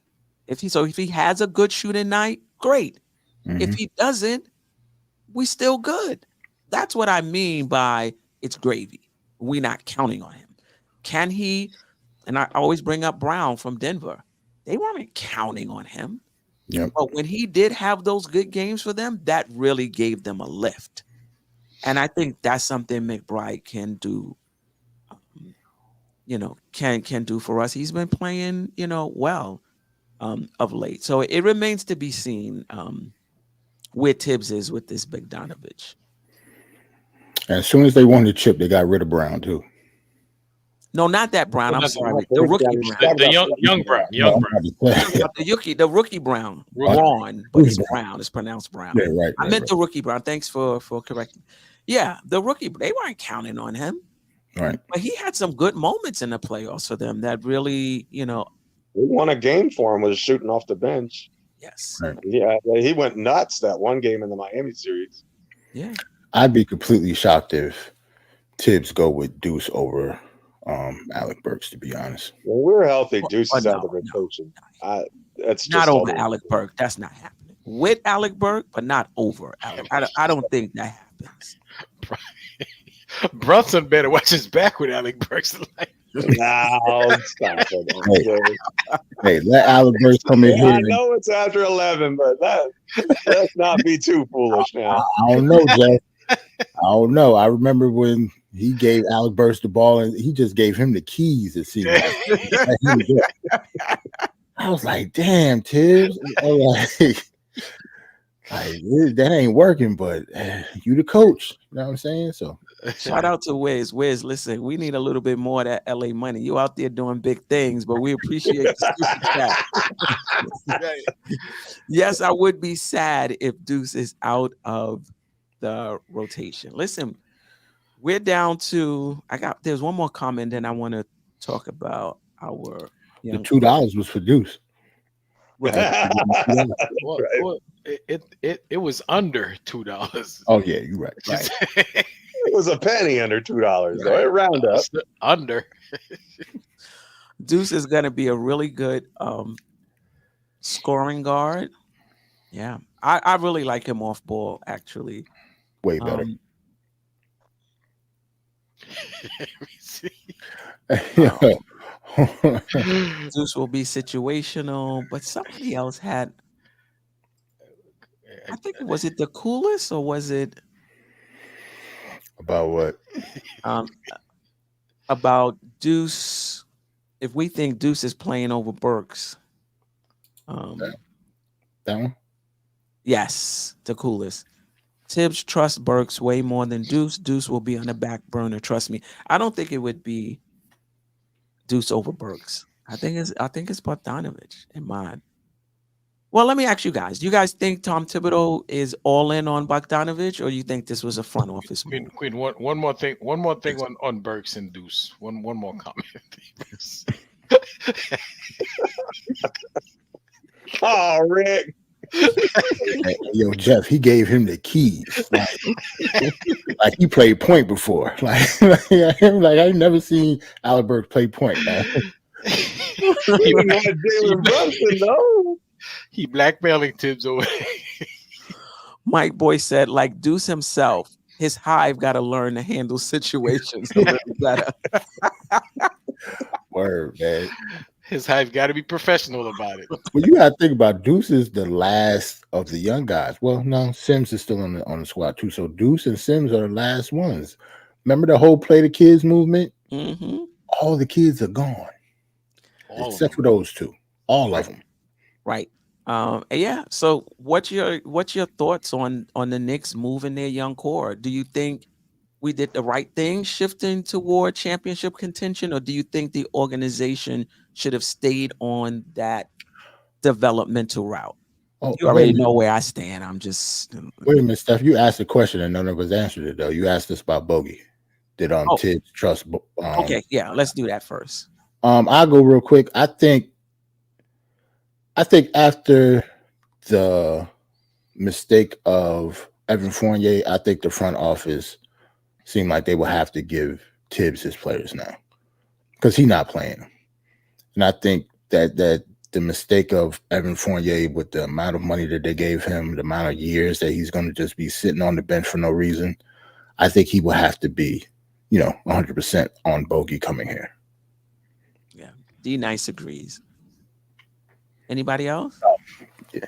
If he has a good shooting night, great. If he doesn't, we still good. That's what I mean by it's gravy. We're not counting on him. Can he? And I always bring up Brown from Denver. They weren't counting on him. Yep. But when he did have those good games for them, that really gave them a lift. And I think that's something McBride can do. Can do for us. He's been playing, well of late. So it remains to be seen where Tibbs is with this Bogdanovich. And as soon as they won the chip, they got rid of Brown too. No, not that Brown. I'm sorry. The rookie Brown. The young Brown. The rookie Brown. Braun, but it's Brown. It's pronounced Brown. Yeah, right. I meant the rookie Brown. Thanks for correcting. Yeah, the rookie. They weren't counting on him. Right. But he had some good moments in the playoffs for them that really, We won a game for him, was shooting off the bench. Yes. Right. Yeah, he went nuts that one game in the Miami series. Yeah. I'd be completely shocked if Tibbs go with Deuce over Alec Burks, to be honest. When we're healthy, Deuce is out of the rotation. That's just not over Alec Burke. That's not happening. With Alec Burke, but not over Alec. I don't think that happens. Brunson better watch his back with Alec Burks. No, stop it. Hey, let Alec Burks come in here. I know it's after 11, but let's not be too foolish now. I don't know, Jeff. I don't know. I remember when he gave Alec Burks the ball and he just gave him the keys to see. I was like, damn, Tibbs. That ain't working, but you the coach. You know what I'm saying? So shout out to Wiz. Wiz, listen, we need a little bit more of that LA money. You out there doing big things, but we appreciate the super chat. Yes, I would be sad if Deuce is out of the rotation. Listen, we're down to there's one more comment and I want to talk about our the $2 was for Deuce. Right. Well, it was under $2. Oh yeah, you're right. It was a penny under $2, though. It round up. Under. Deuce is gonna be a really good scoring guard. Yeah. I really like him off ball, actually. Way better. Deuce will be situational, but somebody else had. I think was it the coolest or was it about what? About Deuce. If we think Deuce is playing over Burks, that one. Yes, the coolest. Tibbs trusts Burks way more than Deuce. Deuce will be on the back burner. Trust me. I don't think it would be Deuce over Burks. I think it's Bogdanovich in mine. Well, let me ask you guys. Do you guys think Tom Thibodeau is all in on Bogdanovich, or you think this was a front office move? Queen, one more thing on Burks and Deuce. One more comment. Oh, Rick. Yo, Jeff, he gave him the keys. Like he played point before. Like I've never seen Alec Burks play point, man. He had Jalen Brunson, though. He blackmailing Tibbs away. Mike Boy said, like Deuce himself, his hive got to learn to handle situations a little better. Word, man. His hive got to be professional about it. Well, you got to think about Deuce is the last of the young guys. Well, no, Sims is still on the squad too. So Deuce and Sims are the last ones. Remember the whole Play the Kids movement? Mm-hmm. All the kids are gone, except for those two. All of them. Right. Yeah. So what's your thoughts on the Knicks moving their young core? Do you think we did the right thing shifting toward championship contention, or do you think the organization should have stayed on that developmental route? Oh, You already know where I stand. I'm just wait a minute, Steph. You asked a question and none of us answered it though. You asked us about Bogey. Did Tibbs trust? Okay, yeah, let's do that first. I'll go real quick. I think after the mistake of Evan Fournier, I think the front office seemed like they will have to give Tibbs his players now because he's not playing them. And I think that the mistake of Evan Fournier with the amount of money that they gave him, the amount of years that he's going to just be sitting on the bench for no reason, I think he will have to be, 100% on Bogey coming here. Yeah, D Nice agrees. Anybody else? Yeah.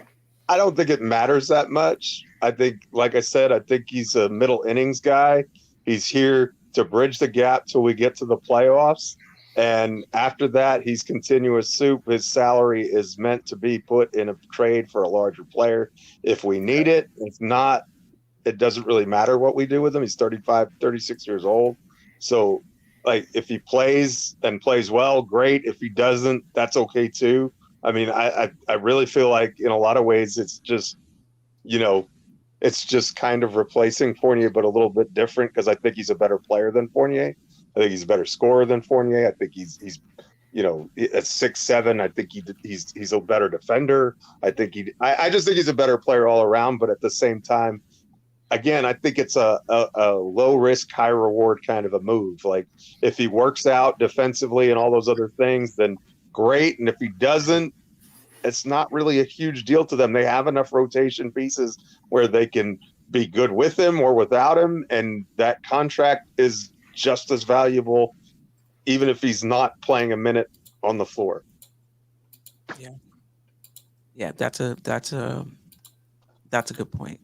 I don't think it matters that much. I think, like I said, I think he's a middle innings guy. He's here to bridge the gap till we get to the playoffs. And after that, he's continuous soup. His salary is meant to be put in a trade for a larger player if we need it. If not, it doesn't really matter what we do with him. He's 35, 36 years old. So, like, if he plays and plays well, great. If he doesn't, that's okay too. I mean, I really feel like in a lot of ways it's just, it's just kind of replacing Fournier, but a little bit different because I think he's a better player than Fournier. I think he's a better scorer than Fournier. I think he's at 6'7". I think he's a better defender. I just think he's a better player all around. But at the same time, again, I think it's a low risk, high reward kind of a move. Like if he works out defensively and all those other things, then great. And if he doesn't, it's not really a huge deal to them. They have enough rotation pieces where they can be good with him or without him. And that contract is just as valuable, even if he's not playing a minute on the floor. Yeah. Yeah, that's a good point.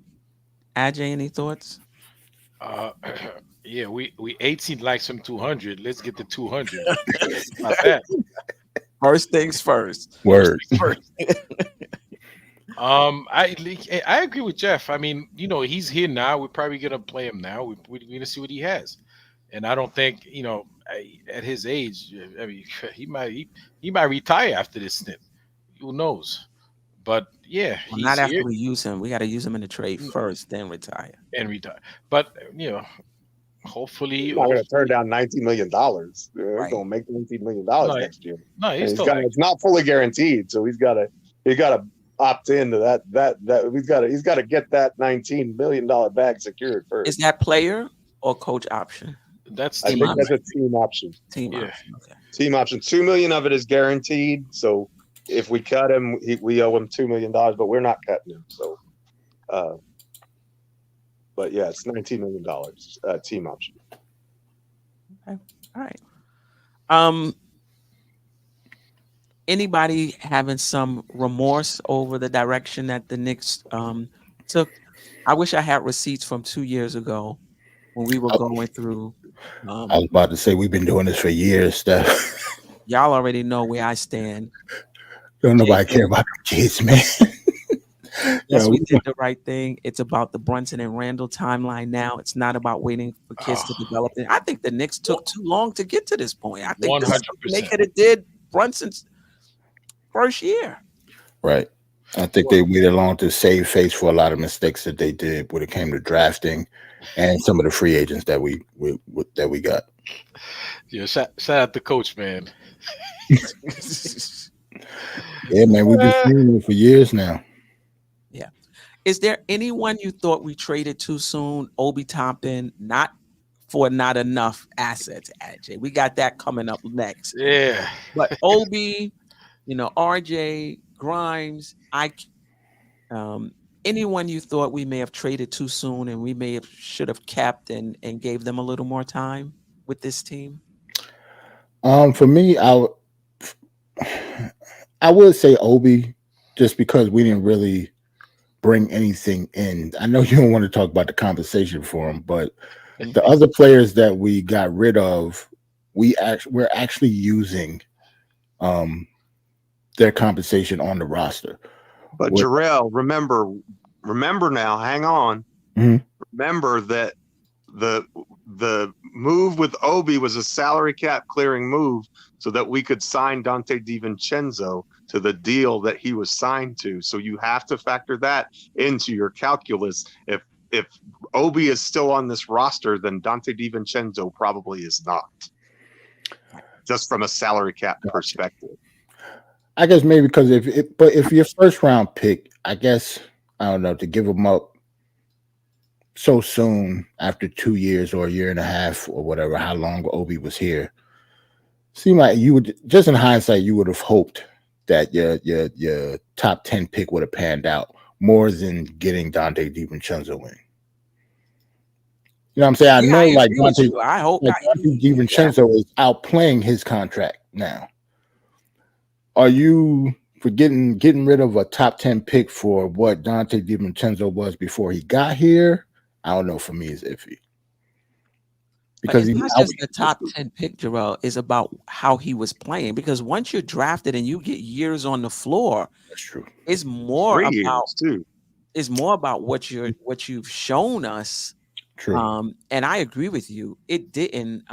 Ajay, any thoughts? Yeah, we 18 like some 200. Let's get the 200. Not that. First things first. Word. First. I agree with Geoff. I mean, he's here now. We're probably gonna play him now. We're gonna see what he has, and I don't think at his age, I mean, he might retire after this stint. Who knows? But yeah, well, not after we use him. We got to use him in the trade first, then retire. But hopefully, we're going to turn down $19 million. We're going to make $19 million next year. No, it's not fully guaranteed, so he's got to opt into that. He's got to get that $19 million bag secured first. Is that player or coach option? That's I think that's a team option. Team option. Okay. Team option. $2 million of it is guaranteed. So if we cut him, we owe him $2 million, but we're not cutting him. So, but yeah, it's $19 million team option. Okay. All right. Anybody having some remorse over the direction that the Knicks took? I wish I had receipts from 2 years ago when we were going through. I was about to say we've been doing this for years, Steph. Y'all already know where I stand. Don't nobody care about the kids, man. Yes, we did the right thing. It's about the Brunson and Randall timeline now. It's not about waiting for kids to develop it. I think the Knicks took too long to get to this point. I think 100%. They could have did Brunson's first year. Right. I think they waited long to save face for a lot of mistakes that they did when it came to drafting and some of the free agents that we got. Yeah, shout out the coach, man. Yeah, man, we've been seeing it for years now. Yeah. Is there anyone you thought we traded too soon? Obi Toppin, not enough assets, Ajay. We got that coming up next. Yeah. But Obi, RJ, Grimes, anyone you thought we may have traded too soon and we should have kept and gave them a little more time with this team? For me, I would say Obi, just because we didn't really bring anything in. I know you don't want to talk about the compensation for him, but the other players that we got rid of, we're actually using their compensation on the roster. But Jerrell, remember now, hang on. Mm-hmm. Remember that the the move with Obi was a salary cap clearing move so that we could sign Dante DiVincenzo to the deal that he was signed to. So you have to factor that into your calculus. If Obi is still on this roster, then Dante DiVincenzo probably is not. Just from a salary cap perspective. I guess maybe because if your first round pick, I guess, I don't know, to give him up so soon after 2 years or a year and a half or whatever, how long Obi was here, seemed like you would, just in hindsight, you would have hoped that your top 10 pick would have panned out more than getting Dante DiVincenzo in. You know what I'm saying? I know, like Dante DiVincenzo is outplaying his contract now. Are you for getting rid of a top 10 pick for what Dante DiVincenzo was before he got here? I don't know. For me, it's iffy. Because it's not just the top 10 pick, Jerrell, is about how he was playing. Because once you're drafted and you get years on the floor, that's true. It's more 3 about years too. It's more about what you've shown us. True. And I agree with you. It didn't,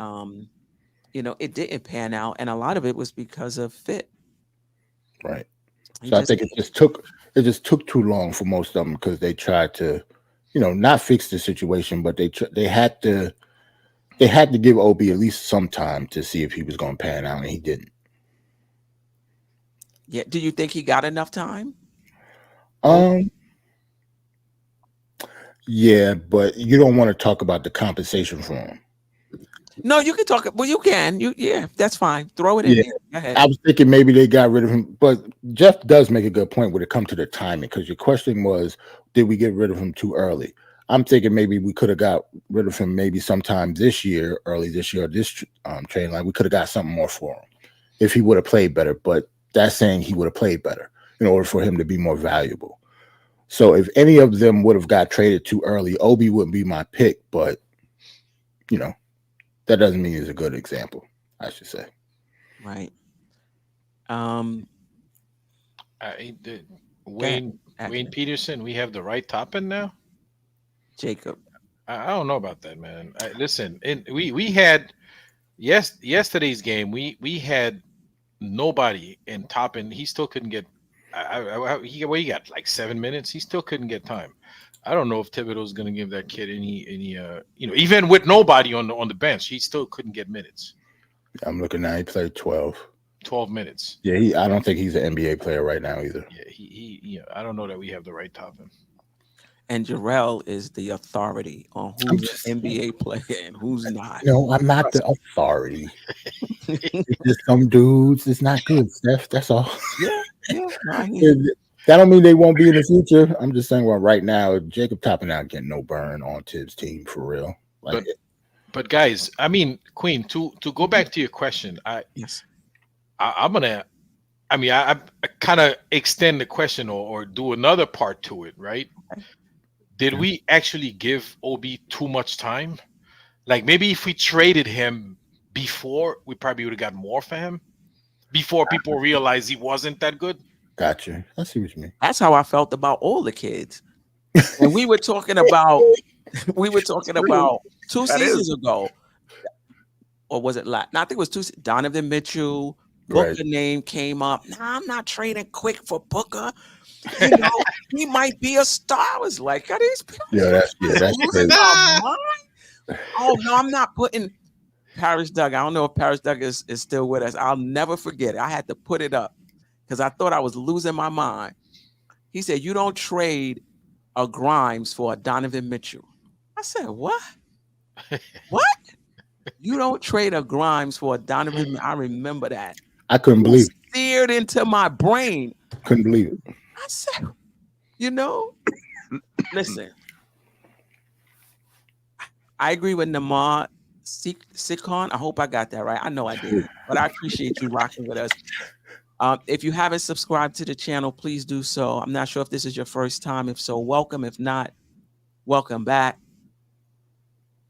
it didn't pan out, and a lot of it was because of fit. Right. So I think it just took too long for most of them because they tried to, not fix the situation, but they had to give Obi at least some time to see if he was going to pan out, and he didn't. Yeah. Do you think he got enough time? Yeah, but you don't want to talk about the compensation for him. No, you can talk. Well, you can. Yeah, that's fine. Throw it in there. Go ahead. I was thinking maybe they got rid of him, but Geoff does make a good point when it comes to the timing, because your question was, did we get rid of him too early? I'm thinking maybe we could have got rid of him maybe sometime this year, early this year, this training line. We could have got something more for him if he would have played better, but that's saying he would have played better in order for him to be more valuable. So if any of them would have got traded too early, Obi wouldn't be my pick, but that doesn't mean he's a good example, I should say. Right. Wayne Peterson, we have the right top end now. Jacob, I don't know about that, man. Listen, we had yesterday's game. We had nobody in top end. He still couldn't get. He got like 7 minutes. He still couldn't get time. I don't know if Thibodeau's going to give that kid any even with nobody on the bench, he still couldn't get minutes. I'm looking now. He played 12 minutes. Yeah, I don't think he's an NBA player right now either. Yeah, he I don't know that we have the right top end. And Jerrell is the authority on who's an NBA player and who's not. No, I'm not the authority. It's just some dudes. It's not good, Steph. That's all. Yeah. That don't mean they won't be in the future. I'm just saying, well, right now, Jacob topping out getting no burn on Tibbs' team for real. But guys, I mean, Queen, to go back to your question, I kind of extend the question or do another part to it, right? Did we actually give Obi too much time? Like maybe if we traded him before, we probably would have got more for him before people realized he wasn't that good. Gotcha. I see what you mean. That's how I felt about all the kids. And we were talking about 2 seasons ago. Or was it last? No, I think it was 2. Donovan Mitchell, Booker name came up. Nah, I'm not trading quick for Booker. He might be a star. I was like, are these people? That's crazy. Oh no, I'm not putting Paris Doug. I don't know if Paris Doug is still with us. I'll never forget it. I had to put it up because I thought I was losing my mind. He said, "You don't trade a Grimes for a Donovan Mitchell." I said, "What? What? You don't trade a Grimes for a Donovan?" I remember that. I couldn't believe it. Seared into my brain. Couldn't believe it. I said, listen. I agree with Namar Sikon. I hope I got that right. I know I did, but I appreciate you rocking with us. If you haven't subscribed to the channel, please do so. I'm not sure if this is your first time. If so, welcome. If not, welcome back.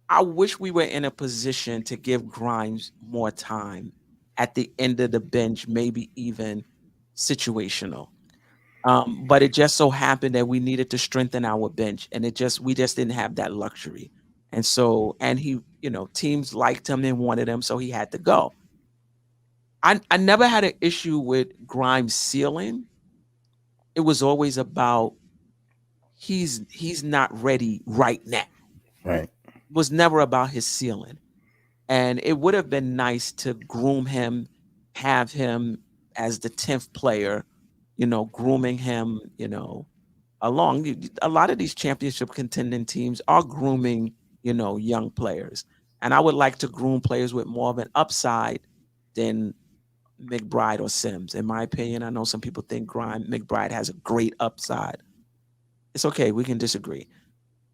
I wish we were in a position to give Grimes more time at the end of the bench, maybe even situational. But it just so happened that we needed to strengthen our bench, and we just didn't have that luxury. And so, and he, teams liked him and wanted him, so he had to go. I never had an issue with Grimes' ceiling. It was always about he's not ready right now. Right. It was never about his ceiling. And it would have been nice to groom him, have him as the 10th player, grooming him, along. A lot of these championship contending teams are grooming, young players. And I would like to groom players with more of an upside than McBride or Sims. In my opinion, I know some people think McBride has a great upside. It's okay. We can disagree.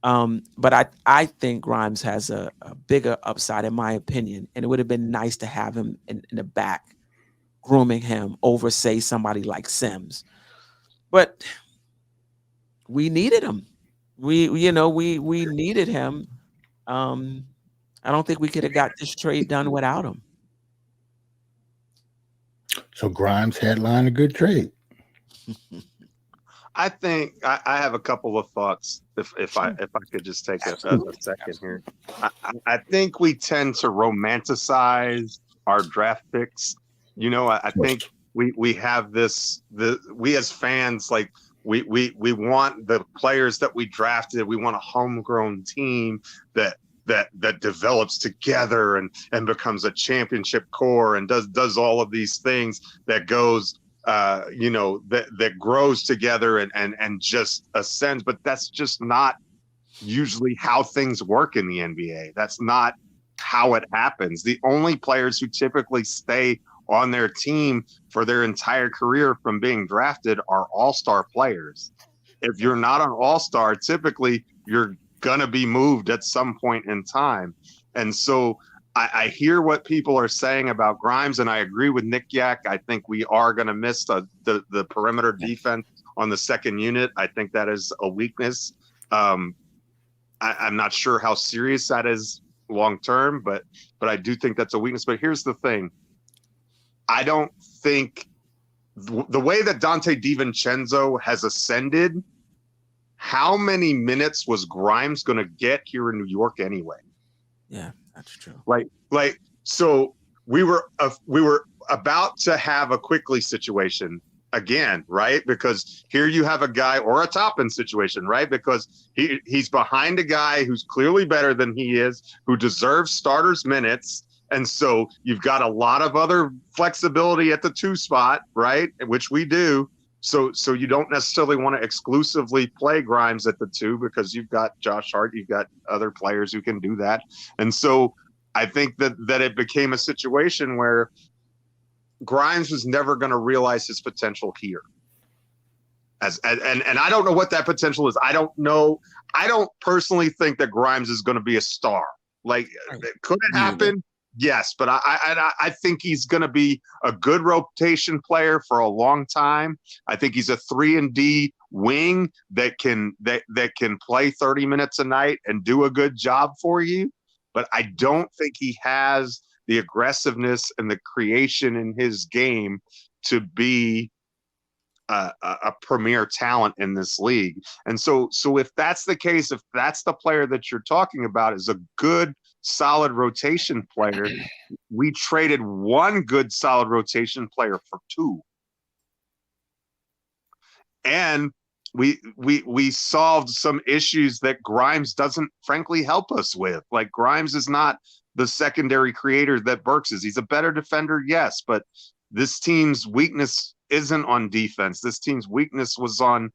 But I think Grimes has a bigger upside, in my opinion, and it would have been nice to have him in the back, grooming him over, say, somebody like Sims. But we needed him. We needed him. I don't think we could have got this trade done without him. So Grimes headlined a good trade. I think I have a couple of thoughts. If I could just take a second here, I think we tend to romanticize our draft picks. I think we have we as fans, like we want the players that we drafted. We want a homegrown team that develops together and becomes a championship core and does all of these things that goes. That grows together and just ascends, but that's just not usually how things work in the NBA. That's not how it happens. The only players who typically stay on their team for their entire career from being drafted are all-star players. If you're not an all-star, typically you're gonna be moved at some point in time. And so I hear what people are saying about Grimes, and I agree with Nick Yak. I think we are going to miss the perimeter defense on the second unit. I think that is a weakness. I'm not sure how serious that is long term, but I do think that's a weakness. But here's the thing. I don't think the way that Dante DiVincenzo has ascended, how many minutes was Grimes going to get here in New York anyway? Yeah. That's true. So we were about to have a Quickly situation again, right? Because here you have a guy, or a Toppin situation, right? Because he's behind a guy who's clearly better than he is, who deserves starters minutes. And so you've got a lot of other flexibility at the 2 spot, right? Which we do. So you don't necessarily want to exclusively play Grimes at the 2 because you've got Josh Hart, you've got other players who can do that. And so I think that it became a situation where Grimes was never going to realize his potential here. And I don't know what that potential is. I don't know. I don't personally think that Grimes is going to be a star. Like, could it happen? Yes, but I think he's going to be a good rotation player for a long time. I think he's a 3-and-D wing that can play 30 minutes a night and do a good job for you. But I don't think he has the aggressiveness and the creation in his game to be a premier talent in this league. And so if that's the case, if that's the player that you're talking about is a good, solid rotation player, we traded one good, solid rotation player for 2. And we solved some issues that Grimes doesn't frankly help us with. Like, Grimes is not the secondary creator that Burks is. He's a better defender, yes, but this team's weakness isn't on defense. This team's weakness was on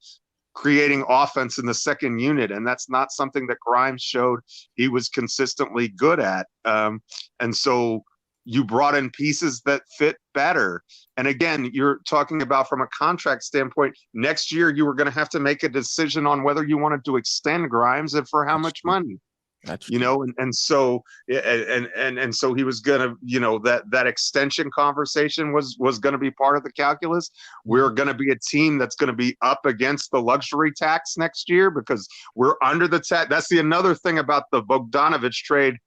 creating offense in the second unit, and that's not something that Grimes showed he was consistently good at. And so you brought in pieces that fit better. And again, you're talking about from a contract standpoint, next year you were going to have to make a decision on whether you wanted to extend Grimes and for how much money. That's and so he was gonna, that extension conversation was going to be part of the calculus. We're going to be a team that's going to be up against the luxury tax next year because we're under the tax. That's another thing about the Bogdanovich trade.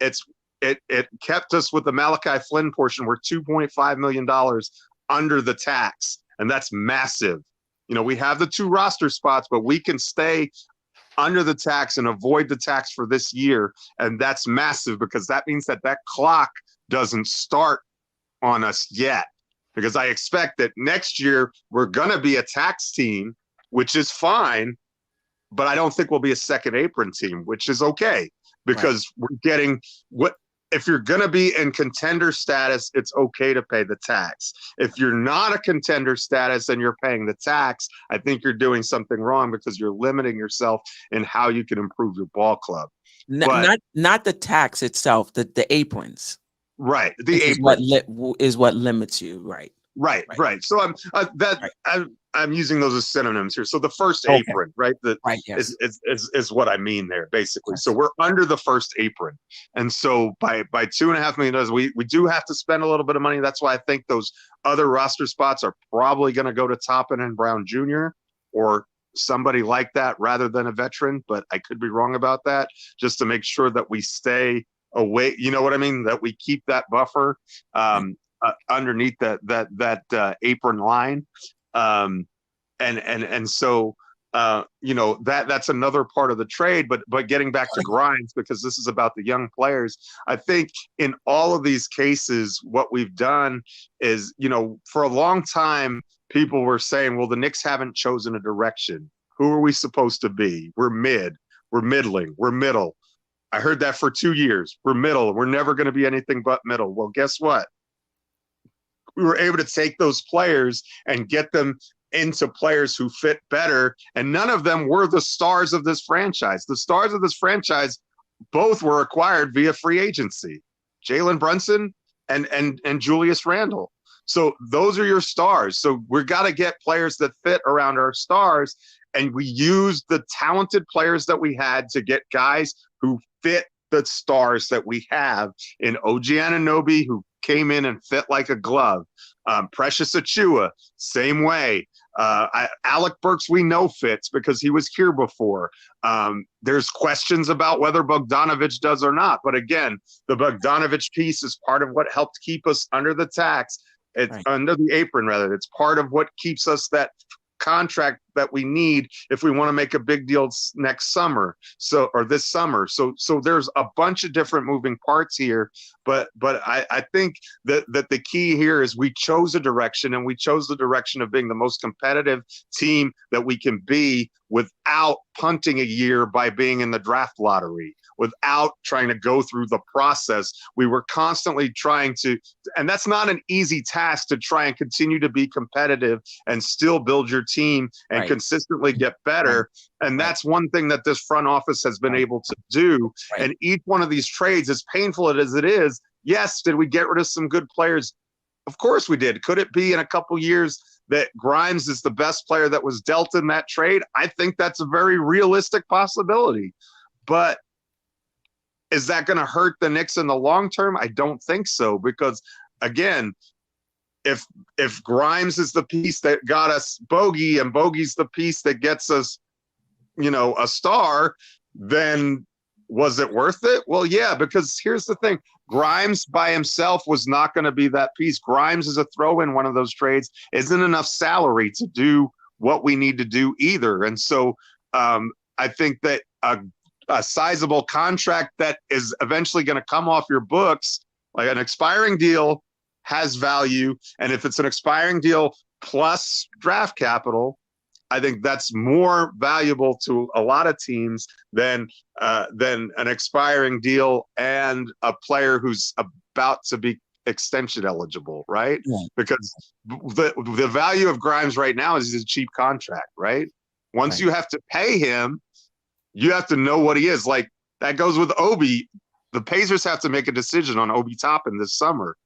It kept us with the Malachi Flynn portion. We're $2.5 million under the tax, and that's massive. We have the 2 roster spots, but we can stay under the tax and avoid the tax for this year. And that's massive because that means that clock doesn't start on us yet. Because I expect that next year we're going to be a tax team, which is fine, but I don't think we'll be a second apron team, which is okay because we're getting what. If you're going to be in contender status, it's okay to pay the tax. If you're not a contender status and you're paying the tax, I think you're doing something wrong because you're limiting yourself in how you can improve your ball club. Not the tax itself, the aprons. Right. The aprons is what limits you. Right. Right. So I'm using those as synonyms here. So the first apron, right? Is what I mean there, basically. So we're under the first apron, and so by $2.5 million, we do have to spend a little bit of money. That's why I think those other roster spots are probably going to go to Toppin and Brown Jr. or somebody like that rather than a veteran. But I could be wrong about that. Just to make sure that we stay away. You know what I mean? That we keep that buffer. Underneath that apron line, and so that's another part of the trade. But getting back to Grimes, because this is about the young players, I think in all of these cases, what we've done is, for a long time, people were saying, well, the Knicks haven't chosen a direction. Who are we supposed to be? We're mid, we're middling, we're middle. I heard that for 2 years. We're middle. We're never going to be anything but middle. Well, guess what? We were able to take those players and get them into players who fit better. And none of them were the stars of this franchise. The stars of this franchise both were acquired via free agency. Jalen Brunson and Julius Randle. So those are your stars. So we've got to get players that fit around our stars. And we used the talented players that we had to get guys who fit the stars that we have in OG Anunoby, who came in and fit like a glove. Precious Achiuwa, same way. Alec Burks, we know fits because he was here before. There's questions about whether Bogdanovich does or not. But again, the Bogdanovich piece is part of what helped keep us under the tax. It's under the apron, rather. It's part of what keeps us that contract that we need if we want to make a big deal next summer, or this summer. So there's a bunch of different moving parts here, but I think that the key here is we chose a direction, and we chose the direction of being the most competitive team that we can be without punting a year by being in the draft lottery, without trying to go through the process. We were constantly trying to, and that's not an easy task, to try and continue to be competitive and still build your team and consistently get better. And that's one thing that this front office has been able to do. And each one of these trades, as painful as it is, yes, did we get rid of some good players? Of course we did. Could it be in a couple years that Grimes is the best player that was dealt in that trade? I think that's a very realistic possibility. But is that going to hurt the Knicks in the long term? I don't think so, because again, if Grimes is the piece that got us Bogey and Bogey's the piece that gets us, a star, then was it worth it? Well, yeah, because here's the thing. Grimes by himself was not going to be that piece. Grimes is a throw in one of those trades. Isn't enough salary to do what we need to do either. And so I think that a sizable contract that is eventually going to come off your books, like an expiring deal, has value. And if it's an expiring deal plus draft capital, I think that's more valuable to a lot of teams than an expiring deal and a player who's about to be extension eligible, right? Yeah. Because the value of Grimes right now is a cheap contract, right? Once you have to pay him, you have to know what he is. Like that goes with Obi. The Pacers have to make a decision on Obi Toppin this summer.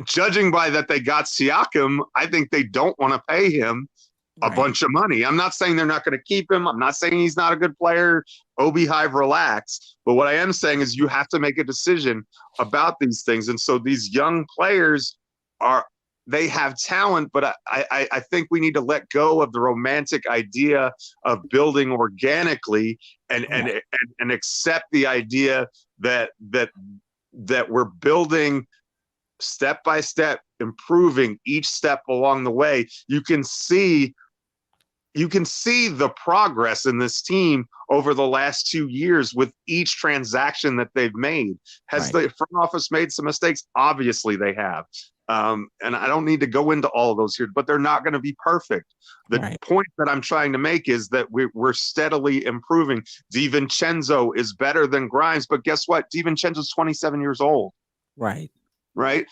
Judging by that they got Siakam, I think they don't want to pay him a bunch of money. I'm not saying they're not going to keep him. I'm not saying he's not a good player. Obi Hive, relax. But what I am saying is you have to make a decision about these things. And so these young players they have talent, but I think we need to let go of the romantic idea of building organically and accept the idea that we're building step by step, improving each step along the way. You can see you can see the progress in this team over the last 2 years with each transaction that they've made. Has the front office made some mistakes? Obviously they have. And I don't need to go into all of those here, but they're not going to be perfect. The point that I'm trying to make is that we're steadily improving. DiVincenzo is better than Grimes, but guess what? DiVincenzo's 27 years old. Right.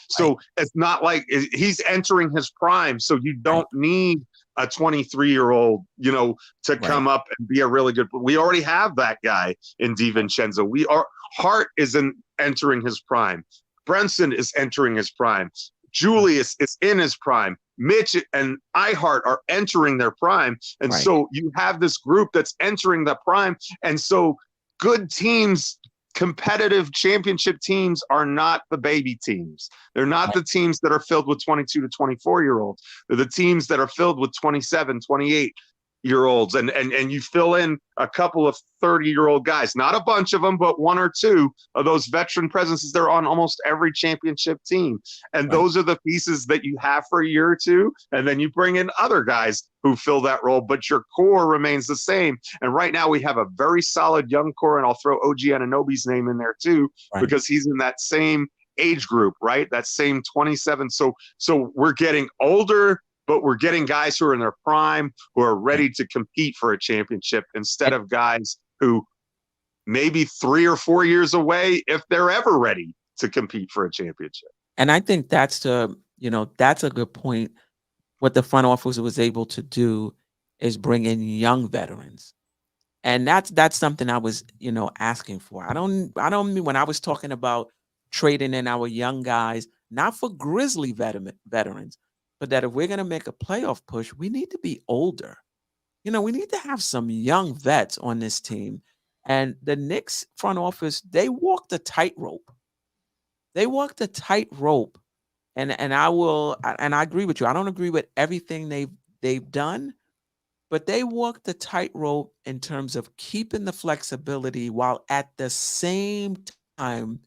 So it's not like he's entering his prime. So you don't need a 23-year-old, to come up and be a really good. We already have that guy in DiVincenzo. Hart isn't entering his prime. Brunson is entering his prime. Julius is in his prime. Mitch and Ihart are entering their prime. And so you have this group that's entering the prime. And so good teams, competitive championship teams, are not the baby teams. They're not the teams that are filled with 22 to 24-year-olds. They're the teams that are filled with 27, 28-year-olds. And you fill in a couple of 30-year-old guys, not a bunch of them, but one or two of those veteran presences. They're on almost every championship team. And those are the pieces that you have for a year or two. And then you bring in other guys who fill that role, but your core remains the same. And right now we have a very solid young core, and I'll throw OG Anunoby's name in there too, because he's in that same age group, right? That same 27. So we're getting older, but we're getting guys who are in their prime, who are ready to compete for a championship, instead of guys who maybe 3 or 4 years away, if they're ever ready to compete for a championship. And I think that's that's a good point. What the front office was able to do is bring in young veterans. And that's something I was, asking for. I don't mean, when I was talking about trading in our young guys, not for Grizzly veterans, but that if we're going to make a playoff push, we need to be older. We need to have some young vets on this team. And the Knicks front office, they walked a tightrope. And I agree with you. I don't agree with everything they've done, but they walked the tightrope in terms of keeping the flexibility while at the same time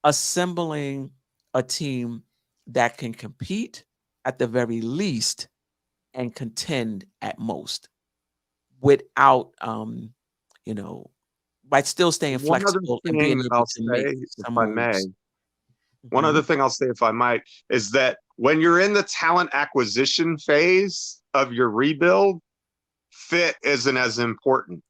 assembling a team that can compete at the very least and contend at most, without by still staying flexible and being able to make some moves. One other thing I'll say, if I might, is that when you're in the talent acquisition phase of your rebuild, fit isn't as important,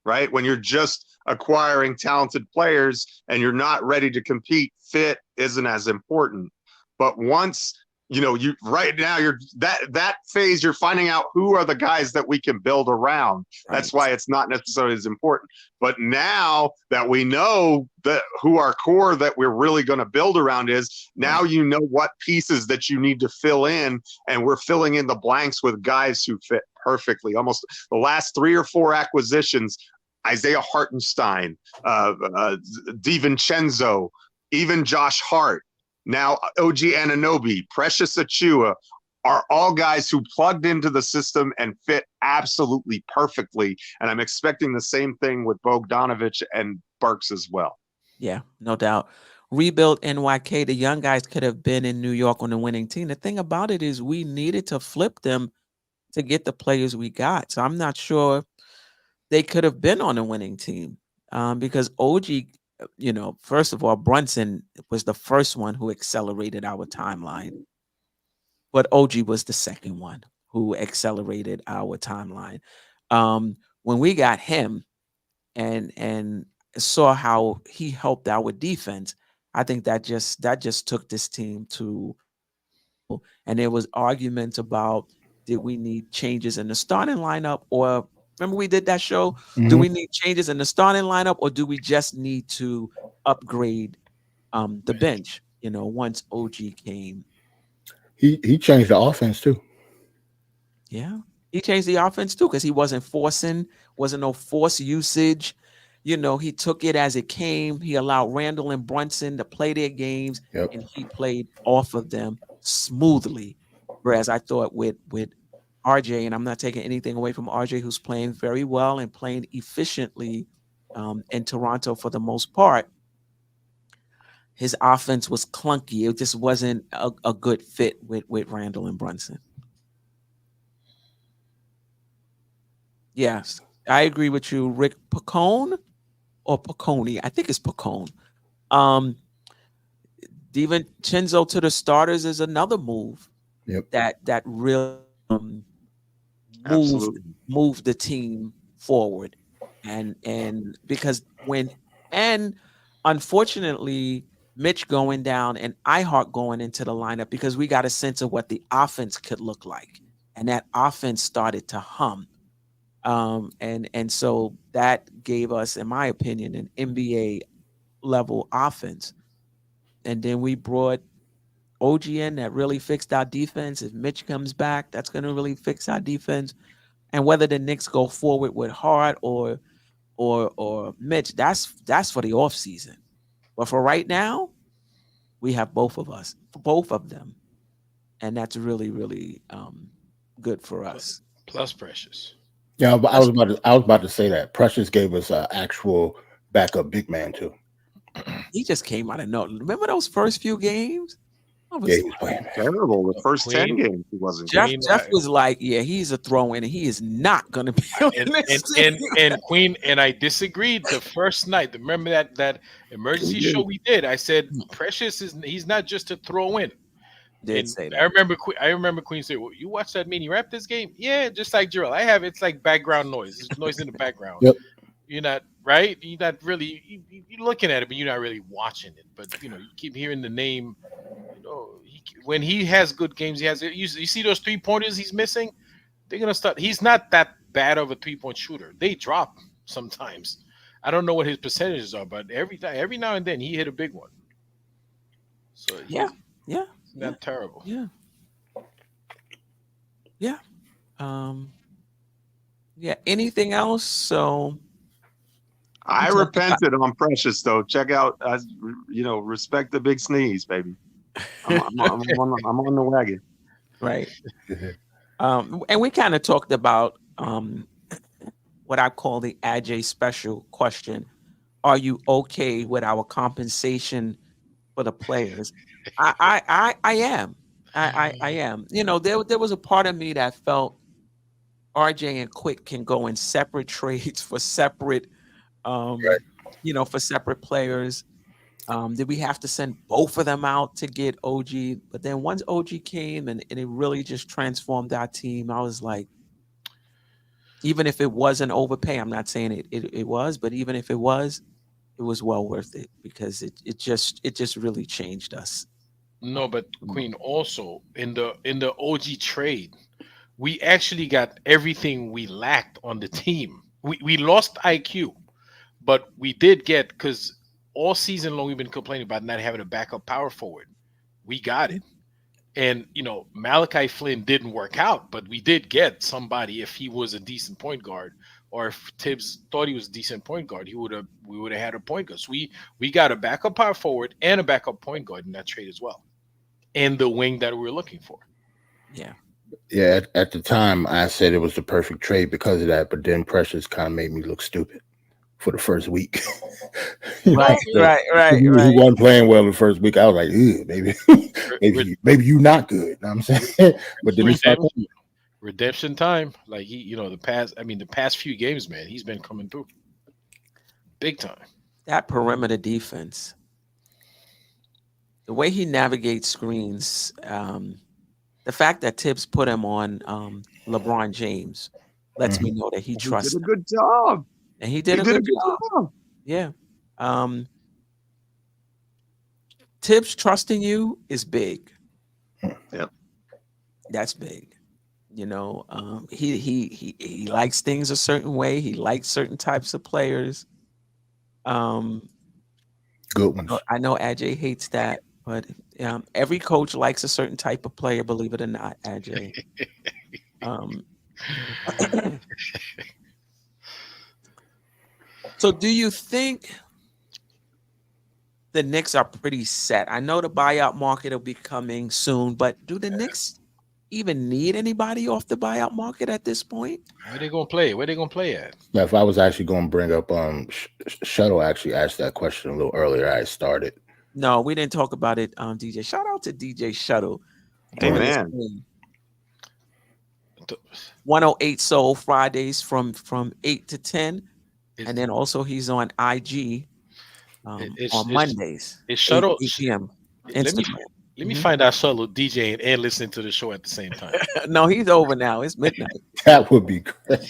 right? When you're just acquiring talented players and you're not ready to compete, fit isn't as important. But once you right now, you're that phase, you're finding out who are the guys that we can build around. That's why it's not necessarily as important. But now that we know that who our core that we're really going to build around is, now you know what pieces that you need to fill in, and we're filling in the blanks with guys who fit perfectly. Almost the last 3 or 4 acquisitions, Isaiah Hartenstein, DiVincenzo, even Josh Hart, now OG Anunoby, Precious Achiuwa, are all guys who plugged into the system and fit absolutely perfectly. And I'm expecting the same thing with Bogdanovic and Burks as well. Yeah, no doubt. Rebuild NYK, the young guys could have been in New York on the winning team. The thing about it is we needed to flip them to get the players we got. So I'm not sure they could have been on a winning team, because OG, first of all, Brunson was the first one who accelerated our timeline, but OG was the second one who accelerated our timeline. When we got him and saw how he helped our defense, I think that just took this team to, and there was arguments about, did we need changes in the starting lineup, or remember we did that show? Do we need changes in the starting lineup, or do we just need to upgrade the bench? Once OG came, he changed the offense too. Yeah, he changed the offense too, because he wasn't no force usage. He took it as it came. He allowed Randall and Brunson to play their games, and he played off of them smoothly. Whereas I thought with RJ, and I'm not taking anything away from RJ, who's playing very well and playing efficiently in Toronto for the most part, his offense was clunky. It just wasn't a good fit with Randall and Brunson. Yes, I agree with you, Rick Pacone or Pacone. I think it's Pacone. Um, DiVincenzo to the starters is another move. Yep. That really Absolutely. moved the team forward, and because and unfortunately Mitch going down and iHeart going into the lineup, because we got a sense of what the offense could look like, and that offense started to hum. And so that gave us, in my opinion, an NBA level offense. And then we brought OG in that really fixed our defense. If Mitch comes back, that's going to really fix our defense. And whether the Knicks go forward with Hart or Mitch, that's for the offseason. But for right now, we have both of them, and that's really, really good for us. Plus Precious. Yeah, but I was about to say that Precious gave us an actual backup big man too. He just came out of nowhere. Remember those first few games? Yeah, he was playing terrible. The first 10 games, he wasn't. Jeff was like, yeah, he's a throw-in, and he is not going to be on this team. And Queen, and I disagreed the first night. Remember that emergency show we did? I said Precious he's not just a throw-in. Say that. I remember Queen said, well, you watched that mini Raptors game? Yeah, just like Jerrell. I have it's like background noise. There's noise in the background. Yep. You're not right. You're not really you're looking at it, but you're not really watching it. But you keep hearing the name. When he has good games, he has. You see those 3-pointers he's missing? They're gonna start. He's not that bad of a 3-point shooter. They drop sometimes. I don't know what his percentages are, but every now and then he hit a big one. So yeah. Not terrible. Yeah. Yeah. Anything else? So I repented on Precious though. Check out, respect the big sneeze, baby. I'm on the wagon. Right. And we kind of talked about what I call the AJ special question. Are you okay with our compensation for the players? I am. I am. There was a part of me that felt RJ and Quick can go in separate trades for separate for separate players. Did we have to send both of them out to get OG? But then once OG came and it really just transformed our team, I was like, even if it wasn't overpay, I'm not saying it was, but even if it was well worth it, because it just really changed us. No, but Queen, also in the OG trade, we actually got everything we lacked on the team. We lost IQ, but we did get, because all season long we've been complaining about not having a backup power forward. We got it. And Malachi Flynn didn't work out, but we did get somebody. If he was a decent point guard, or if Tibbs thought he was a decent point guard, we would have had a point guard. So we got a backup power forward and a backup point guard in that trade as well, and the wing that we were looking for. Yeah, at the time I said it was the perfect trade because of that, but then Precious kind of made me look stupid for the first week. Right. He wasn't playing well the first week. I was like, maybe you not good. You know what I'm saying? But then redemption time. Like the past few games, man, he's been coming through big time. That perimeter defense, the way he navigates screens, the fact that Tibbs put him on LeBron James lets me know that he trusts him. He did a good job. And he did a good job. Yeah. Tibbs trusting you is big. Yep. That's big. He likes things a certain way. He likes certain types of players. Good ones. I know Ajay hates that, but every coach likes a certain type of player, believe it or not, Ajay. So do you think the Knicks are pretty set? I know the buyout market will be coming soon, but do the Knicks even need anybody off the buyout market at this point? Where they gonna play? Where they gonna play at? Yeah, if I was actually going to bring up, Shuttle actually asked that question a little earlier. I started. No, we didn't talk about it. DJ, shout out to DJ Shuttle. Amen. 108 Soul Fridays from 8 to 10. And then also he's on IG on Mondays. It's Shuttle 8 p.m. Instagram. Let me find out Shuttle DJing and listening to the show at the same time. No, he's over now. It's midnight. That would be great.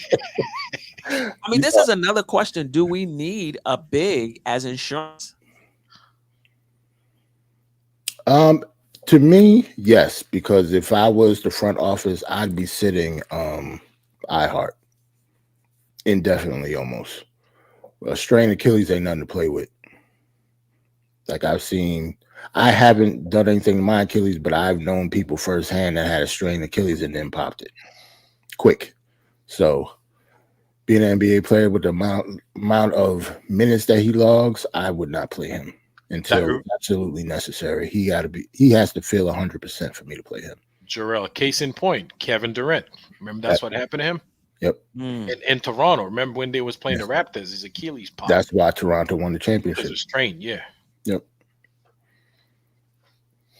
I mean, this is another question. Do we need a big as insurance? To me, yes, because if I was the front office, I'd be sitting iHeart indefinitely almost. A strained Achilles ain't nothing to play with. Like I haven't done anything to my Achilles, but I've known people firsthand that had a strained Achilles and then popped it quick. So being an NBA player with the amount of minutes that he logs, I would not play him until absolutely necessary. He has to feel 100% for me to play him. Jerrell, case in point, Kevin Durant. Remember that's what happened to him? Yep. In Toronto. Remember when they was playing the Raptors, his Achilles popped. That's why Toronto won the championship. It was strained, yeah. Yep.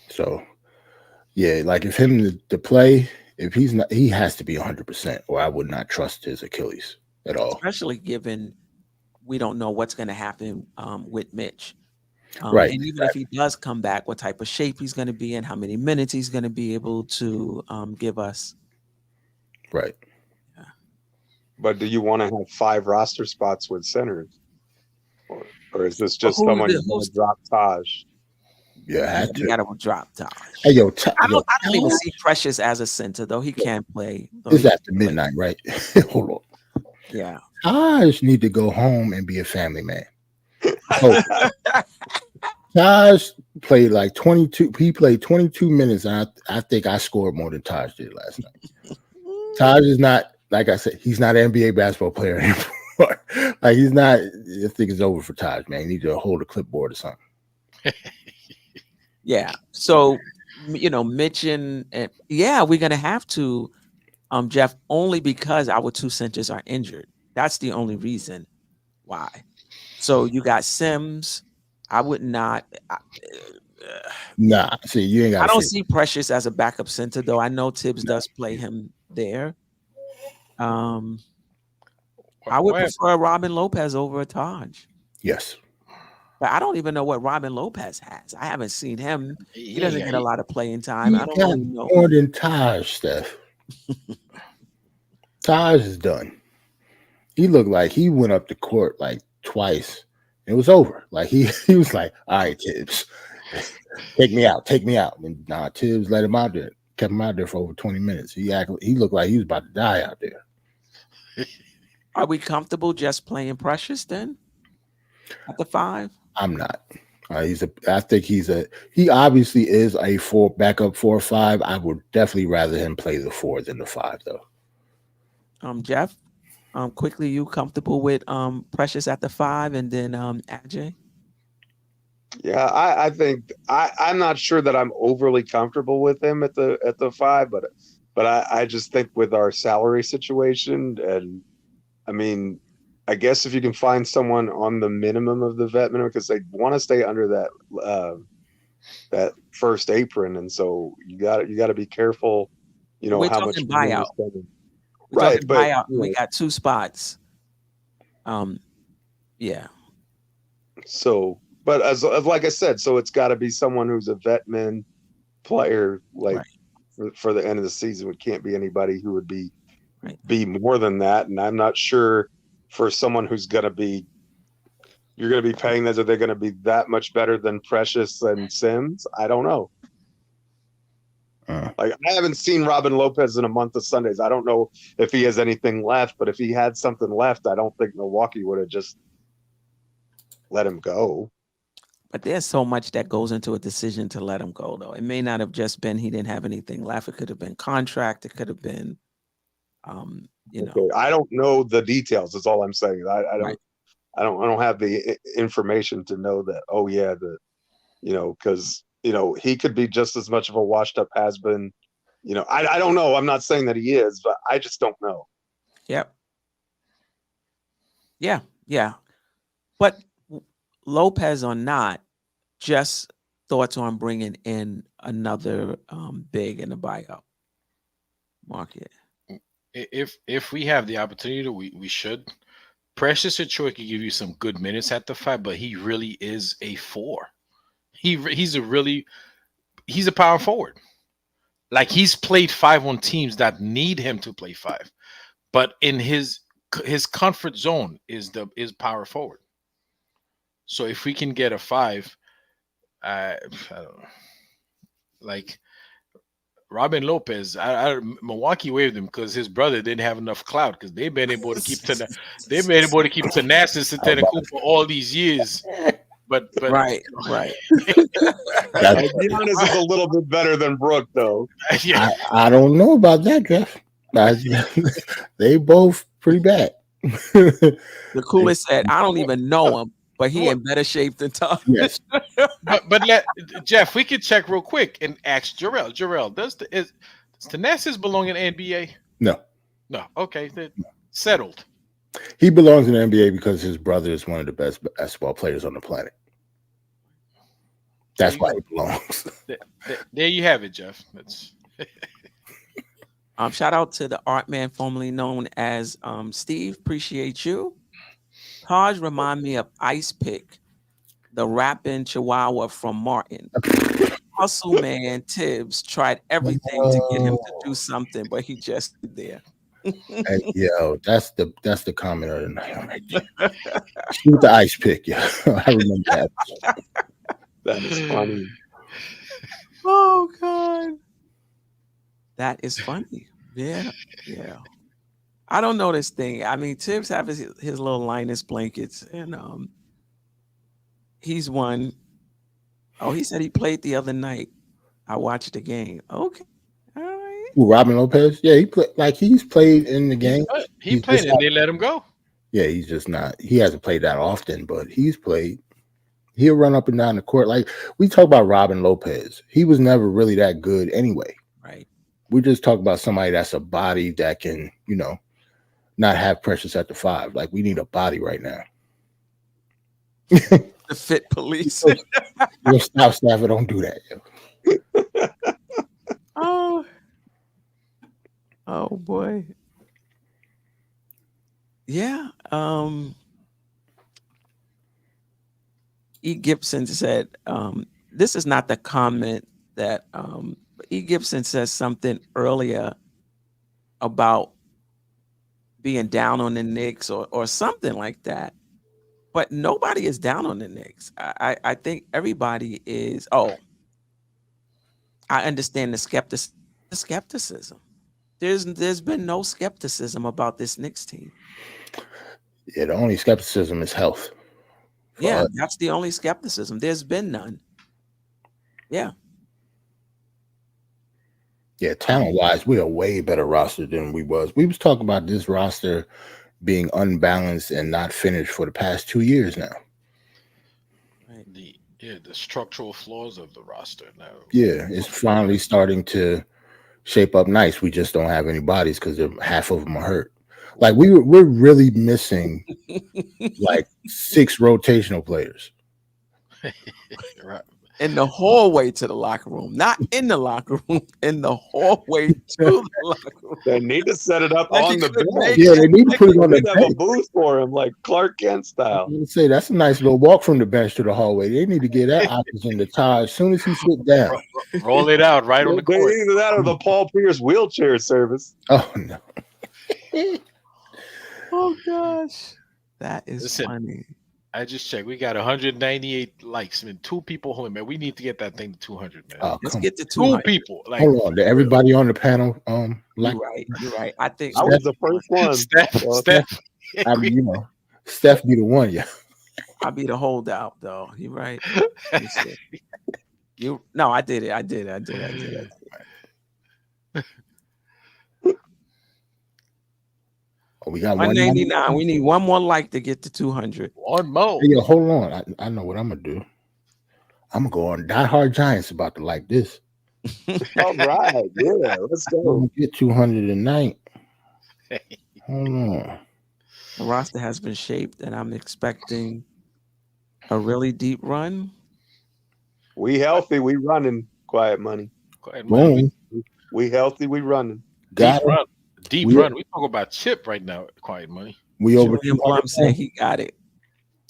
So, yeah, like if him to play, if he's not, he has to be 100%, or I would not trust his Achilles at all. Especially given we don't know what's going to happen with Mitch. Right. And even if he does come back, what type of shape he's going to be in, how many minutes he's going to be able to give us. Right. Yeah. But do you want to have 5 roster spots with centers? Or is this just someone who's going to drop Taj? Yeah, you got to drop Taj. Hey, I don't even see Precious as a center, though. He can't play. It's after midnight, right? Hold on. Yeah. Taj need to go home and be a family man. So, Taj played like 22. He played 22 minutes, and I think I scored more than Taj did last night. Taj is not, like I said, he's not an NBA basketball player anymore. Like he's not. I think it's over for Taj, man. He needs to hold a clipboard or something. Yeah. So, Mitch and yeah, we're gonna have to, Geoff, only because our 2 centers are injured. That's the only reason why. So you got Sims. I would not. Nah, see, you ain't got. I don't see Precious as a backup center, though. I know Tibbs does play him there. I would prefer Robin Lopez over Taj. Yes. But I don't even know what Robin Lopez has. I haven't seen him. He doesn't get a lot of playing time. I don't really know. More than Taj, Steph. Taj is done. He looked like he went up the court like twice. It was over. Like he was like, all right, Tibbs, take me out. And Tibbs let him out there, kept him out there for over 20 minutes. He looked like he was about to die out there. Are we comfortable just playing Precious then at the 5? I'm not. I think he obviously is a backup 4 or 5. I would definitely rather him play the 4 than the 5, though. Geoff, quickly, you comfortable with Precious at the 5 and then Ajay? Yeah, I think I'm not sure that I'm overly comfortable with him at the 5, but I just think with our salary situation, and I mean, I guess if you can find someone on the minimum of the vet minimum, because they want to stay under that first apron, and so you got to be careful. We're how much buyout. Right, but buyout. We got 2 spots. Yeah. So, but as like I said, so it's got to be someone who's a vetman player, like for the end of the season. It can't be anybody who would be more than that. And I'm not sure for someone who's going to be, you're going to be paying that, are they going to be that much better than Precious and Sims? I don't know. Like, I haven't seen Robin Lopez in a month of Sundays. I don't know if he has anything left, but if he had something left, I don't think Milwaukee would have just let him go. But there's so much that goes into a decision to let him go, though. It may not have just been he didn't have anything left. It could have been contract. It could have been, know. I don't know the details. That's all I'm saying. I don't have the information to know that. Oh yeah, because he could be just as much of a washed up has-been. I don't know. I'm not saying that he is, but I just don't know. Yep. Yeah. But Lopez or not, just thoughts on bringing in another big in the buyout market. If we have the opportunity, we should. Precious Achua can give you some good minutes at the 5, but he really is a 4. He's a power forward. Like, he's played 5 on teams that need him to play 5, but in his comfort zone is power forward. So if we can get a 5, I don't know, like Robin Lopez, Milwaukee waived him because his brother didn't have enough clout, because they've been able to keep Thanasis Antetokounmpo for all these years. But right. Giannis is a little bit better than Brook, though. Yeah. I don't know about that, Geoff. They both pretty bad. The coolest said, I don't even know him, but he in better shape than Tom. Yes. but Geoff, we could check real quick and ask Jerrell. Jerrell, does Thanasis belong in the NBA? No. Okay, settled. He belongs in the NBA because his brother is one of the best basketball players on the planet. That's why he belongs. There you have it, Geoff. That's shout out to the art man formerly known as Steve. Appreciate you. Taj remind me of Ice Pick, the rapping Chihuahua from Martin. Hustle man Tibbs tried everything to get him to do something, but he just there. And, that's the comment of the night right there. Shoot the Ice Pick, yeah. I remember that. That is funny. Oh God, that is funny. Yeah. I don't know this thing. I mean, Tibbs have his little Linus blankets, and he's won. Oh, he said he played the other night. I watched the game. Okay, all right. Ooh, Robin Lopez, yeah, he's played in the game. He played and they let him go. Yeah, he's just not. He hasn't played that often, but he's played. He'll run up and down the court. Like, we talk about Robin Lopez, he was never really that good anyway. Right. We just talk about somebody that's a body that can, not have Precious at the 5. Like, we need a body right now. The fit police. Your staff don't do that. Oh boy. Yeah. E. Gibson said, this is not the comment that E. Gibson says something earlier about being down on the Knicks or something like that. But nobody is down on the Knicks. I think everybody is. Oh, I understand the skepticism. There's been no skepticism about this Knicks team. Yeah, the only skepticism is health. Yeah, that's the only skepticism. There's been none. Yeah. Yeah, talent-wise, we are way better roster than we was. We was talking about this roster being unbalanced and not finished for the past 2 years now. Right. The structural flaws of the roster now. Yeah, it's finally starting to shape up nice. We just don't have any bodies because half of them are hurt. Like, we're really missing like 6 rotational players. Right. In the hallway to the locker room, not in the locker room, in the hallway to the locker room. They need to set it up Like on the bench. Yeah, they need to put it on the They have a bench. booth for him, like Clark Kent style. I would say that's a nice little walk from the bench to the hallway. They need to get that oxygen to Taj as soon as he sit down. Roll it out right on the court. Either that or the Paul Pierce wheelchair service. Oh no. Oh gosh, that is Listen, funny. I just checked. We got 198 likes. I mean, 2 people home, man. We need to get that thing to 200, man. Oh, Let's come get to 2 200. people. Like, Hold on. Did everybody on the panel like You're right. I think I was the first one. Steph. I mean, Steph be the one, yeah. I'll be the holdout, though. You're right. No, I did it. I did it. Oh, we got 199. We need one more like to get to 200. One more. Hey, yo, hold on. I know what I'm gonna do. I'm gonna go on Die Hard Giants about to like this. All right, yeah, let's go. Get 200 tonight. Hold on. The roster has been shaped, and I'm expecting a really deep run. We healthy, we running. Quiet money. Quiet money. Boom. We healthy, we running. Got deep run. We talk about Chip right now. Quiet money. We over. Julian Plum saying he got it.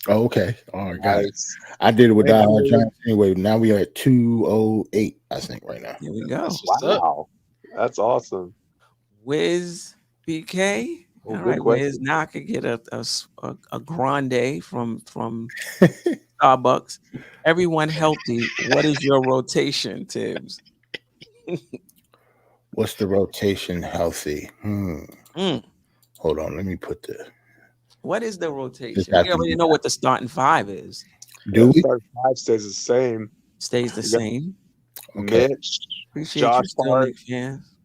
Oh, okay. All right, got it. I did it with Giants anyway. Now we are at 208, I think, right now. Here we go. Wow, that's awesome. Wiz BK. Well, All good right, question. Wiz. Now I could get a grande from Starbucks. Everyone healthy. What is your rotation, Tibbs? What's the rotation healthy? Hold on, let me put the. What is the rotation? We already know what the starting five is. Do we? Starting five stays the same. Stays the same. Okay. Mitch, Appreciate Josh you still, Hart, Knicks fans.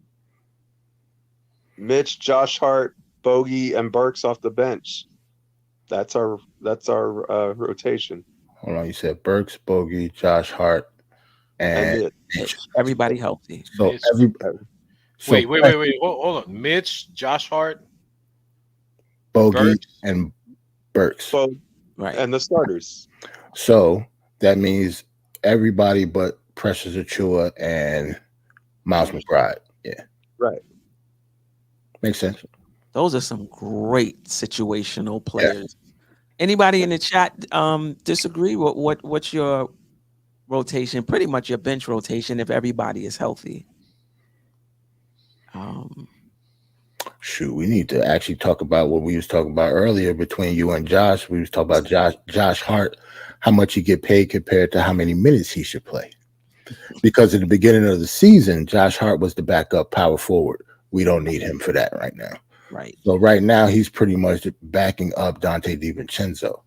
Mitch, Josh Hart, Bogey, and Burks off the bench. That's our rotation. Hold on, you said Burks, Bogey, Josh Hart, and Mitch. Everybody healthy. So Mitch. Wait. Hold on. Mitch, Josh Hart, Bogey, Burks. and Burks. Right. And the starters. So that means everybody but Precious Achua and Miles McBride. Yeah. Right. Makes sense. Those are some great situational players. Anybody in the chat disagree? What's your rotation? Pretty much your bench rotation if everybody is healthy. Shoot, we need to actually talk about what we was talking about earlier between you and Josh. We was talking about Josh Hart, how much he get paid compared to how many minutes he should play. Because at the beginning of the season, Josh Hart was the backup power forward. We don't need him for that right now. Right. So right now he's pretty much backing up Dante DiVincenzo.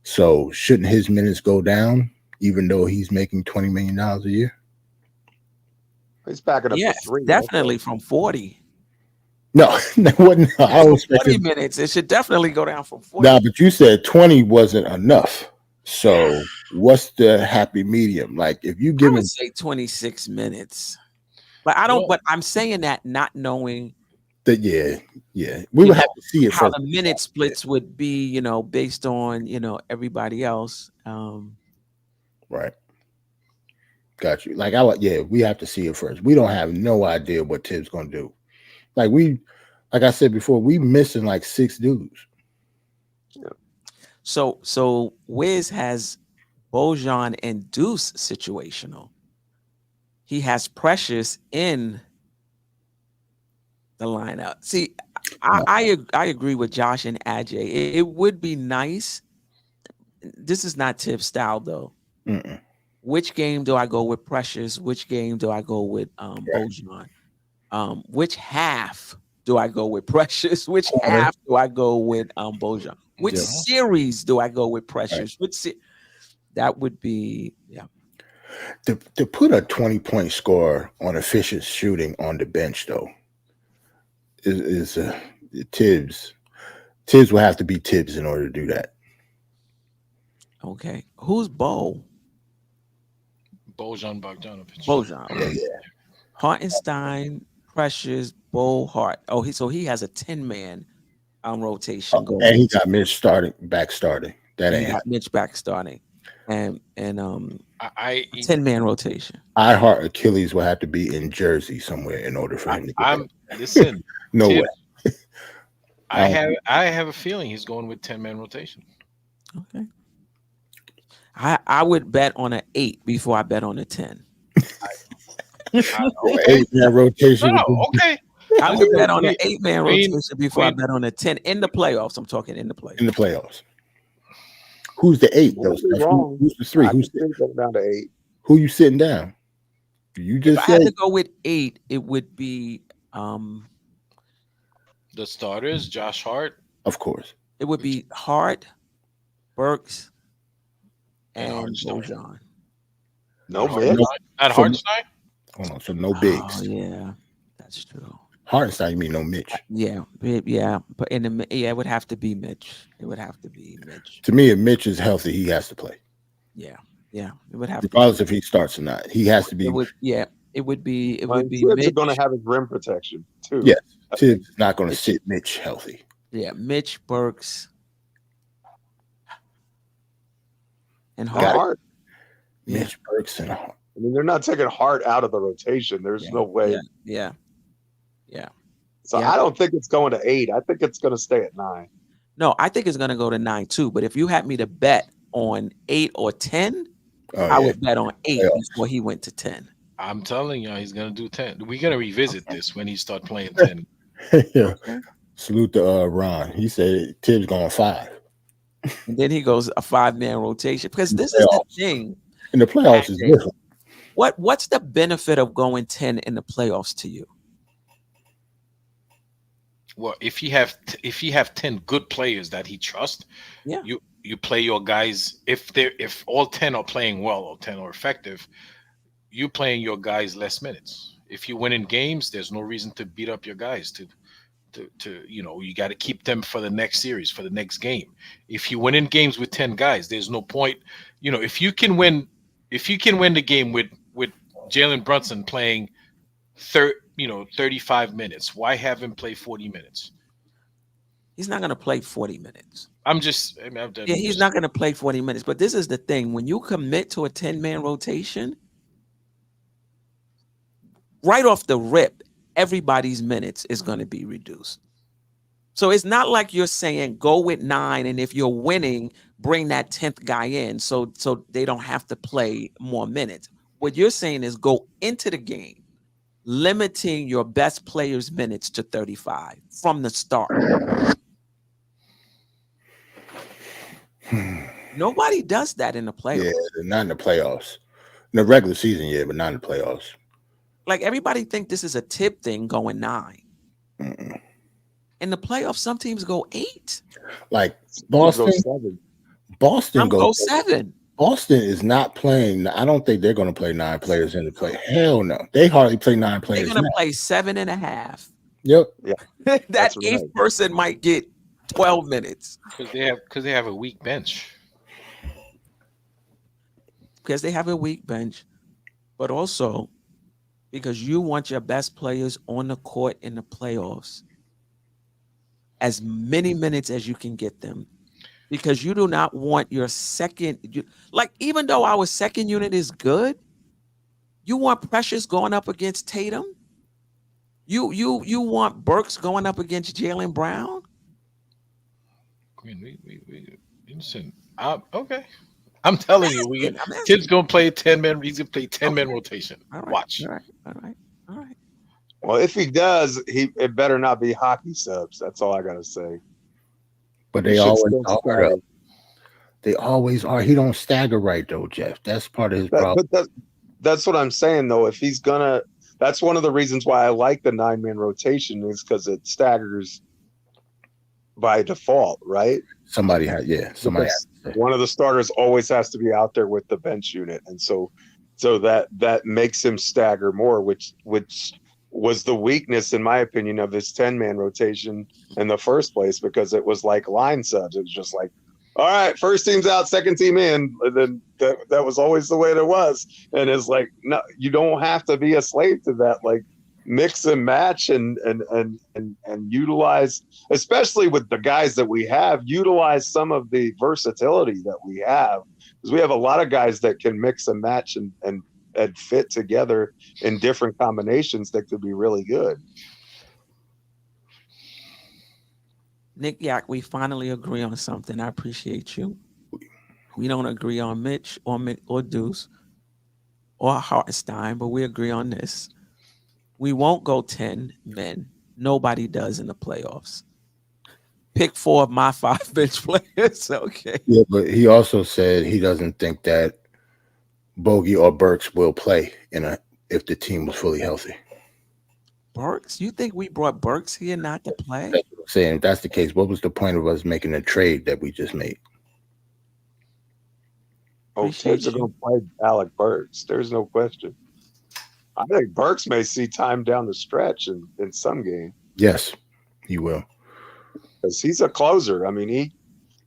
So shouldn't his minutes go down even though he's making $20 million a year? He's backing up Yes, to 3. definitely from 40. No. I was 40 minutes. It should definitely go down from 40. No, but you said 20 wasn't enough. So what's the happy medium? Like if you give I would him say 26 minutes. But I don't, but I'm saying that not knowing that, we would have to see it how first. the minute splits would be, based on, everybody else. Right. Got you. Like we have to see it first. We don't have no idea what Tibbs gonna do. Like I said before, we missing like 6 dudes. Yeah. So Wiz has Bojan and Deuce situational. He has Precious in the lineup. See, I agree with Josh and Ajay. It would be nice. This is not Tibbs style though. Mm-mm. Which game do I go with Precious? Which game do I go with Bojan? Which half do I go with Precious? Which half do I go with Bojan? Which series do I go with Precious? Right. That would be To put a 20-point score on efficient shooting on the bench though is Tibbs. Tibbs will have to be Tibbs in order to do that. Okay, who's Bo? Bojan Bogdanovic. Bojan. Yeah. Hartenstein, Precious, Bo, Hart. Oh, he has a 10-man rotation going. And he got Mitch back starting. That ain't got Mitch back starting. And 10-man rotation. I Heart Achilles will have to be in Jersey somewhere in order for him to get listen. No way. I have a feeling he's going with 10-man rotation. Okay. I would bet on an 8 before I bet on a 10. 8-man rotation. Okay. I would bet on an 8-man rotation before I bet on a 10 in the playoffs. I'm talking in the playoffs. In the playoffs. Who's the 8? Who's the 3? Who's going down to 8? Who you sitting down? You just if I had to go with 8, it would be the starters, Josh Hart. Of course. It would be Hart, Burks, and Bojan. No man. Not Hartenstein? Hold on. So no bigs. Oh, yeah, that's true. Hartenstein, you mean no Mitch? Yeah. But it would have to be Mitch. It would have to be Mitch. To me, if Mitch is healthy, he has to play. Yeah. It would have regardless if he starts or not. He has to be. It would be Tibbs Mitch. are going to have his rim protection too. Yes. Tibbs is not going to sit Mitch healthy. Yeah, Mitch, Burks, and Hart. Mitch, Burks, and Hart. I mean, they're not taking Hart out of the rotation. There's no way. Yeah. So I don't think it's going to 8. I think it's going to stay at 9. No, I think it's going to go to 9 too. But if you had me to bet on 8 or 10, I would bet on 8 before he went to 10. I'm telling you, he's going to do 10. We're going to revisit this when he start playing 10. Yeah. Salute to Ron. He said Tibbs going 5. And then he goes a 5-man rotation because this is the thing. In the playoffs is different. What's the benefit of going 10 in the playoffs to you? Well, if you have 10 good players that he trusts, you play your guys. If all 10 are playing well or 10 are effective, you playing your guys less minutes. If you win in games, there's no reason to beat up your guys. You got to keep them for the next series, for the next game. If you win in games with 10 guys, there's no point. If you can win the game with Jalen Brunson playing 35 minutes, why have him play 40 minutes? He's not going to play 40 minutes. He's not going to play 40 minutes. But this is the thing. When you commit to a 10-man rotation, right off the rip, everybody's minutes is going to be reduced. So it's not like you're saying go with 9, and if you're winning, bring that 10th guy in so they don't have to play more minutes. What you're saying is go into the game, limiting your best players' minutes to 35 from the start. Nobody does that in the playoffs. Yeah, not in the playoffs. In the regular season, yeah, but not in the playoffs. Like everybody think this is a tip thing going 9. In the playoffs, some teams go 8. Like Boston goes 7. Boston is not playing. I don't think they're going to play 9 players in the play. Hell no. They hardly play 9 players. They're going to play 7.5. Yep. Yeah. That 8th person might get 12 minutes. Because they have a weak bench. Because they have a weak bench, but also because you want your best players on the court in the playoffs as many minutes as you can get them, because you do not want your even though our second unit is good, you want Precious going up against Tatum. You want Burks going up against Jaylen Brown. Listen, okay. I'm telling you, Tibbs gonna play 10-man. He's gonna play 10-man rotation. Right, watch. All right. Well, if he does, it better not be hockey subs. That's all I gotta say. But they always are. They always are. He don't stagger right though, Jeff. That's part of his problem. But that's what I'm saying though. If he's gonna, that's one of the reasons why I like the 9-man rotation is because it staggers by default, right? Somebody has one of the starters always has to be out there with the bench unit, and so that makes him stagger more, which was the weakness, in my opinion, of this 10-man rotation in the first place, because it was like line subs. It was just like, all right, first team's out, second team in. And then that was always the way it was. And it's like, no, you don't have to be a slave to that. Like, mix and match and utilize, especially with the guys that we have, utilize some of the versatility that we have, because we have a lot of guys that can mix and match and fit together in different combinations that could be really good. Nick Yak, we finally agree on something. I appreciate you. We don't agree on Mitch or Deuce or Hartenstein, but we agree on this. We won't go 10 men. Nobody does in the playoffs. Pick 4 of my 5 bench players. Okay. Yeah, but he also said he doesn't think that Bogey or Burks will play if the team was fully healthy. Burks? You think we brought Burks here not to play? That's what I'm saying. If that's the case, what was the point of us making a trade that we just made? Oh, Tibbs are going to play Alec Burks. There's no question. I think Burks may see time down the stretch in some game. Yes, he will. Because he's a closer. I mean,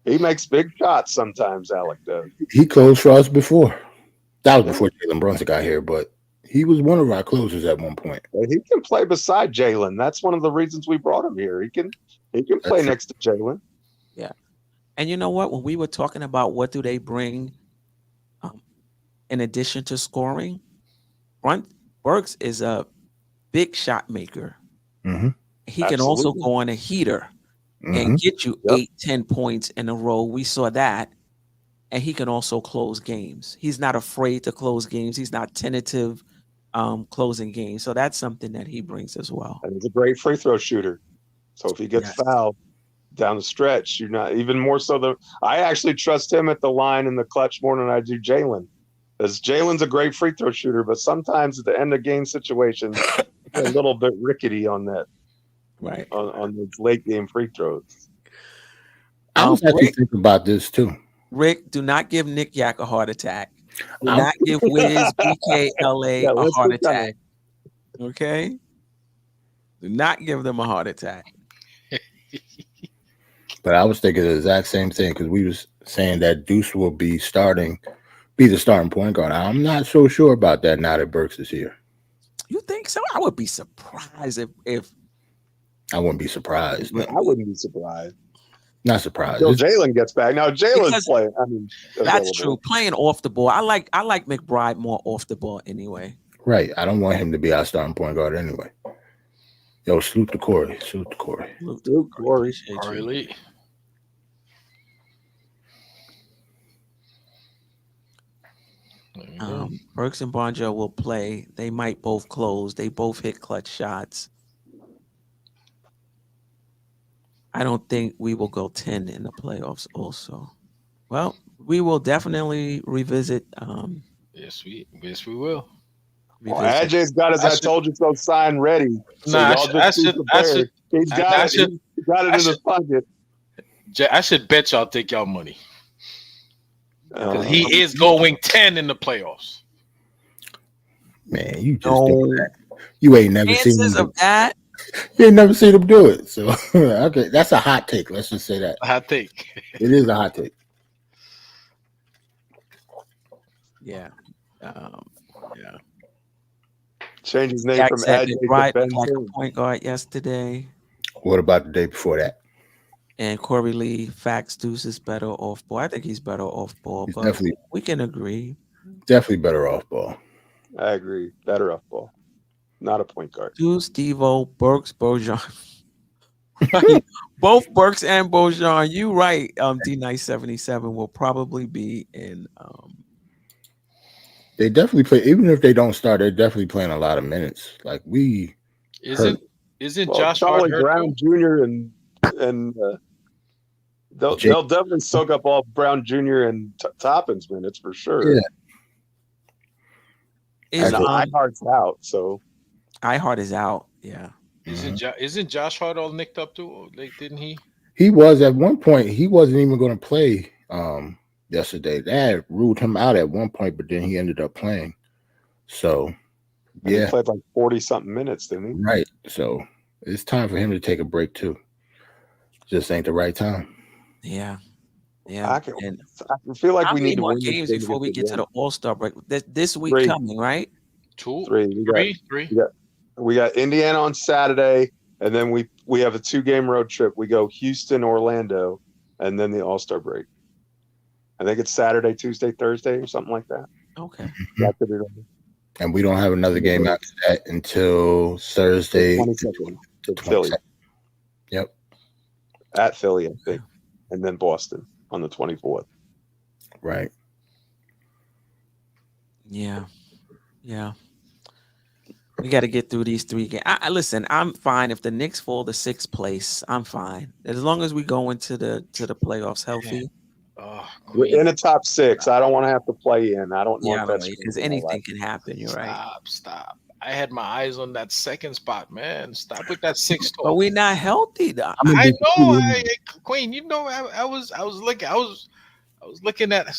he makes big shots sometimes, Alec does. He closed for us before. That was before Jalen Brunson got here, but he was one of our closers at one point. He can play beside Jalen. That's one of the reasons we brought him here. He can play next to Jalen. Yeah. And you know what? When we were talking about what do they bring in addition to scoring, Burks is a big shot maker. Mm-hmm. he can also go on a heater and get you 8-10 points in a row. We saw that. And he can also close games. He's not afraid to close games. He's not tentative closing games. So that's something that he brings as well. And he's a great free throw shooter. So if he gets fouled down the stretch, you're not even more so. I actually trust him at the line in the clutch more than I do Jalen. Because Jalen's a great free throw shooter, but sometimes at the end of game situations, a little bit rickety on that. Right. On those late game free throws. I was actually thinking about this too. Rick, do not give Nick Yak a heart attack. Do not give Wiz BKLA a heart attack. Okay? Do not give them a heart attack. But I was thinking the exact same thing because we was saying that Deuce will be the starting point guard. I'm not so sure about that now that Burks is here. You think so? I would be surprised if I wouldn't be surprised. No. I wouldn't be surprised. Not surprised. Until Jalen gets back. Now Jalen's playing. I mean, that's true. Playing off the ball. I like McBride more off the ball anyway. Right. I don't want him to be our starting point guard anyway. Yo, salute to Corey. Salute to Corey. Salute to Corey. Corey Lee. Burks and Bonjo will play. They might both close. They both hit clutch shots. I don't think we will go 10 in the playoffs also. Well, we will definitely revisit. Yes, we will. Well, AJ's got his I told you so sign ready. So I should He's got it in his pocket. I should bet y'all take y'all money. Because he is going 10 in the playoffs. Man, you just you ain't never seen him of that. You ain't never seen him do it. So okay, that's a hot take. Let's just say that. A hot take. It is a hot take. Yeah. Change his name from AJ to Ben like a point guard yesterday. What about the day before that? And Corey Lee, facts, Deuce is better off ball. I think he's better off ball, but definitely, we can agree. Definitely better off ball. I agree. Better off ball. Not a point guard. Deuce, Devo, Burks, Bojan. Both Burks and Bojan. You right. D-Nice 77 will probably be in. They definitely play. Even if they don't start, they're definitely playing a lot of minutes. Like isn't Josh Charlie Brown Jr. and they'll definitely soak up all Brown Jr. and Toppin's minutes for sure. Yeah. Is Ihart's out, so Ihart is out. Yeah. Isn't Josh Hart all nicked up too? Like, didn't he? He was at one point. He wasn't even going to play yesterday. They had ruled him out at one point, but then he ended up playing. So he played like 40-something minutes, didn't he? Right. So it's time for him to take a break too. Just ain't the right time. Yeah. I feel like we need more games before we get to the All-Star break. This week coming, right? Three. We got Indiana on Saturday, and then we have a 2-game road trip. We go Houston, Orlando, and then the All-Star break. I think it's Saturday, Tuesday, Thursday, or something like that. Okay. And we don't have another game after that until Thursday. 22nd to Philly. Yep. At Philly, I think. And then Boston on the 24th. Right. Yeah. We got to get through these 3 games. Listen, I'm fine if the Knicks fall to 6th place. I'm fine as long as we go into the playoffs healthy. We're in the top 6. I don't want to have to play in. I don't want that because anything can happen. You're right. Stop. I had my eyes on that 2nd spot, man. Stop with that 6th. But we're not healthy, though. I know, Queen. You know, I was looking at. I was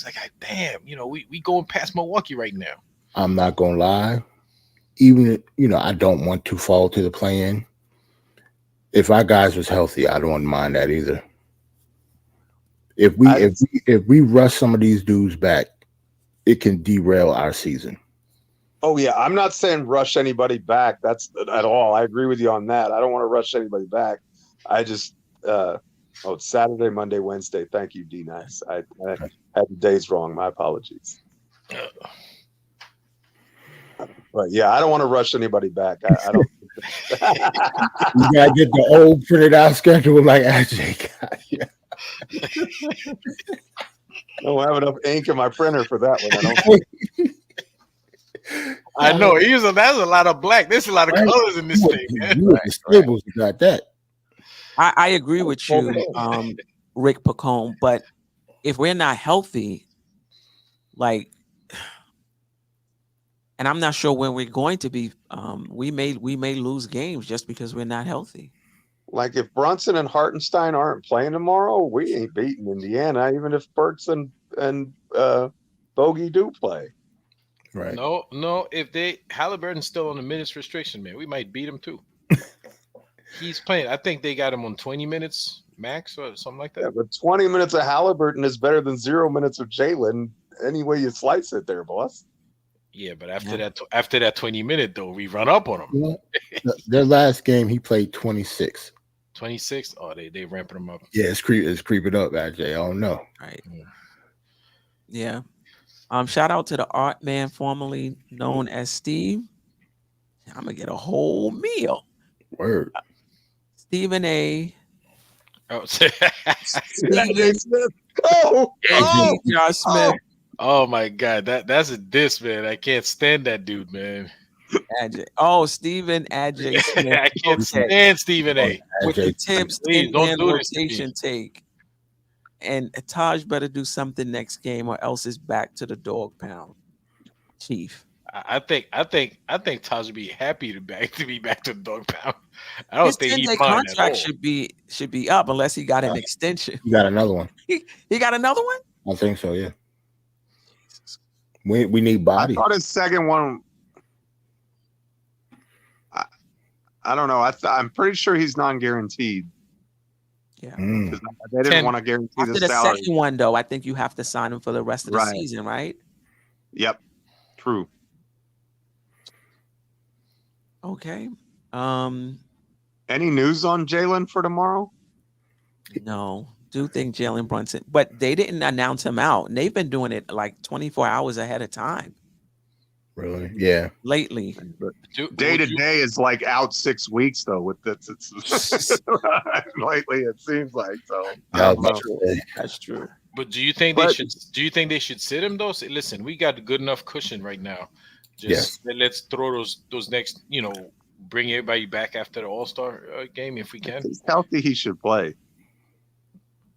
like, damn. You know, we going past Milwaukee right now. I'm not gonna lie. Even I don't want to fall to the play-in. If our guys was healthy, I don't mind that either. If we rush some of these dudes back, it can derail our season. Oh yeah, I'm not saying rush anybody back. That's at all. I agree with you on that. I don't want to rush anybody back. I just it's Saturday, Monday, Wednesday. Thank you, D-Nice. I had the days wrong. My apologies. But yeah, I don't want to rush anybody back. I don't. You gotta get the old printed out schedule like AJ got. Yeah. I don't have enough ink in my printer for that one. I don't. I know. That's a lot of black. There's a lot of colors in this thing, man. You got that. I agree with you, Rick Pacone. But if we're not healthy, like, and I'm not sure when we're going to be, we may lose games just because we're not healthy. Like if Brunson and Hartenstein aren't playing tomorrow, we ain't beating Indiana, even if Burks and Bogey do play. Right. No. If Halliburton's still on the minutes restriction, man, we might beat him too. He's playing. I think they got him on 20 minutes max or something like that. Yeah, but 20 minutes of Halliburton is better than 0 minutes of Jalen. Any way you slice it, there, boss. Yeah, but after that 20-minute though, we run up on him. Yeah. Their last game, he played 26. 26. Oh, they ramping him up. Yeah, it's creeping up, AJ. Oh no. Right. Yeah. Shout out to the art man formerly known as Steve. I'm gonna get a whole meal. Word. Stephen A. Oh, Stephen Smith. Oh, Josh Smith. Oh my God, that's a diss, man. I can't stand that dude, man. Stephen Adjay Smith. I can't stand Stephen A. With the tips Please, don't and do this to me. rotation take. And Taj better do something next game, or else it's back to the dog pound. Chief. I think Taj would be happy to be back to the dog pound. I don't think his he's contract should be up unless he got an extension. He got another one. He got another one? I think so, yeah. We need body. I thought his second one. I don't know. I'm pretty sure he's non-guaranteed. Yeah. They didn't want to guarantee after the the salary. second one, though, I think you have to sign him for the rest of the Right. season, right? Yep. True. Okay. Any news on Jalen for tomorrow? No. Do think Jalen Brunson, but they didn't announce him out. And they've been doing it like 24 hours ahead of time. Really? Yeah. Lately. Day to day is like out 6 weeks though. With this, it's lately it seems like so. That's true. But do you think they should sit him though? Say, listen, we got a good enough cushion right now. Let's throw those next, bring everybody back after the All-Star game if we can. If he's healthy, he should play.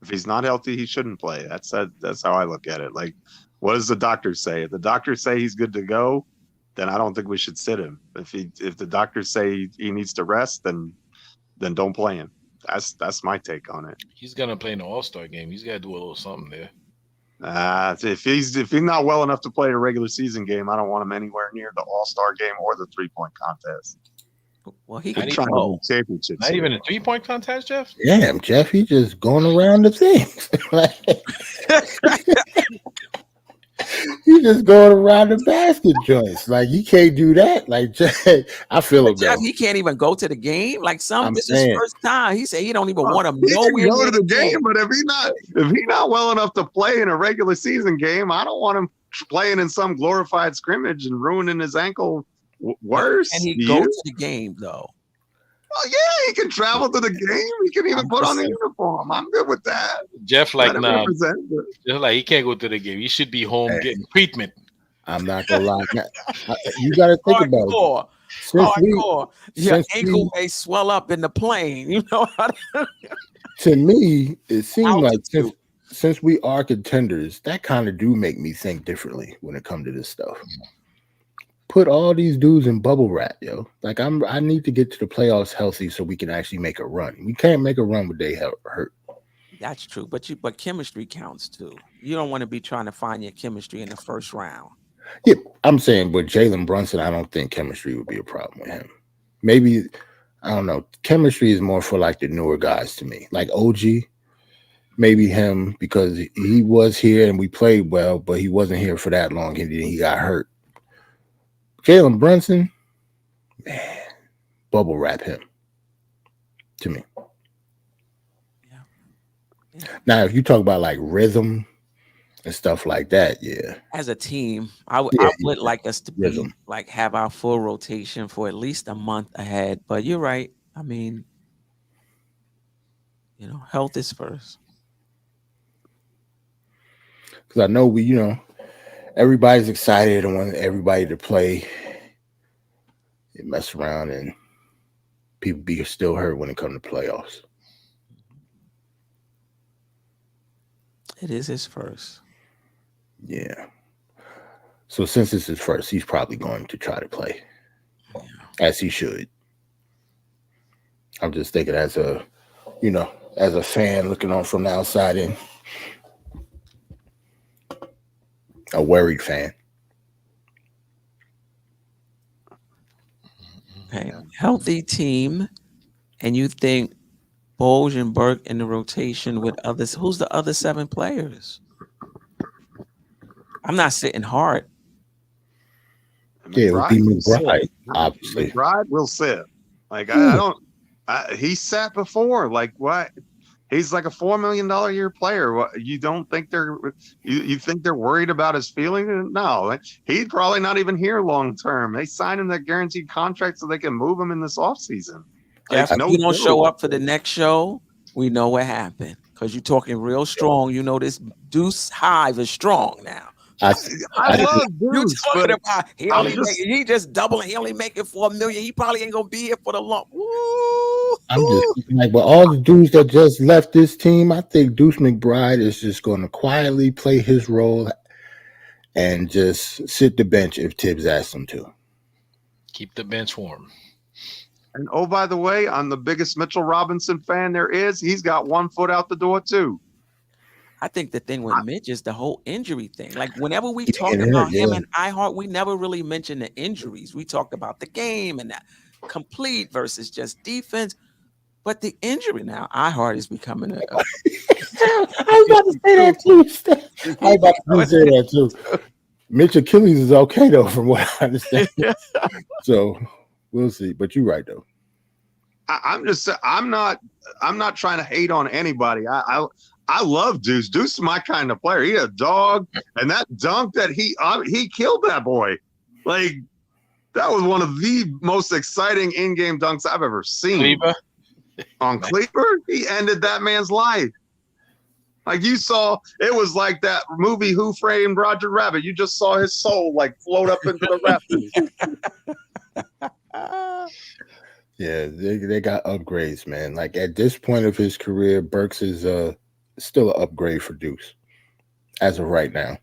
If he's not healthy, he shouldn't play. That's how I look at it. Like, what does the doctors say? If the doctors say he's good to go, then I don't think we should sit him. If the doctors say he needs to rest, then don't play him. That's my take on it. He's gonna play in the All-Star game. He's got to do a little something there. If he's not well enough to play a regular season game, I don't want him anywhere near the All-Star game or the 3-point contest. Well, he Not can even, championships. Not even a 3-point contest, Jeff? Damn, Jeff, he just going around the things. He just going around the basket joints. Like, you can't do that. Like, I feel it, Jeff, he can't even go to the game. Like, this is his first time. He said he don't even want to He can nowhere go near to the game, but if he's not well enough to play in a regular season game, I don't want him playing in some glorified scrimmage and ruining his ankle worse. And he go to the game though. Well, yeah, he can travel to the game. He can even put on the uniform. I'm good with that. Jeff, like, nah. Just like he can't go to the game. He should be home getting treatment. I'm not gonna lie. You got to think about it. Your ankle may swell up in the plane. You know. To me, it seems like since we are contenders, that kind of do make me think differently when it comes to this stuff. Put all these dudes in bubble wrap, yo. Like I need to get to the playoffs healthy so we can actually make a run. We can't make a run with they hurt. That's true, but chemistry counts too. You don't want to be trying to find your chemistry in the first round. Yeah, I'm saying with Jalen Brunson, I don't think chemistry would be a problem with him. Maybe, I don't know. Chemistry is more for like the newer guys to me, like OG. Maybe him because he was here and we played well, but he wasn't here for that long and then he got hurt. Jalen Brunson, man, bubble wrap him to me. Yeah. Now, if you talk about like rhythm and stuff like that. Yeah. As a team, I Yeah, would like us to be Rhythm. like have our full rotation for at least a month ahead. But you're right. I mean, health is first. Because I know everybody's excited and want everybody to play and mess around, and people be still hurt when it comes to playoffs. It is his first. Yeah. So since it's his first, he's probably going to try to play, as he should. I'm just thinking as a fan looking on from the outside in, a worried fan. Okay, healthy team, and you think Boj and Burke in the rotation with others. Who's the other 7 players? I'm not sitting hard. Yeah, it would be McBride, obviously. McBride will sit. Like I don't. He sat before. Like what? He's like a $4 million a year player. What, you don't think you think they're worried about his feelings? No, he's probably not even here long term. They signed him that guaranteed contract so they can move him in this offseason. If you don't show up for the next show, we know what happened because you're talking real strong. You know this Deuce Hive is strong now. I love Deuce, but he just doubling. He only making $4 million. He probably ain't gonna be here for the long. I'm just like, but all the dudes that just left this team, I think Deuce McBride is just going to quietly play his role and just sit the bench if Tibbs asks him to. Keep the bench warm. And oh, by the way, I'm the biggest Mitchell Robinson fan there is. He's got 1 foot out the door too. I think the thing with Mitch is the whole injury thing. Like whenever we talk about him and iHeart, we never really mentioned the injuries. We talked about the game and that complete versus just defense. But the injury now, iHeart is becoming a I was about to say that too. I was about to say that too. Mitch Achilles is okay though, from what I understand. So we'll see. But you're right though. I'm not trying to hate on anybody. I love Deuce. Deuce is my kind of player. He a dog, and that dunk that he killed that boy. Like that was one of the most exciting in-game dunks I've ever seen. On Kleber, he ended that man's life. Like you saw, it was like that movie Who Framed Roger Rabbit. You just saw his soul like float up into the rafters. Yeah, they got upgrades, man. Like at this point of his career, Burks is still an upgrade for Deuce as of right now.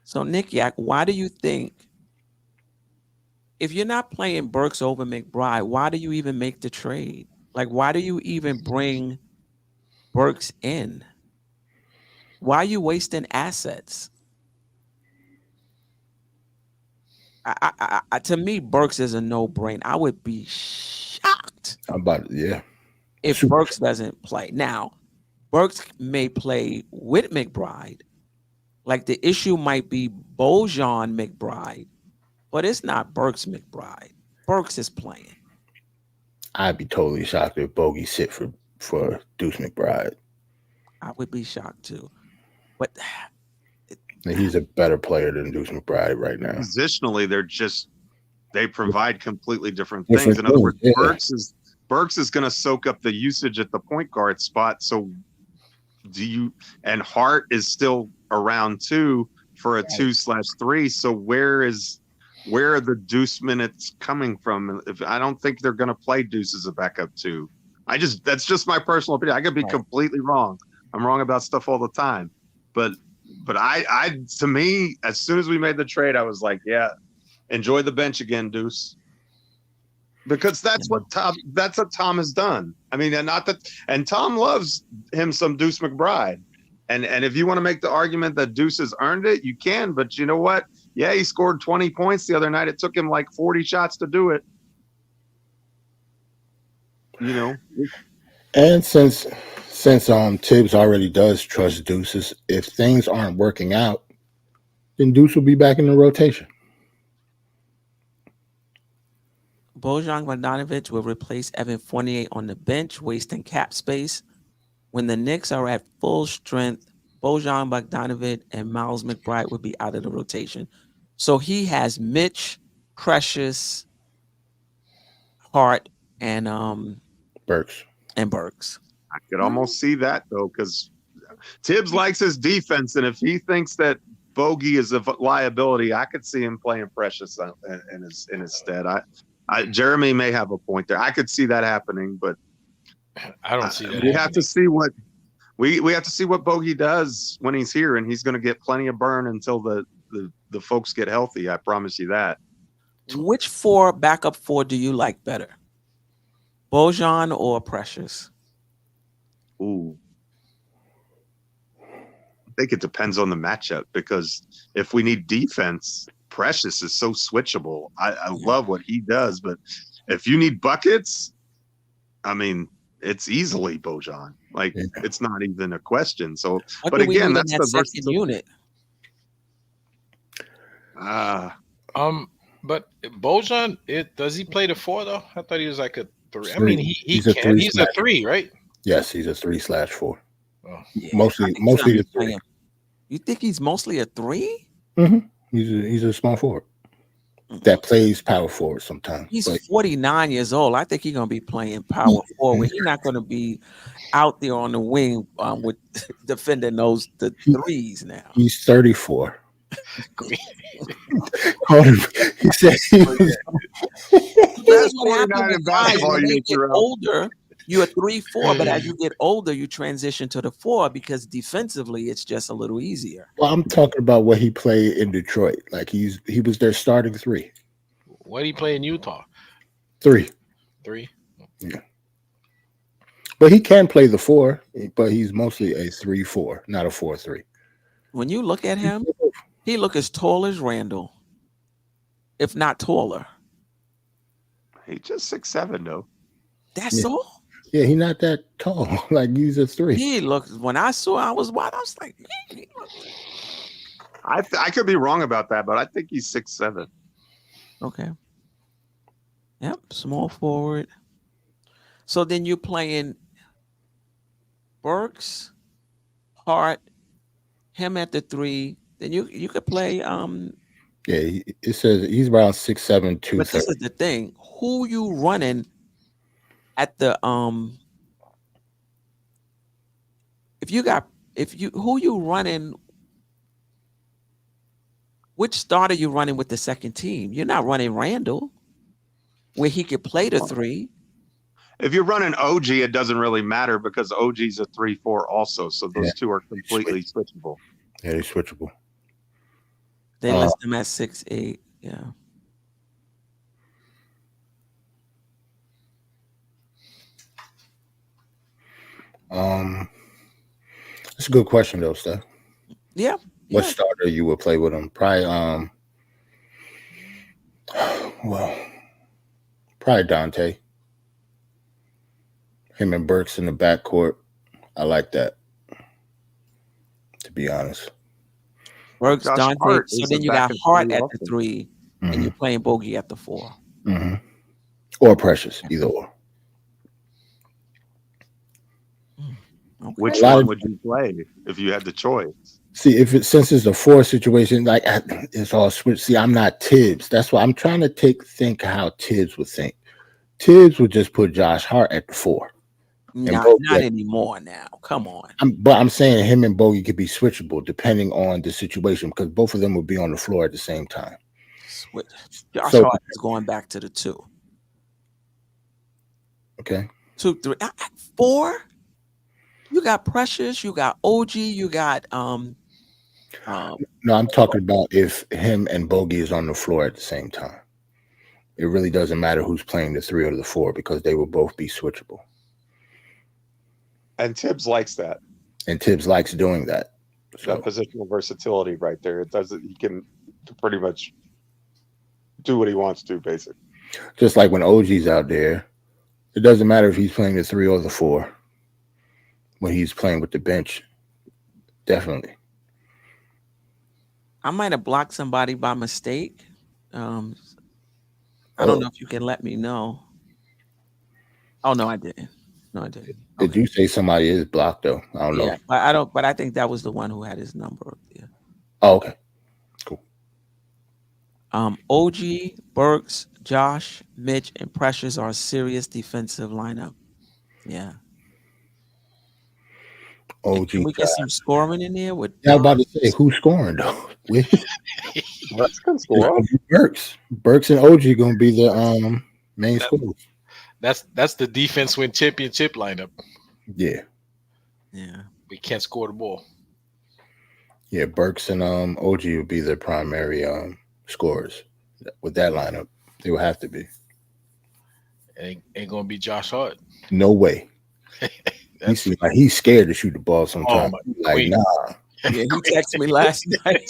So Nick Yak, why do you think if you're not playing Burks over McBride, why do you even make the trade? Like, why do you even bring Burks in? Why are you wasting assets? To me, Burks is a no-brainer. I would be shocked if Burks doesn't play. Now, Burks may play with McBride. Like the issue might be Bojan McBride, but it's not Burks McBride. Burks is playing. I'd be totally shocked if Bogey sit for Deuce McBride. I would be shocked too. But he's a better player than Deuce McBride right now. Positionally, they provide completely different things. In other words, yeah. Burks is going to soak up the usage at the point guard spot. So and Hart is still around too for a 2/3. So where are the Deuce minutes coming from? I don't think they're going to play Deuce as a backup too. That's just my personal opinion. I could be completely wrong. I'm wrong about stuff all the time, but to me, as soon as we made the trade, I was like, yeah, enjoy the bench again, Deuce, because that's what Tom has done. I mean, and Tom loves him some Deuce McBride, and if you want to make the argument that Deuce has earned it, you can. But you know what? Yeah, he scored 20 points the other night. It took him like 40 shots to do it. You know, and since Tibbs already does trust Deuces, if things aren't working out, then Deuce will be back in the rotation. Bojan Bogdanovic will replace Evan Fournier on the bench, wasting cap space. When the Knicks are at full strength, Bojan Bogdanovic and Miles McBride would be out of the rotation. So he has Mitch, Precious, Hart, and Burks. I could almost see that though, because Tibbs likes his defense, and if he thinks that Bogey is a liability, I could see him playing Precious in his stead. Jeremy may have a point there. I could see that happening, but I don't see that. We have to see what we have to see what Bogey does when he's here, and he's going to get plenty of burn until the folks get healthy. I promise you that. Which backup four do you like better, Bojan or Precious? Ooh. I think it depends on the matchup, because if we need defense, Precious is so switchable. I love what he does, but if you need buckets, I mean, it's easily Bojan. Like, it's not even a question. So, but again, that's the second unit. But Bojan, does he play the 4 though? I thought he was like a 3. I Three. mean, He's a 3, right? Yes, he's a 3/4. Oh. Yeah, mostly the 3. You think he's mostly a 3? Mm-hmm. He's a small forward that plays power forward sometimes. He's 49 years old. I think he's gonna be playing power forward. He's not gonna be out there on the wing with defending the threes now. He's 34. He said that's what happens with guys when they get older. You're a 3-4, but as you get older, you transition to the 4 because defensively it's just a little easier. Well, I'm talking about what he played in Detroit. Like he was their starting 3. What did he play in Utah? 3. Yeah. But he can play the 4, but he's mostly a 3-4, not a 4-3. When you look at him, he look as tall as Randall, if not taller. He's just 6'7", though. That's all? Yeah, he's not that tall. Like, he's a 3. He looks, when I saw I was wide, I was like, man, I could be wrong about that, but I think he's 6'7". Okay. Yep, small forward. So then you're playing Burks, Hart, him at the 3. Then you could play Yeah, it says he's around 6'7", 230. But this is the thing. Who you running at the who you running, which starter you running with the second team? You're not running Randall where he could play the 3. If you're running OG, it doesn't really matter because OG's a 3-4 also. So those two are completely switchable. Yeah, they're switchable. They list them at 6'8". Yeah. That's a good question though, Steph. Yeah. What starter you would play with him? Probably probably Dante. Him and Burks in the backcourt. I like that. To be honest. Burks, Dante. So then you got Hart at the 3, and you're playing Bogey at the 4. Mm-hmm. Or Precious, either or. Okay. Which one would you play if you had the choice? See, since it's a 4 situation, like it's all switch. See, I'm not Tibbs. That's why I'm trying to think how Tibbs would think. Tibbs would just put Josh Hart at the 4. Not anymore now. Come on. But I'm saying him and Bogey could be switchable depending on the situation because both of them would be on the floor at the same time. Josh Hart is going back to the 2. Okay. 2, 3, 4. You got Precious, you got OG, you got No, I'm talking about if him and Bogey is on the floor at the same time. It really doesn't matter who's playing the 3 or the 4 because they will both be switchable. And Tibbs likes that. And Tibbs likes doing that. So that positional versatility right there. It does it. He can pretty much do what he wants to, basically. Just like when OG's out there, it doesn't matter if he's playing the 3 or the 4. When he's playing with the bench, definitely. I might have blocked somebody by mistake. I don't know if you can let me know. Oh no, I didn't. No, I didn't. Did you say somebody is blocked though? I don't know. Yeah, but I don't. But I think that was the one who had his number up there. Oh, okay. Cool. OG, Burks, Josh, Mitch, and Precious are a serious defensive lineup. Yeah. OG. Can we get some scoring in there? With I was about to say who's scoring though. Let's go score. Burks and OG gonna be the main scorers. That's the defense win championship lineup. Yeah. Yeah. We can't score the ball. Yeah, Burks and OG would be the primary scorers with that lineup. They would have to be. Ain't gonna be Josh Hart. No way. He's scared to shoot the ball sometimes. Nah. Yeah, he texted me last night.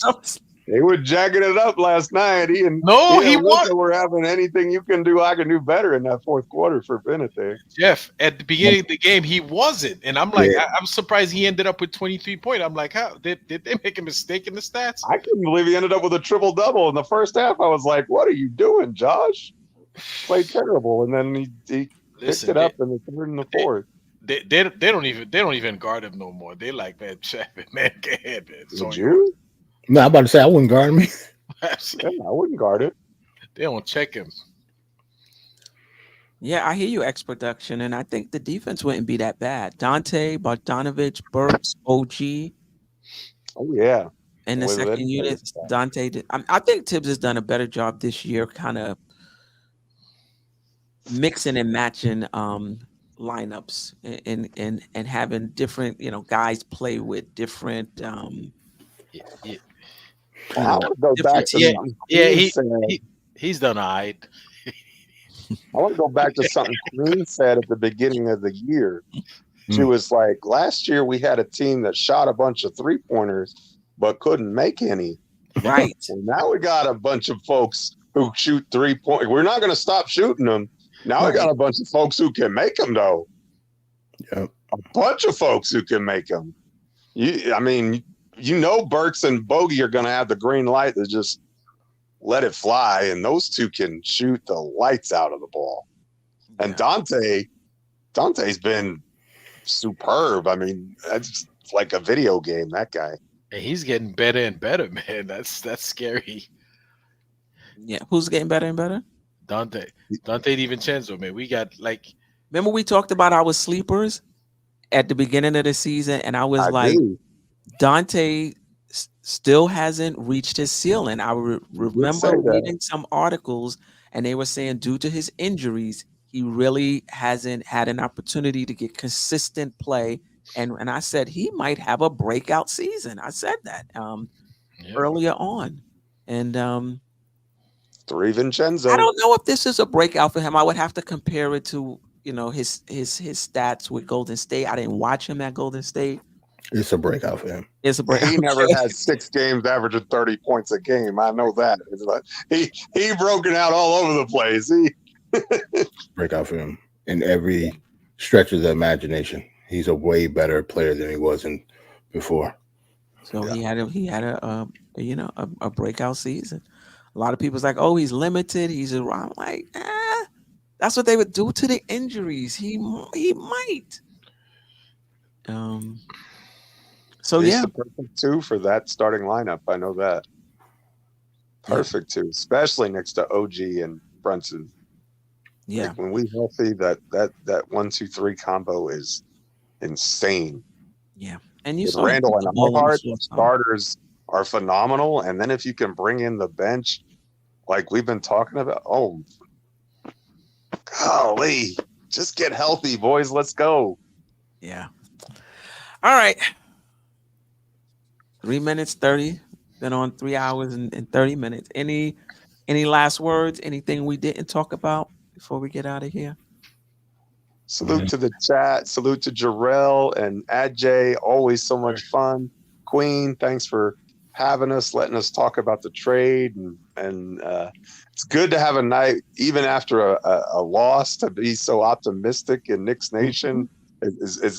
They were jacking it up last night. He won. We're having anything you can do. I can do better in that fourth quarter for Benedict. Jeff, at the beginning of the game, he wasn't, and I'm like, I'm surprised he ended up with 23 points. I'm like, how did they make a mistake in the stats? I couldn't believe he ended up with a triple double in the first half. I was like, what are you doing, Josh? Played terrible, and then he picked it up in the third and the fourth. They don't even guard him no more. They like, man, Chapman, man, go ahead, man. Did you? No, I'm about to say I wouldn't guard me. I wouldn't guard it. They don't check him. Yeah, I hear you, X Production, and I think the defense wouldn't be that bad. Dante, Bogdanovich, Burks, OG. Oh yeah. And the second unit, Dante. I think Tibbs has done a better job this year, kind of mixing and matching lineups and having different guys play with different I want to go back to he's done all right. I want to go back to something Queen said at the beginning of the year. She was like, last year we had a team that shot a bunch of 3-pointers but couldn't make any. Right. And now we got a bunch of folks who shoot 3-point. We're not going to stop shooting them. Now we got a bunch of folks who can make them, though. Yep. A bunch of folks who can make them. Burks and Bogey are going to have the green light to just let it fly, and those two can shoot the lights out of the ball. And Dante's been superb. I mean, that's like a video game, that guy. And he's getting better and better, man. That's scary. Yeah, who's getting better and better? Dante DiVincenzo, man. We got remember we talked about our sleepers at the beginning of the season, and I was Dante still hasn't reached his ceiling. I remember reading some articles, and they were saying due to his injuries, he really hasn't had an opportunity to get consistent play. And I said he might have a breakout season. I said that earlier on, and DiVincenzo. I don't know if this is a breakout for him. I would have to compare it to his stats with Golden State. I didn't watch him at Golden State. It's a breakout for him. It's a breakout. He never had 6 games averaging 30 points a game. I know that. It's like he broken out all over the place. Breakout for him in every stretch of the imagination. He's a way better player than he was before. So he had a breakout season. A lot of people's like, oh, he's limited. I'm like, that's what they would do to the injuries. He might. So he's yeah, the perfect 2 for that starting lineup. I know that. Perfect 2, especially next to OG and Brunson. Yeah, like when we healthy, that 1-2-3 combo is insane. Yeah, and you saw Randall and Allhart starters are phenomenal, and then if you can bring in the bench, like we've been talking about, oh, golly, just get healthy, boys. Let's go. Yeah. All right. 3 minutes 30. Been on 3 hours and 30 minutes. Any last words? Anything we didn't talk about before we get out of here? Salute to the chat. Salute to Jerrell and Ajay. Always so much fun. Queen, thanks for having us, letting us talk about the trade, and it's good to have a night, even after a loss, to be so optimistic in Knicks Nation.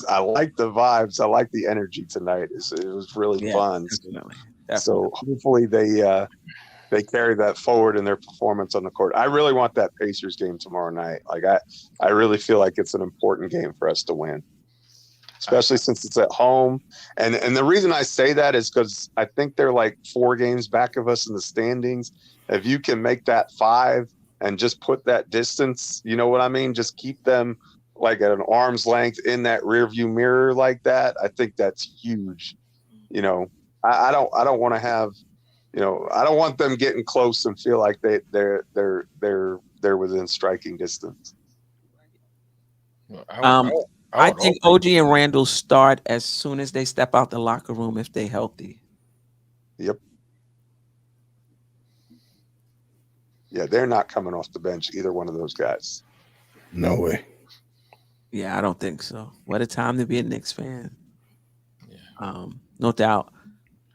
I like the vibes. I like the energy tonight. It was really fun. Definitely. So hopefully they they carry that forward in their performance on the court. I really want that Pacers game tomorrow night. Like I really feel like it's an important game for us to win, especially since it's at home. And the reason I say that is because I think they're like 4 games back of us in the standings. If you can make that 5 and just put that distance, you know what I mean? Just keep them like at an arm's length in that rearview mirror like that. I think that's huge. You know, I don't want to have, you know, I don't want them getting close and feel like they're within striking distance. I think OG and Randall start as soon as they step out the locker room if they're healthy. Yep. Yeah, they're not coming off the bench, either one of those guys. No way. Yeah, I don't think so. What a time to be a Knicks fan. Yeah. No doubt.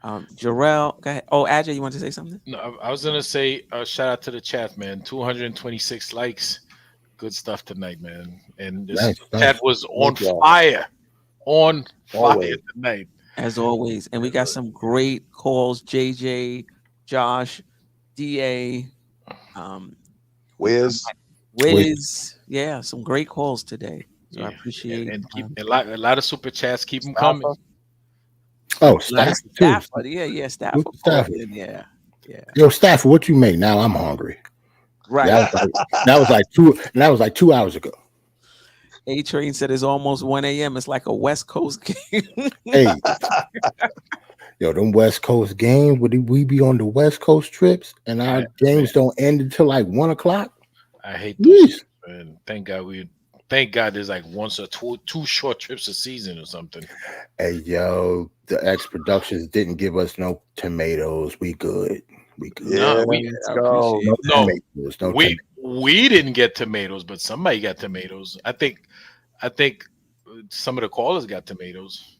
Jerrell, go ahead. Oh, Ajay, you want to say something? No, I was gonna say shout out to the chat, man. 226 likes. Good stuff tonight, man. And this chat was on fire. On fire tonight. As always. And we got some great calls. JJ, Josh, DA, Wiz. Yeah, some great calls today. So I appreciate and keep a lot of super chats. Keep them coming. Oh, Stafford. Yeah, Stafford. Yeah. Yo, Stafford, what you make? Now I'm hungry. Right. That was like 2 hours ago. A-Train said it's almost 1 a.m. It's like a West Coast game. Hey. Yo, them West Coast games, would we be on the West Coast trips and our games don't end until like 1 o'clock? I hate those. And thank God there's like once or two short trips a season or something. Hey, yo, the X Productions didn't give us no tomatoes. We good. Yeah, let's go. We didn't get tomatoes, but somebody got tomatoes. I think some of the callers got tomatoes.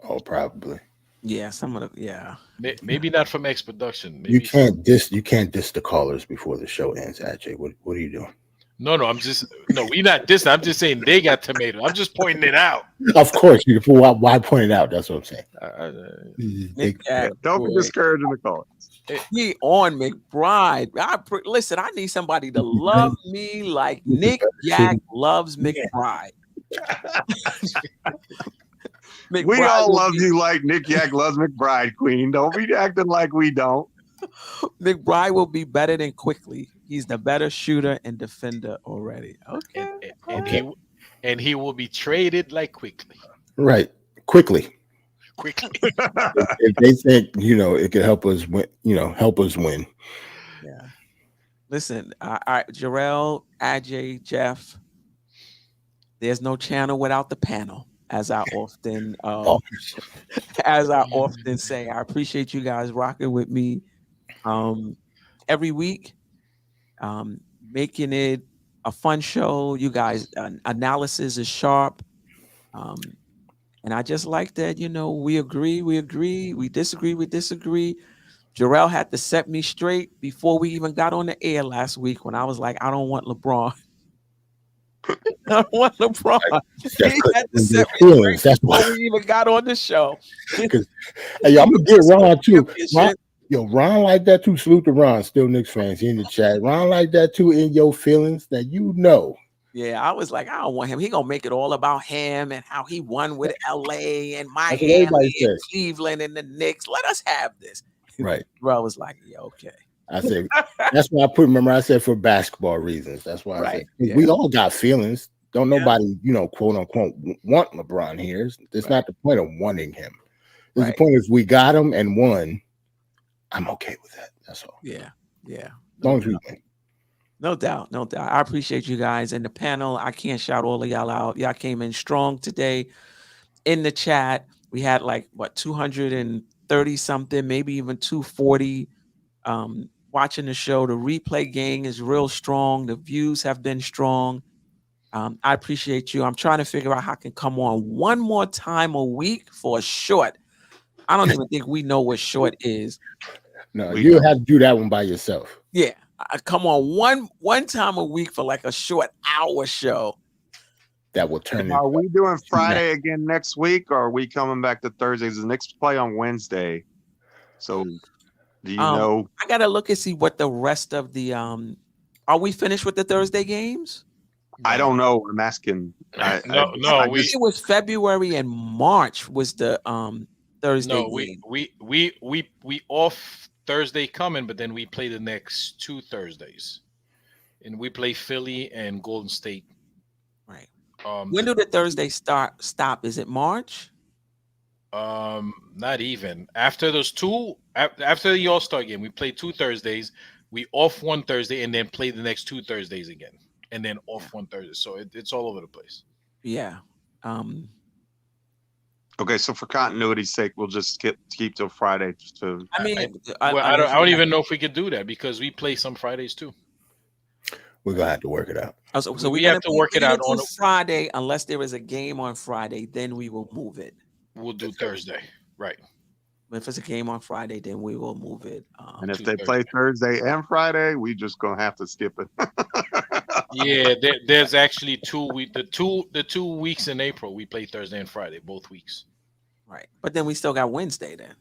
Oh, probably. Yeah, some of the Maybe not from X Production. Maybe you can't diss the callers before the show ends, Ajay. What are you doing? No, we're not dissing. I'm just saying they got tomatoes. I'm just pointing it out. Of course, why point it out? That's what I'm saying. Don't be discouraging the callers. He on McBride. Listen, I need somebody to love me like Nick Yak loves McBride. We all love you like Nick Yak loves McBride, Queen. Don't be acting like we don't. McBride will be better than Quickly. He's the better shooter and defender already. Okay. And he will be traded like Quickly. Right. Quickly. If they think, it could help us win, Yeah. Listen, Jerrell, Ajay, Geoff, there's no channel without the panel, as I often say. I appreciate you guys rocking with me every week, making it a fun show. You guys, analysis is sharp. And I just like that, we agree, we disagree. Jerrell had to set me straight before we even got on the air last week when I was like, I don't want LeBron. I don't want LeBron. He had to set me straight before we even got on the show. Hey, I'm going to get Ron too. Ron like that too. Salute to Ron, still Knicks fans. He in the chat. Ron like that too in your feelings that Yeah, I was like, I don't want him. He gonna make it all about him and how he won with LA and Miami and Cleveland and the Knicks. Let us have this. Right. Bro was like, yeah, okay. I said that's why I said for basketball reasons. That's why I said we all got feelings. Don't nobody, quote unquote, want LeBron here. It's not the point of wanting him. The point is we got him and won. I'm okay with that. That's all. Yeah. As long as we win. No doubt. I appreciate you guys in the panel. I can't shout all of y'all out. Y'all came in strong today. In the chat, we had 230 something, maybe even 240 watching the show. The replay gang is real strong. The views have been strong. I appreciate you. I'm trying to figure out how I can come on one more time a week for a short. I don't even think we know what short is. No, you have to do that one by yourself. Yeah. I come on one time a week for a short hour show. That will turn. Are we doing Friday again next week, or are we coming back to Thursdays? The Knicks play on Wednesday, so Do you know? I gotta look and see what the rest of the Are we finished with the Thursday games? I don't know. I'm asking. I think it was February and March was the Thursday game. We off Thursday coming, but then we play the next 2 Thursdays, and we play Philly and Golden State. Right. When do the Thursdays stop? Is it March? Not even after those two. After the All-Star game, we play 2 Thursdays. We off 1 Thursday and then play the next 2 Thursdays again, and then off 1 Thursday. So it's all over the place. Yeah. Okay, so for continuity's sake, we'll just keep till Friday. I mean, I don't even know if we could do that because we play some Fridays too. We're gonna have to work it out. So we have to work it out on Friday, unless there is a game on Friday. Then we will move it. We'll do Thursday, right? But if it's a game on Friday, then we will move it. And if they play Thursday and Friday, we just gonna have to skip it. Yeah, there's actually 2 weeks. The 2 weeks in April, we play Thursday and Friday, both weeks. Right, but then we still got Wednesday then.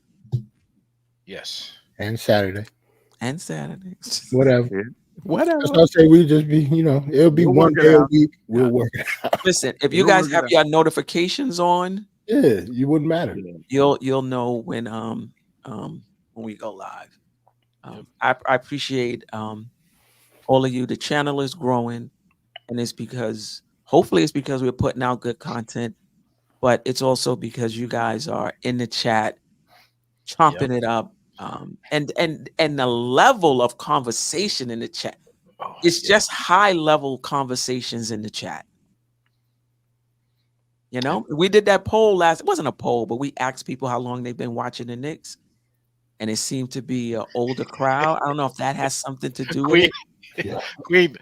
Yes, and Saturday. Whatever. Whatever. I'll say we just be, it'll be one day a week. We'll work it out. Listen, if you guys have your notifications on, yeah, you wouldn't matter. You'll know when we go live. I appreciate all of you. The channel is growing, and it's because hopefully it's because we're putting out good content, but it's also because you guys are in the chat, chomping it up. And the level of conversation in the chat, it's just high level conversations in the chat. We did that poll it wasn't a poll, but we asked people how long they've been watching the Knicks, and it seemed to be an older crowd. I don't know if that has something to do with it. Queen.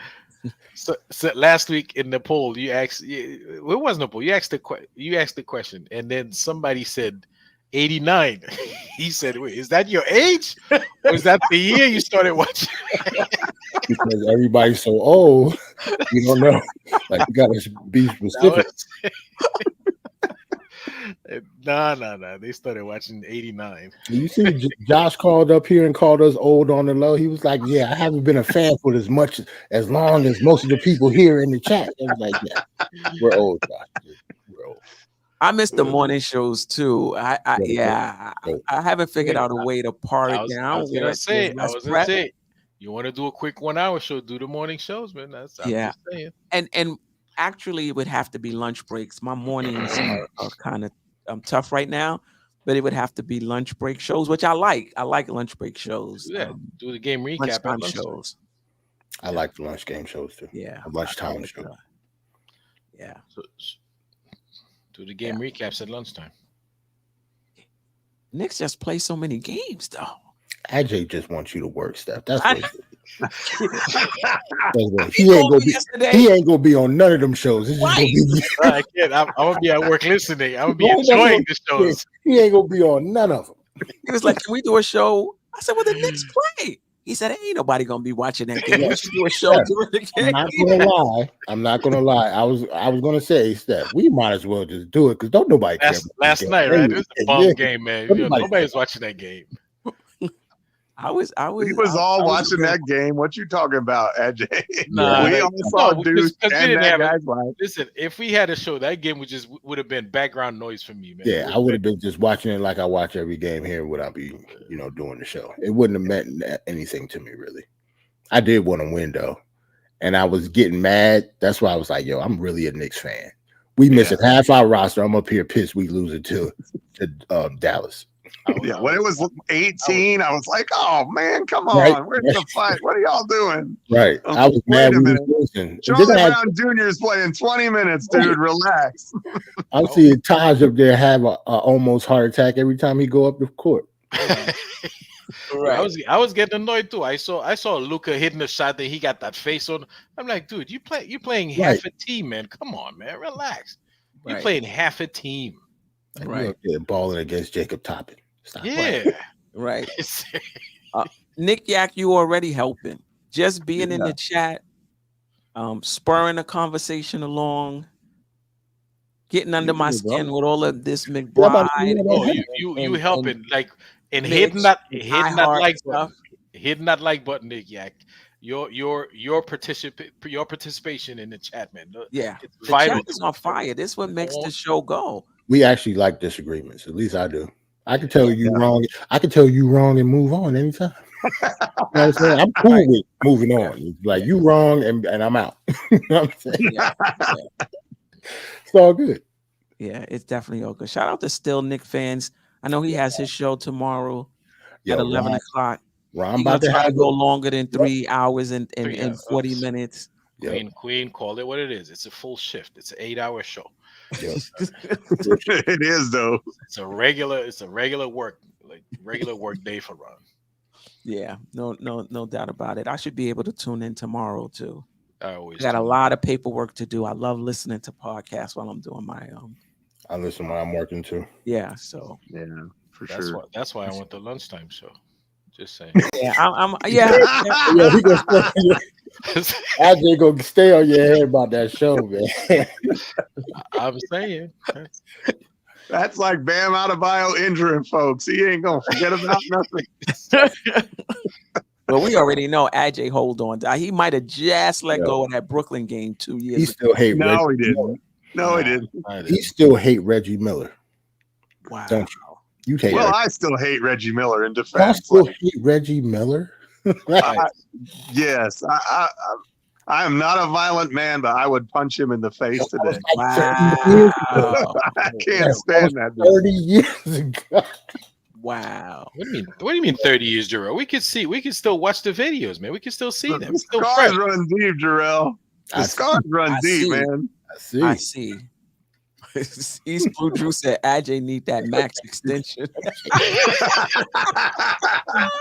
So last week in the poll, you asked, it wasn't a poll. You asked the question, and then somebody said 89. He said, "Wait, is that your age? Or is that the year you started watching?" Because everybody's so old, you don't know. Like, you gotta be specific. No. They started watching 89. You see, Josh called up here and called us old on the low. He was like, "Yeah, I haven't been a fan for as long as most of the people here in the chat." I was like, "Yeah, we're old, Josh. We're old." I miss the morning shows too. I haven't figured out a way to par it down. I was gonna say, you want to do a quick 1 hour show, do the morning shows, man. I'm just saying. And actually, it would have to be lunch breaks. My mornings are kind of tough right now, but it would have to be lunch break shows, which I like. I like lunch break shows. Yeah, do the game recap at shows. I like the lunch game shows too. Yeah, lunchtime show. Yeah. Do the game recaps at lunchtime. Knicks just play so many games, though. AJ just wants you to work stuff. That's what he ain't gonna be on none of them shows. It's just I can't. I'm gonna be at work listening. I'm gonna be enjoying the shows. He ain't gonna be on none of them. He was like, "Can we do a show?" I said, "Well, the Knicks play." He said, "Ain't nobody gonna be watching that game. We should do a show during the game." I'm not gonna lie. I was gonna say, Steph, we might as well just do it because don't nobody care. Last night, right? It was a bomb game, man. Nobody's watching that game. I was We was all watching that game. What you talking about, AJ? Nah, we all saw dudes and that guy's life. Listen, if we had a show, that game would have been background noise for me, man. Yeah, I would have been just watching it like I watch every game here without be, doing the show. It wouldn't have meant anything to me, really. I did want to win though, and I was getting mad. That's why I was like, "Yo, I'm really a Knicks fan." We missing half our roster. I'm up here pissed we lose it to Dallas. Yeah, when it was 18, I was like, "Oh man, come on, where's the fight? What are y'all doing?" Right, I was mad. Charlie Brown Jr. is playing 20 minutes, dude. Relax. I'm seeing Taj up there have a almost heart attack every time he go up the court. Right. I was getting annoyed too. I saw Luka hitting a shot that he got that face on. I'm like, dude, you're playing half a team, man. Come on, man, relax. You're playing half a team. Right, balling against Jacob Toppin. Stop playing. Right. Nick Yak, you already helping. Just being in the chat, spurring the conversation along, getting under my skin with all of this McBride. You helping. Like And Mitch, hitting that like button, Nick Yak. Your participation in the chat, man. Yeah, it's the vital. chat is on fire. This is what makes the show go. We actually like disagreements. At least I do. I can tell you wrong. I can tell you wrong and move on anytime. You know what I'm saying? I'm cool with moving on. It's like you wrong and I'm out. You know what I'm saying? It's all good. Yeah, it's definitely all good. Shout out to Still Nick fans. I know he has his show tomorrow at 11 o'clock. Ron He's about to try have to go longer than 3 hours and 40 hours. minutes. Queen, call it what it is. It's a full shift. It's an 8-hour show. It is though. It's a regular work day for Ron. Yeah, no doubt about it. I should be able to tune in tomorrow too. I always got a lot of paperwork to do. I love listening to podcasts while I'm doing my I listen when I'm working too. Yeah, so for sure. That's why I want the lunchtime show. Just saying. Yeah, I'm we gonna AJ gonna stay on your head about that show, man. I'm saying. That's like Bam Adebayo injuring folks. He ain't gonna forget about nothing. Well, we already know AJ hold on. He might have just let go of that Brooklyn game 2 years ago. He still hate No, Reggie he didn't. Miller. No, he didn't. He still hate Reggie Miller. Wow. Don't you? You hate Well, Reggie. I still hate Reggie Miller in I defense. still hate Reggie Miller. Yes, I am not a violent man, but I would punch him in the face today. Wow. I can't stand that. 30 years ago. Wow. What do you mean 30 years, Jerrell? We could still watch the videos, man. We can still see them. The scars run deep, Jerrell. The scars run deep, man. I see. East Blue Drew said AJ need that max extension.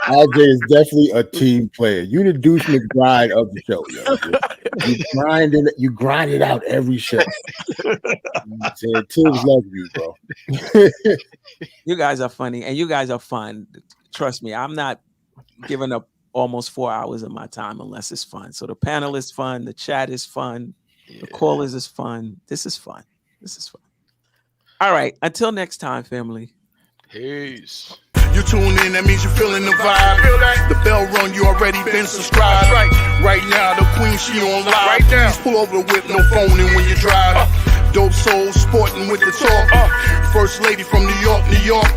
AJ is definitely a team player. You the Deuce McBride of the show. Yo. You grind it out every show. Tibbs love you, bro. You guys are funny and you guys are fun. Trust me, I'm not giving up almost 4 hours of my time unless it's fun. So the panel is fun, the chat is fun, the callers is fun. This is fun. All right. Until next time, family. Peace. You tune in, that means you're feeling the vibe. The bell rung, you already been subscribed. Right now, the queen, she on live. Right now, pull over the whip, no phoning when you drive. Dope Soul Sporting with the talk. First lady from New York,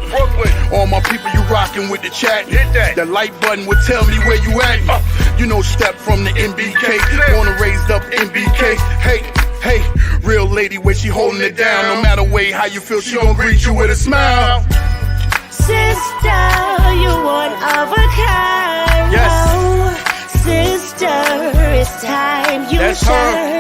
Brooklyn. All my people, you rocking with the chat. Hit that. The like button would tell me where you at. You know, Step from the MBK. Born and raised up MBK. Hey, real lady, where she holding it down. No matter way how you feel, she gon' greet you with a smile. Sister, you one of a kind. Yes. Oh, sister, it's time you shine.